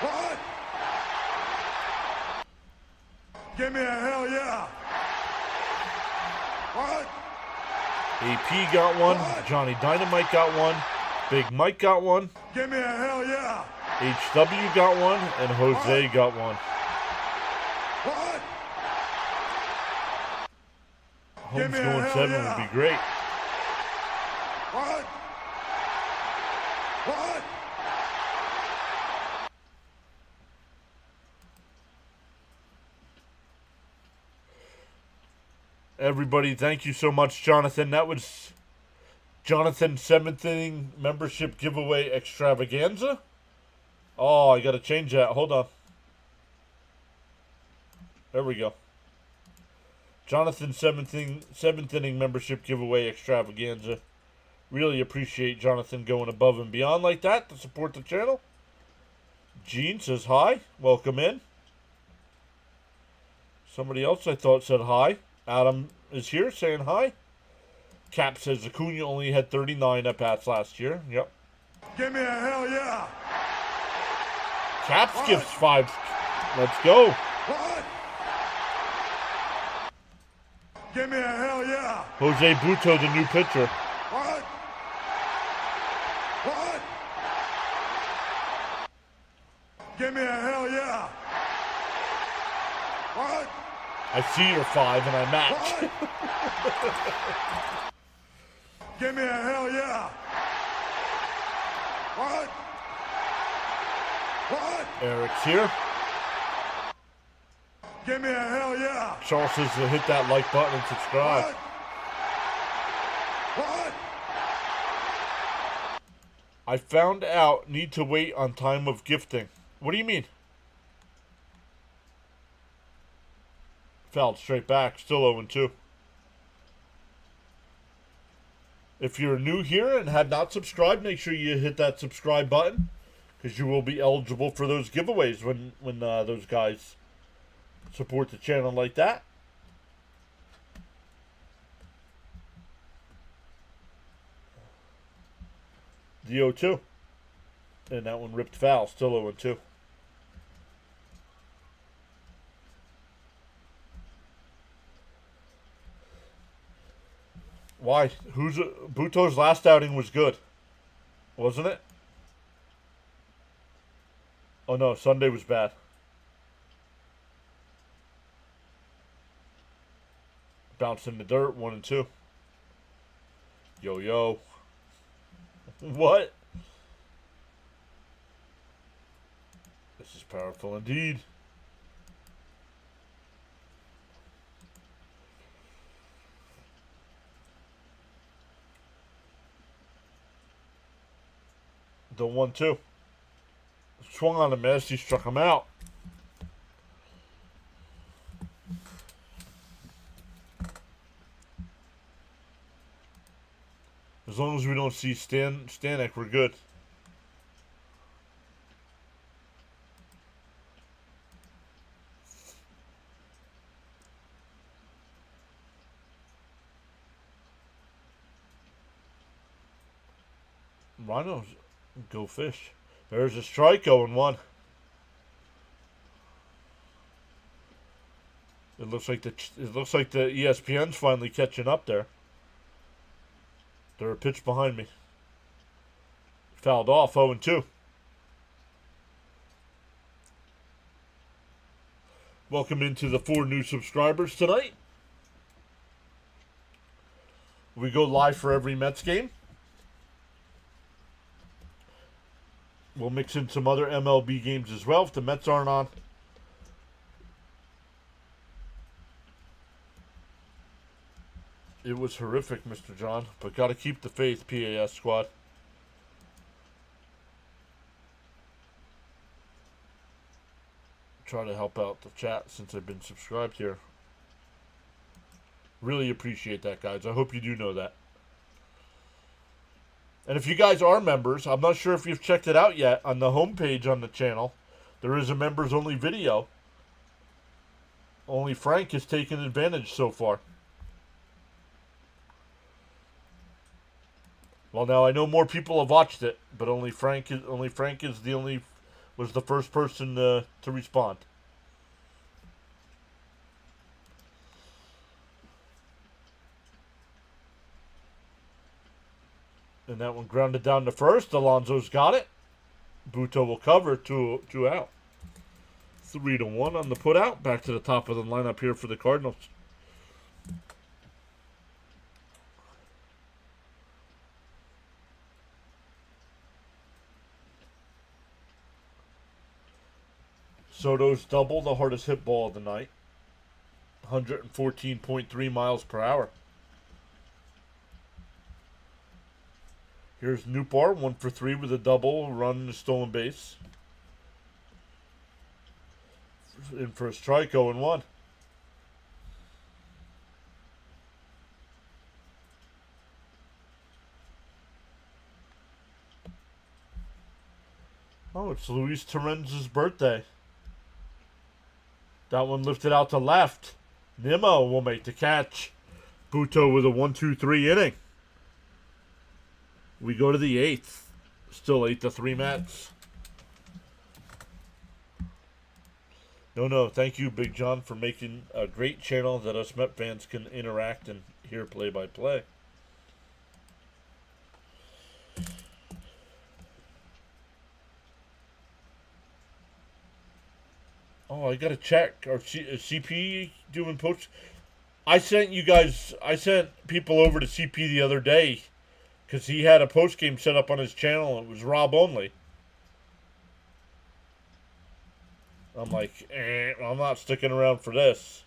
What? Give me a hell yeah! What? AP got one. What? Johnny Dynamite got one. Big Mike got one. Give me a hell yeah! HW got one. And Jose got one. What? Holmes going 7 would be great. What? What? Everybody, thank you so much, Jonathan. That was Jonathan's 7th inning membership giveaway extravaganza. Oh, I got to change that. Hold on. There we go. Jonathan's 7th inning membership giveaway extravaganza. Really appreciate Jonathan going above and beyond like that to support the channel. Gene says hi. Welcome in. Somebody else I thought said hi. Adam is here saying hi. Cap says Acuna only had 39 at-bats last year. Yep. Give me a hell yeah! Caps gives 5. Let's go. What? Give me a hell yeah! Jose Buto, the new pitcher. What? What? Give me a hell yeah! What? I see your 5 and I match. What? Give me a hell yeah! What? What? Eric's here. Give me a hell yeah! Charles says to hit that like button and subscribe. What? I found out need to wait on time of gifting. What do you mean? Fouled straight back. Still 0-2. If you're new here and had not subscribed, make sure you hit that subscribe button, because you will be eligible for those giveaways when those guys support the channel like that. The 0-2. And that one ripped foul. Still 0-2. Why? Buto's last outing was good, wasn't it? Oh no, Sunday was bad. Bounced in the dirt, 1-2. Yo. What? This is powerful indeed. The 1-2. Swung on the miss. He struck him out. As long as we don't see Stanek, we're good. Rhinos go fish. There's a strike, 0-1. It looks like the ESPN's finally catching up there. They're a pitch behind me. Fouled off, 0-2. Welcome into the 4 new subscribers tonight. We go live for every Mets game. We'll mix in some other MLB games as well if the Mets aren't on. It was horrific, Mr. John, but got to keep the faith, PAS squad. Try to help out the chat since I've been subscribed here. Really appreciate that, guys. I hope you do know that. And if you guys are members, I'm not sure if you've checked it out yet, on the homepage on the channel, there is a members-only video. Only Frank has taken advantage so far. Well, now I know more people have watched it, but only Frank was the first person to respond. And that one grounded down to first. Alonso's got it. Buto will cover, two out. 3-1 on the put out. Back to the top of the lineup here for the Cardinals. Soto's double, the hardest hit ball of the night. 114.3 miles per hour. Here's Newbar, 1 for 3 with a double, run and a stolen base. In for a strike, 0-1. Oh, it's Luis Torrens' birthday. That one lifted out to left. Nimmo will make the catch. Buto with a 1-2-3 inning. We go to the 8th. Still 8-3 Mets. No. Thank you, Big John, for making a great channel that us Met fans can interact and hear play-by-play. Oh, I gotta check. Is CP doing posts? I sent people over to CP the other day because he had a post game set up on his channel and it was Rob only. I'm like, I'm not sticking around for this.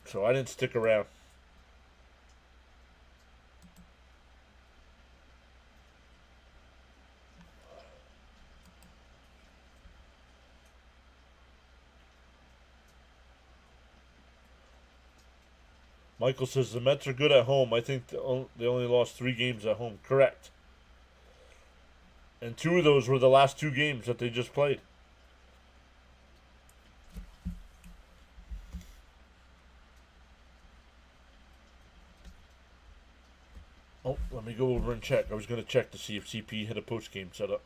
So I didn't stick around. Michael says the Mets are good at home. I think they only lost 3 games at home. Correct. And 2 of those were the last 2 games that they just played. Oh, let me go over and check. I was going to check to see if CP had a post-game set up.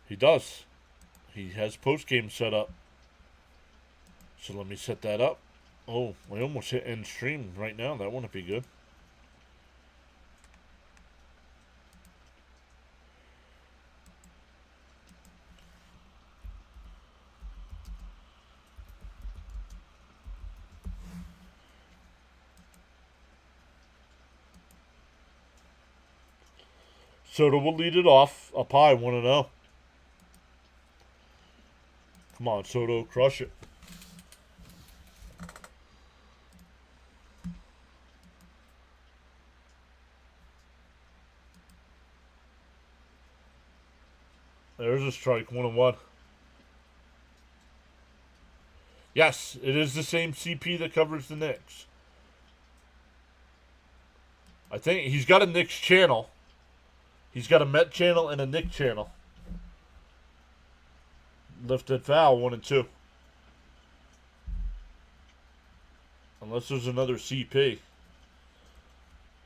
He does. He has post-game set up. So let me set that up. Oh, I almost hit end stream right now. That wouldn't be good. Soto will lead it off. Up high, 1-0. Come on, Soto, crush it. There's a strike, 1-1. Yes, it is the same CP that covers the Knicks. I think he's got a Knicks channel. He's got a Met channel and a Knicks channel. Lifted foul, 1-2. Unless there's another CP.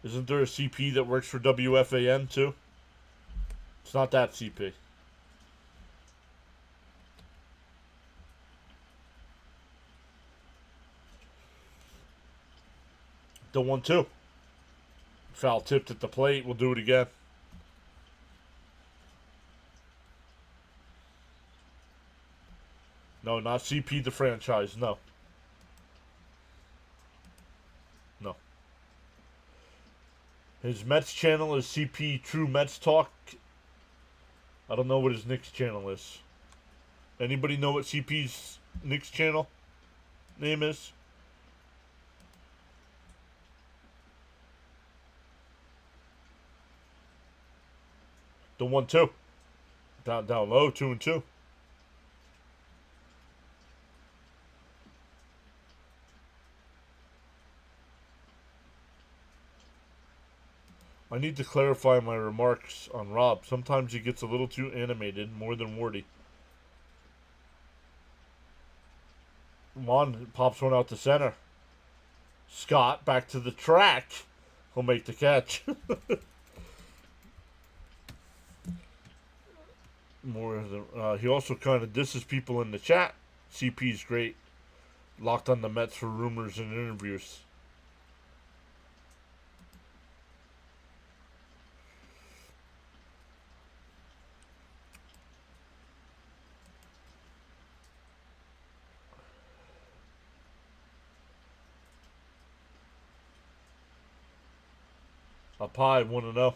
Isn't there a CP that works for WFAN too? It's not that CP. The 1-2. Foul tipped at the plate. We'll do it again. No, not CP the franchise. No. No. His Mets channel is CP True Mets Talk. I don't know what his Knicks channel is. Anybody know what CP's Knicks channel name is? The 1-2. Down low, 2-2. I need to clarify my remarks on Rob. Sometimes he gets a little too animated, more than wordy. Juan pops one out to center. Scott back to the track. He'll make the catch. He also kind of disses people in the chat. CP's great. Locked on the Mets for rumors and interviews. Up high, 1-0.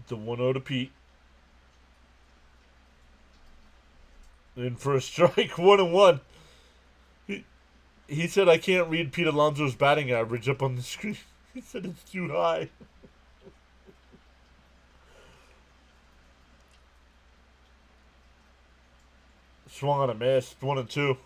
The 1-0 to Pete. In for a strike, 1-1. He said, I can't read Pete Alonso's batting average up on the screen. He said it's too high. Swung on a miss, 1-2.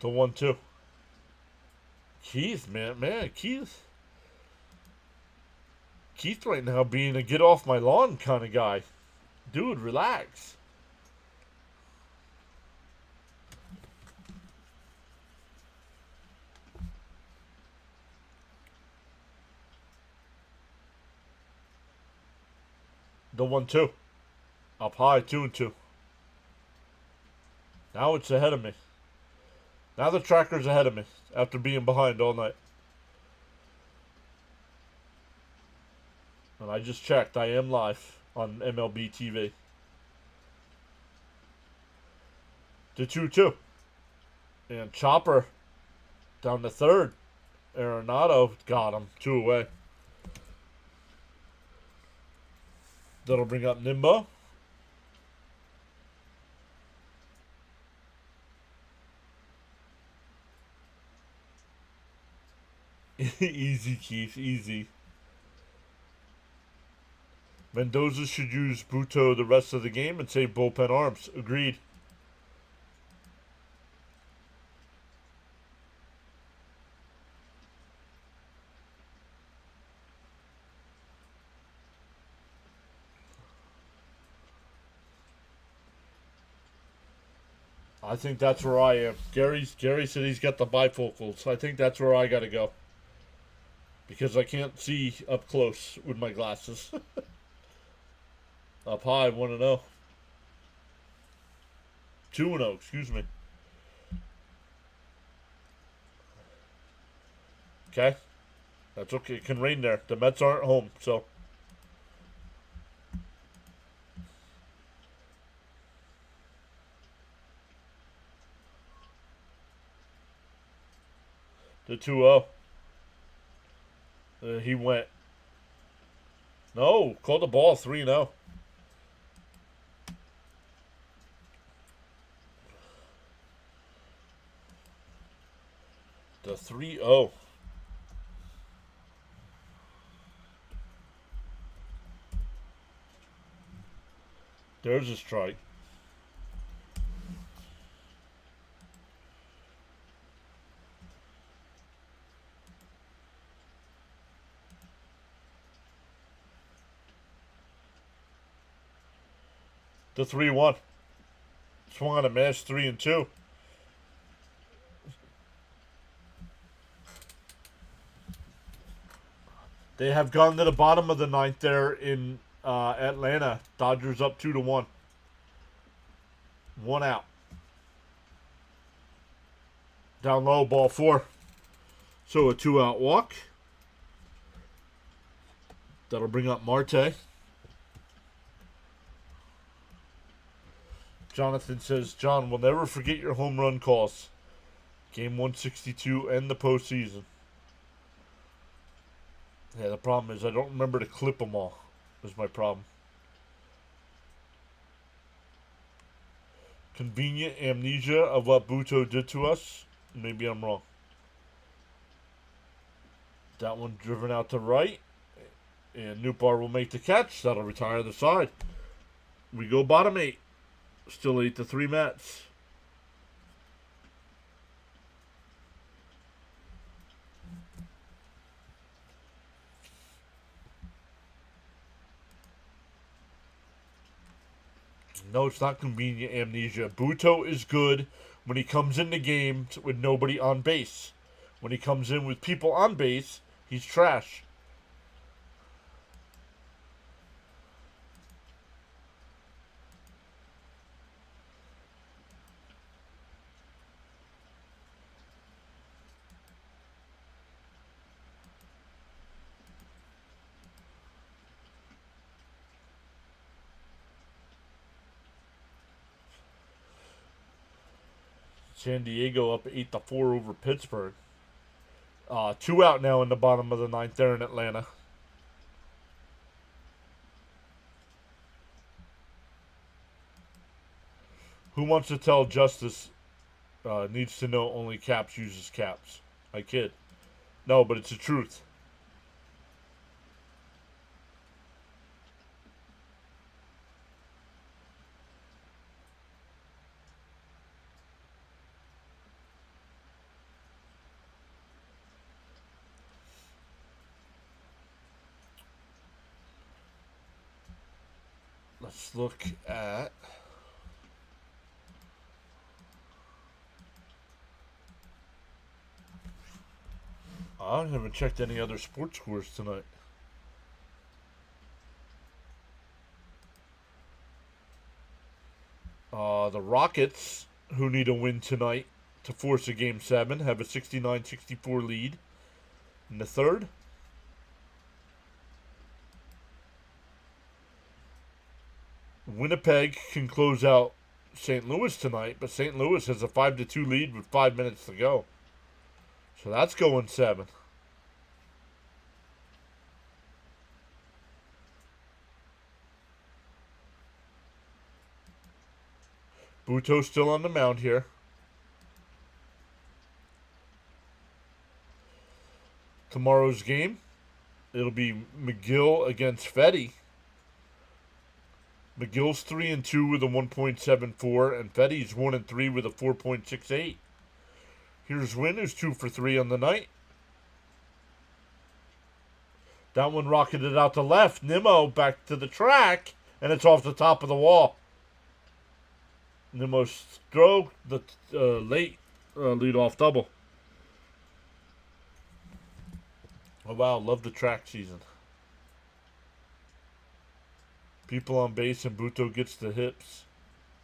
The 1-2. Keith, man, Keith. Keith right now being a get off my lawn kind of guy. Dude, relax. The 1-2. Up high, 2-2. Now it's ahead of me. Now the tracker's ahead of me after being behind all night. And I just checked. I am live on MLB TV. The 2-2. And Chopper down to third. Arenado got him. 2 away. That'll bring up Nimbo. Easy, Keith. Easy. Mendoza should use Buto the rest of the game and save bullpen arms. Agreed. I think that's where I am. Gary said he's got the bifocals. I think that's where I got to go. because I can't see up close with my glasses. Up high, 1-0. 2-0, excuse me. Okay. That's okay. It can rain there. The Mets aren't home, so. The 2-0. He went. No, called the ball 3-0. The 3-0. There's a strike. The 3-1. Swung on a mash 3-2. They have gone to the bottom of the ninth there in Atlanta. Dodgers up 2-1. 1 out. Down low, ball 4. So a 2-out walk. That'll bring up Marte. Jonathan says, John, we'll never forget your home run calls. Game 162 and the postseason. Yeah, the problem is I don't remember to clip them all. Is my problem. Convenient amnesia of what Buto did to us. Maybe I'm wrong. That one driven out to right. And Newbar will make the catch. That'll retire the side. We go bottom 8. Still 8-3 Mets. No, it's not convenient amnesia. Buto is good when he comes in the game with nobody on base. When he comes in with people on base, he's trash. San Diego up 8-4 over Pittsburgh. 2 out now in the bottom of the ninth there in Atlanta. Who wants to tell Justice needs to know only Caps uses Caps? I kid. No, but it's the truth. Let's look at... I haven't checked any other sports scores tonight. The Rockets, who need a win tonight to force a Game 7, have a 69-64 lead in the third. Winnipeg can close out St. Louis tonight, but St. Louis has a 5-2 lead with 5 minutes to go. So that's going 7. Buto's still on the mound here. Tomorrow's game, it'll be McGill against Fetty. McGill's 3-2 with a 1.74, and Fetty's 1-3 with a 4.68. Here's Wynn, who's 2 for 3 on the night. That one rocketed out to left. Nimmo back to the track, and it's off the top of the wall. Nimmo stroke the late leadoff double. Oh wow, love the track season. People on base and Buto gets the hips.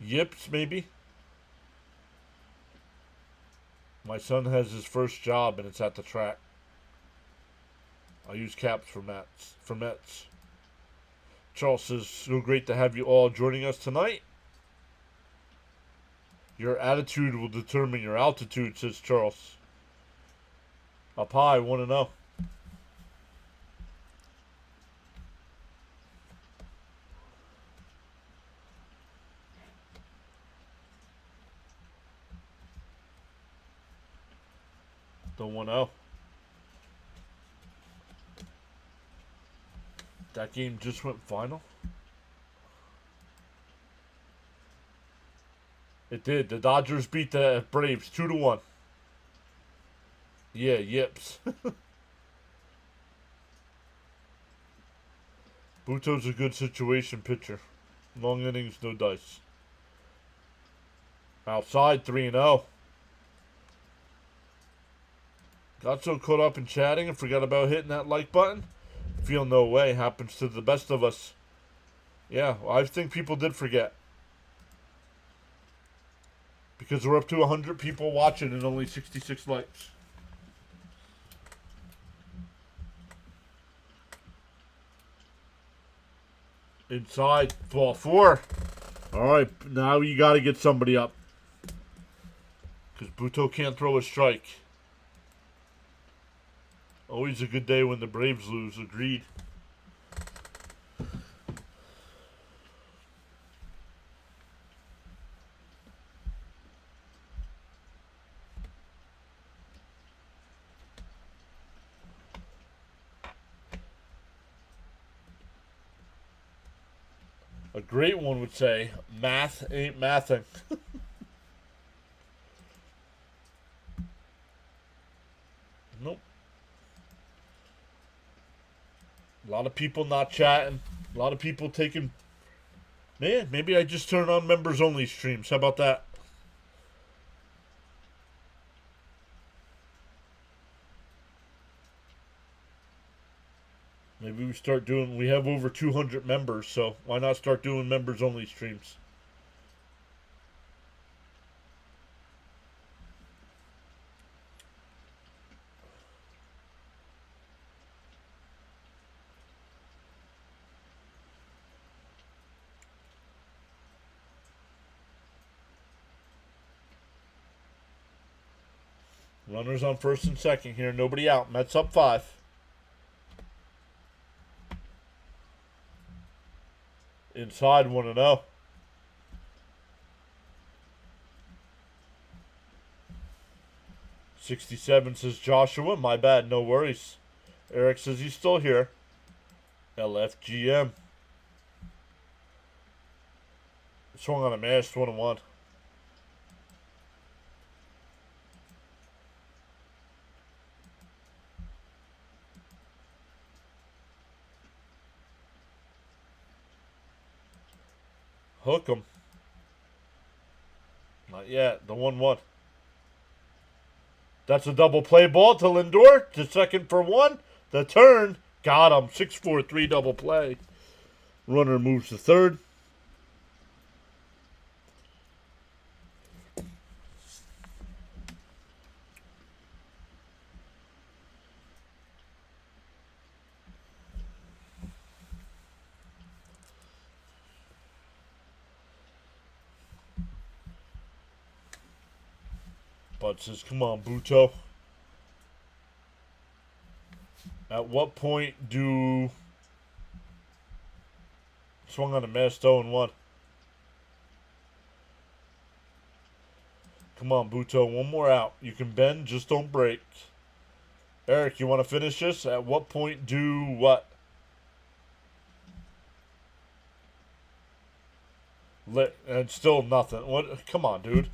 Yips, maybe? My son has his first job and it's at the track. I use caps for Mets. Charles says, so great to have you all joining us tonight. Your attitude will determine your altitude, says Charles. Up high, 1-0. The 1-0. That game just went final? It did. The Dodgers beat the Braves 2-1. Yeah, yips. Buto's a good situation pitcher. Long innings, no dice. Outside, 3-0. Got so caught up in chatting and forgot about hitting that like button. Feel no way. Happens to the best of us. Yeah, I think people did forget. Because we're up to 100 people watching and only 66 likes. Inside, ball 4. Alright, now you got to get somebody up. Because Buto can't throw a strike. Always a good day when the Braves lose. Agreed. A great one would say, math ain't mathing. Nope. A lot of people not chatting. A lot of people taking... Man, maybe I just turn on members only streams. How about that? Maybe we start doing... We have over 200 members, so why not start doing members only streams? Runners on first and second here. Nobody out. Mets up 5. Inside 1-0. $67 says Joshua. My bad. No worries. Eric says he's still here. LFGM. Swung on a mash. 1-1. Hook him. Not yet. The 1-1. That's a double play ball to Lindor. To second for 1. The turn. Got him. 6-4-3 double play. Runner moves to third. Bud says, come on, Buto. At what point do... Swung on a missed 0-1. Come on, Buto. One more out. You can bend, just don't break. Eric, you want to finish this? At what point do what? And still nothing. What? Come on, dude.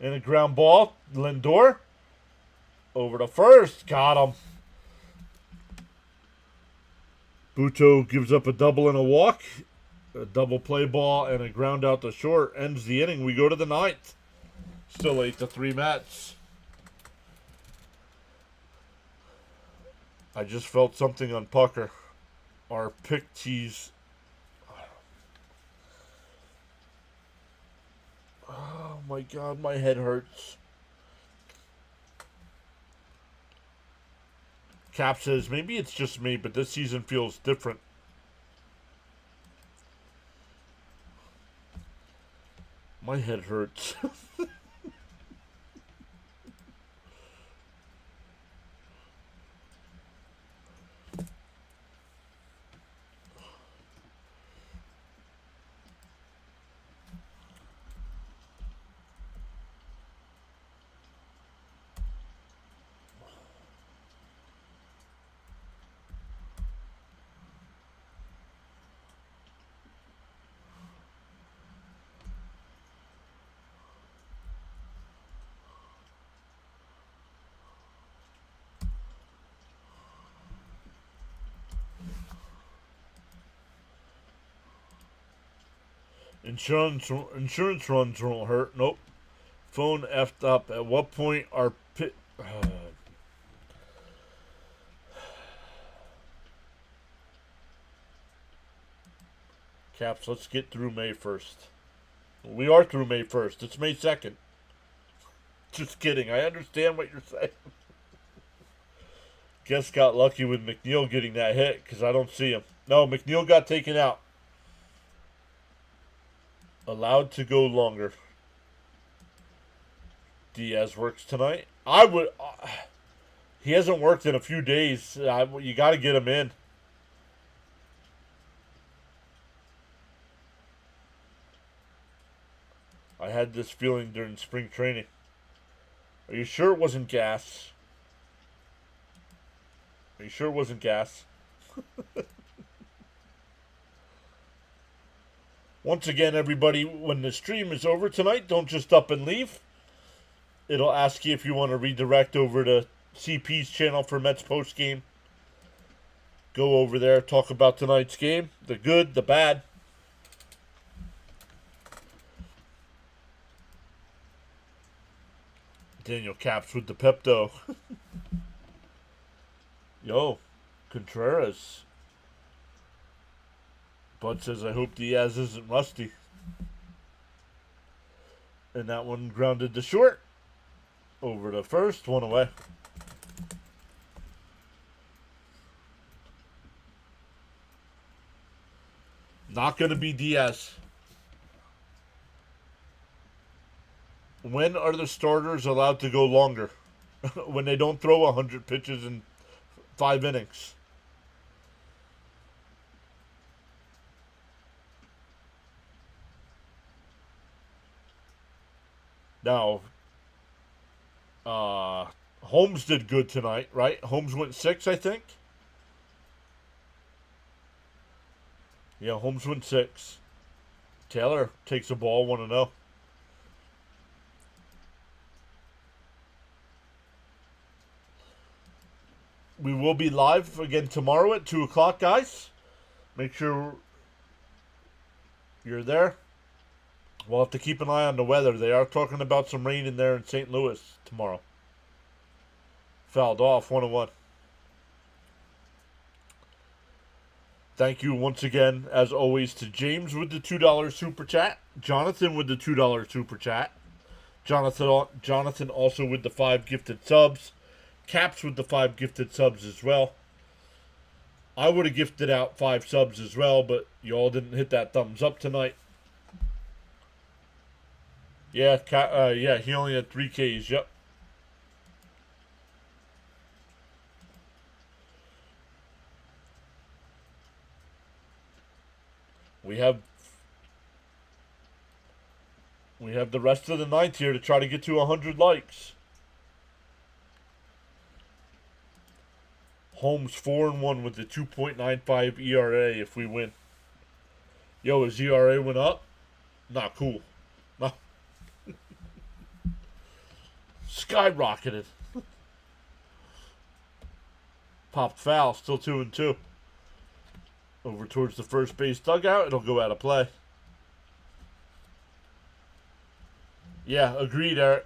And a ground ball. Lindor. Over to first. Got him. Buto gives up a double and a walk. A double play ball and a ground out to short. Ends the inning. We go to the ninth. Still 8-3 Mets. I just felt something on Pucker. Our pick tease. Oh my god, my head hurts. Cap says, maybe it's just me, but this season feels different. My head hurts. Insurance runs won't hurt. Nope. Phone effed up. At what point are Caps, let's get through May 1st. We are through May 1st. It's May 2nd. Just kidding. I understand what you're saying. Guess got lucky with McNeil getting that hit because I don't see him. No, McNeil got taken out. Allowed to go longer. Diaz works tonight. I would. He hasn't worked in a few days. You got to get him in. I had this feeling during spring training. Are you sure it wasn't gas? Are you sure it wasn't gas? Once again, everybody, when the stream is over tonight, don't just up and leave. It'll ask you if you want to redirect over to CP's channel for Mets post game. Go over there, talk about tonight's game, the good, the bad. Daniel Caps with the Pepto. Yo, Contreras. Bud says, I hope Diaz isn't rusty. And that one grounded to short. Over to first, one away. Not going to be Diaz. When are the starters allowed to go longer? When they don't throw 100 pitches in 5 innings. Now, Holmes did good tonight, right? Holmes went 6, I think. Yeah, Holmes went 6. Taylor takes a ball, 1-0. We will be live again tomorrow at 2 o'clock, guys. Make sure you're there. We'll have to keep an eye on the weather. They are talking about some rain in there in St. Louis tomorrow. Fouled off, 1-1. Thank you once again, as always, to James with the $2 super chat. Jonathan with the $2 super chat. Jonathan also with the 5 gifted subs. Caps with the 5 gifted subs as well. I would have gifted out 5 subs as well, but you all didn't hit that thumbs up tonight. Yeah, he only had 3 Ks, yep. We have the rest of the ninth here to try to get to 100 likes. Holmes 4-1 with the 2.95 ERA if we win. Yo, his ERA went up? Not cool. No. skyrocketed. Popped foul, still 2-2. Over towards the first base dugout, it'll go out of play. Yeah, agreed, Eric.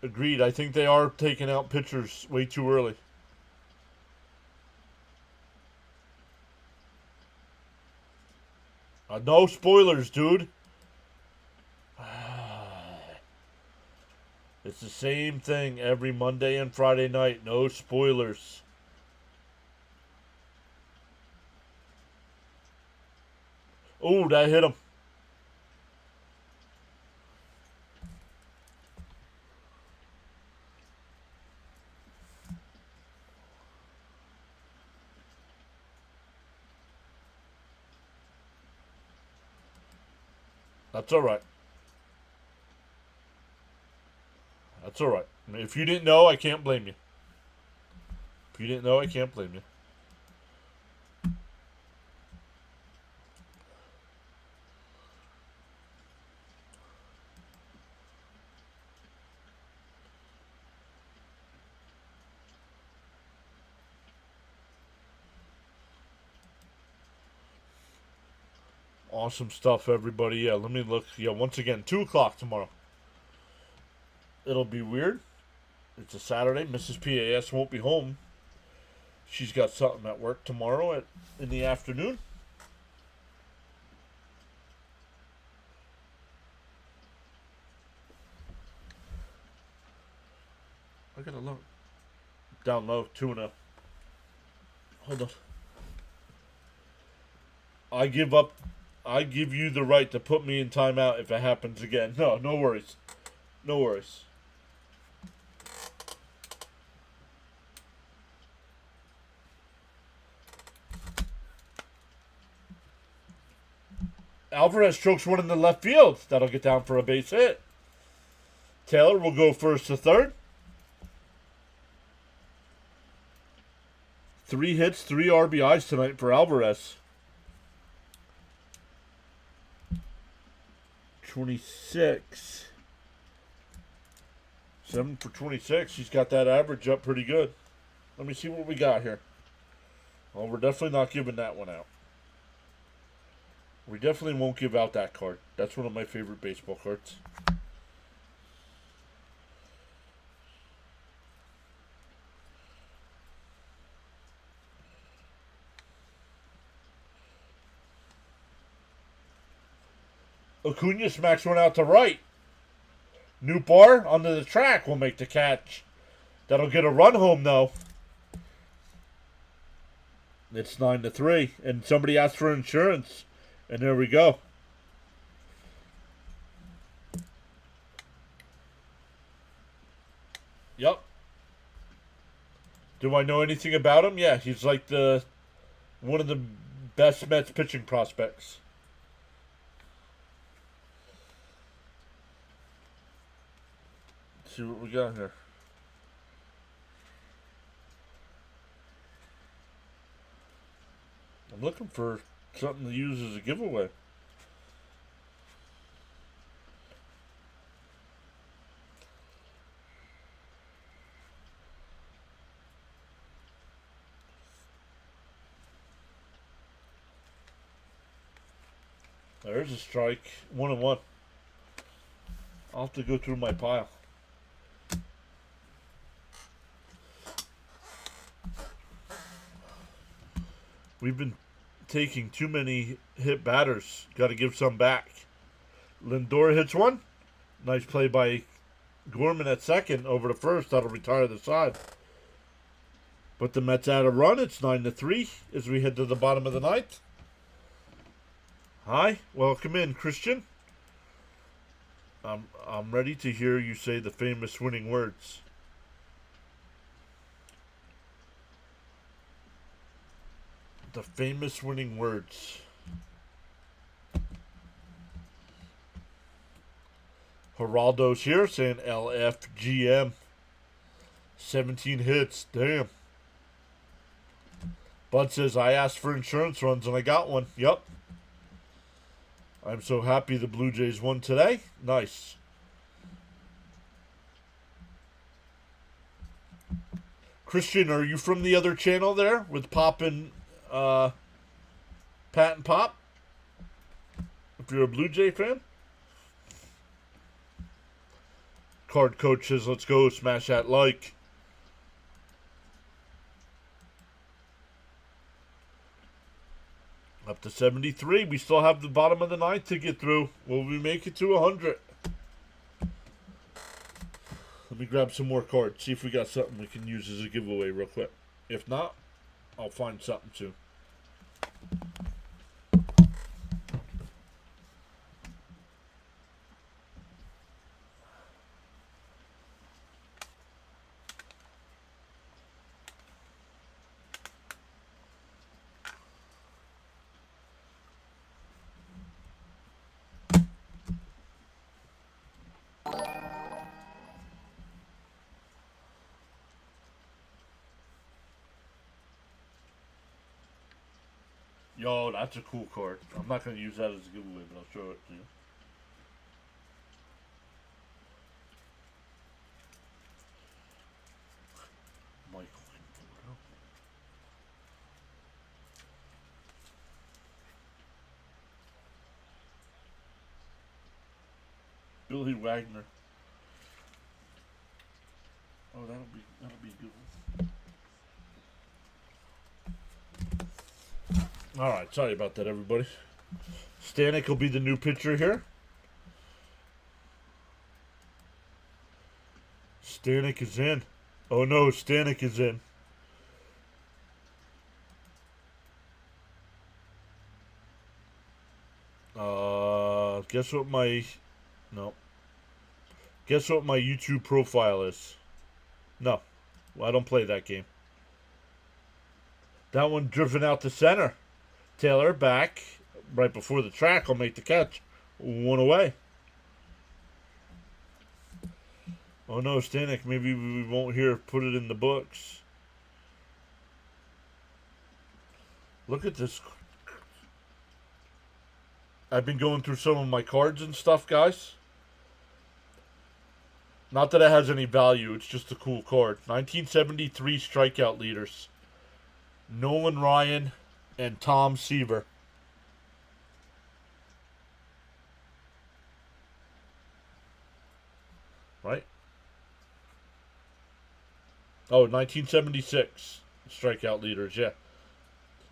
Agreed. I think they are taking out pitchers way too early. No spoilers, dude. It's the same thing every Monday and Friday night. No spoilers. Oh, that hit him. That's all right. That's all right. I mean, if you didn't know, I can't blame you. If you didn't know, I can't blame you. Awesome stuff, everybody. Yeah, let me look. Yeah, once again, 2 o'clock tomorrow. It'll be weird. It's a Saturday. Mrs. PAS won't be home. She's got something at work tomorrow in the afternoon. I gotta look. Down low, 2-0. Hold on. I give you the right to put me in timeout if it happens again. No worries. No worries. Alvarez strokes one in the left field. That'll get down for a base hit. Taylor will go first to third. 3 hits, 3 RBIs tonight for Alvarez. 26. 7 for 26. He's got that average up pretty good. Let me see what we got here. Well, we're definitely not giving that one out. We definitely won't give out that card. That's one of my favorite baseball cards. Acuna smacks one out to right. New bar onto the track will make the catch. That'll get a run home, though. It's 9-3. And somebody asked for insurance. And there we go. Yep. Do I know anything about him? Yeah, he's like one of the best Mets pitching prospects. Let's see what we got here. I'm looking for something to use as a giveaway. There's a strike. 1-1. I'll have to go through my pile. We've been taking too many hit batters. Got to give some back. Lindor hits one. Nice play by Gorman at second over to first. That'll retire the side. But the Mets add a run. It's 9-3 as we head to the bottom of the ninth. Hi, welcome in, Christian. I'm ready to hear you say the famous winning words. The famous winning words. Geraldo's here saying LFGM. 17 hits. Damn. Bud says, I asked for insurance runs and I got one. Yep. I'm so happy the Blue Jays won today. Nice. Christian, are you from the other channel there with Pop and Pat and Pop? If you're a Blue Jay fan. Card Coach says, let's go. Smash that like. Up to 73. We still have the bottom of the ninth to get through. Will we make it to 100? Let me grab some more cards. See if we got something we can use as a giveaway real quick. If not, I'll find something soon. Yo, that's a cool card. I'm not going to use that as a giveaway, but I'll show it to you. Michael Conforto. Billy Wagner. Oh, that'll be a good one. All right, sorry about that, everybody. Stanek will be the new pitcher here. Stanek is in. Oh no, Stanek is in. Guess what my Guess what my YouTube profile is? No, I don't play that game. That one driven out to center. Taylor back right before the track. I'll make the catch. One away. Oh no, Stanek. Maybe we won't hear put it in the books. Look at this. I've been going through some of my cards and stuff, guys. Not that it has any value. It's just a cool card. 1973 strikeout leaders. Nolan Ryan and Tom Seaver. Right? Oh, 1976 strikeout leaders, yeah.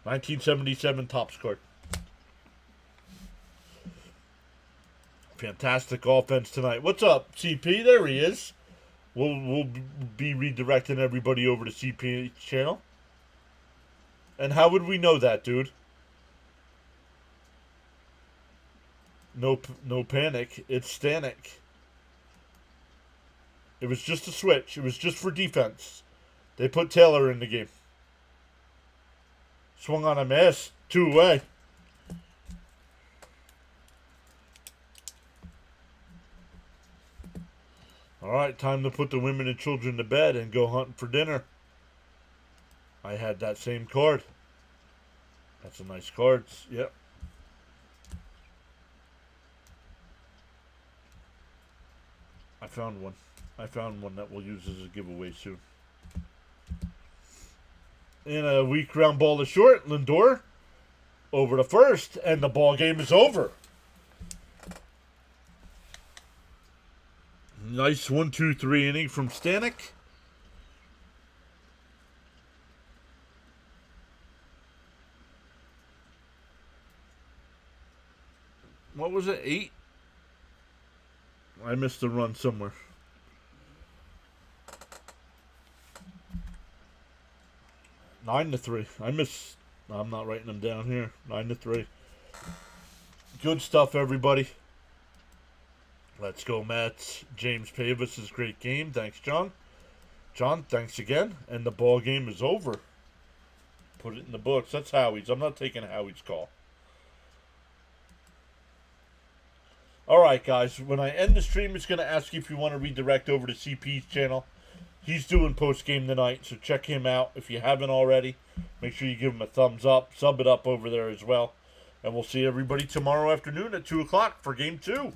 1977 top score. Fantastic offense tonight. What's up, CP? There he is. We'll be redirecting everybody over to CP's channel. And how would we know that, dude? No panic. It's Stanek. It was just a switch. It was just for defense. They put Taylor in the game. Swung on a miss. 2 away. All right, time to put the women and children to bed and go hunting for dinner. I had that same card. That's a nice card. Yep. I found one. I found one that we'll use as a giveaway soon. And a weak ground ball to short. Lindor over to first, and the ball game is over. Nice 1-2-3 inning from Stanek. What was it? 8? I missed a run somewhere. Nine to 3. I'm not writing them down here. 9-3. Good stuff, everybody. Let's go, Mets. James Pavis' great game. Thanks, John. John, thanks again. And the ball game is over. Put it in the books. That's Howie's. I'm not taking Howie's call. All right, guys. When I end the stream, it's going to ask you if you want to redirect over to CP's channel. He's doing post-game tonight, so check him out. If you haven't already, make sure you give him a thumbs up. Sub it up over there as well. And we'll see everybody tomorrow afternoon at 2 o'clock for Game 2.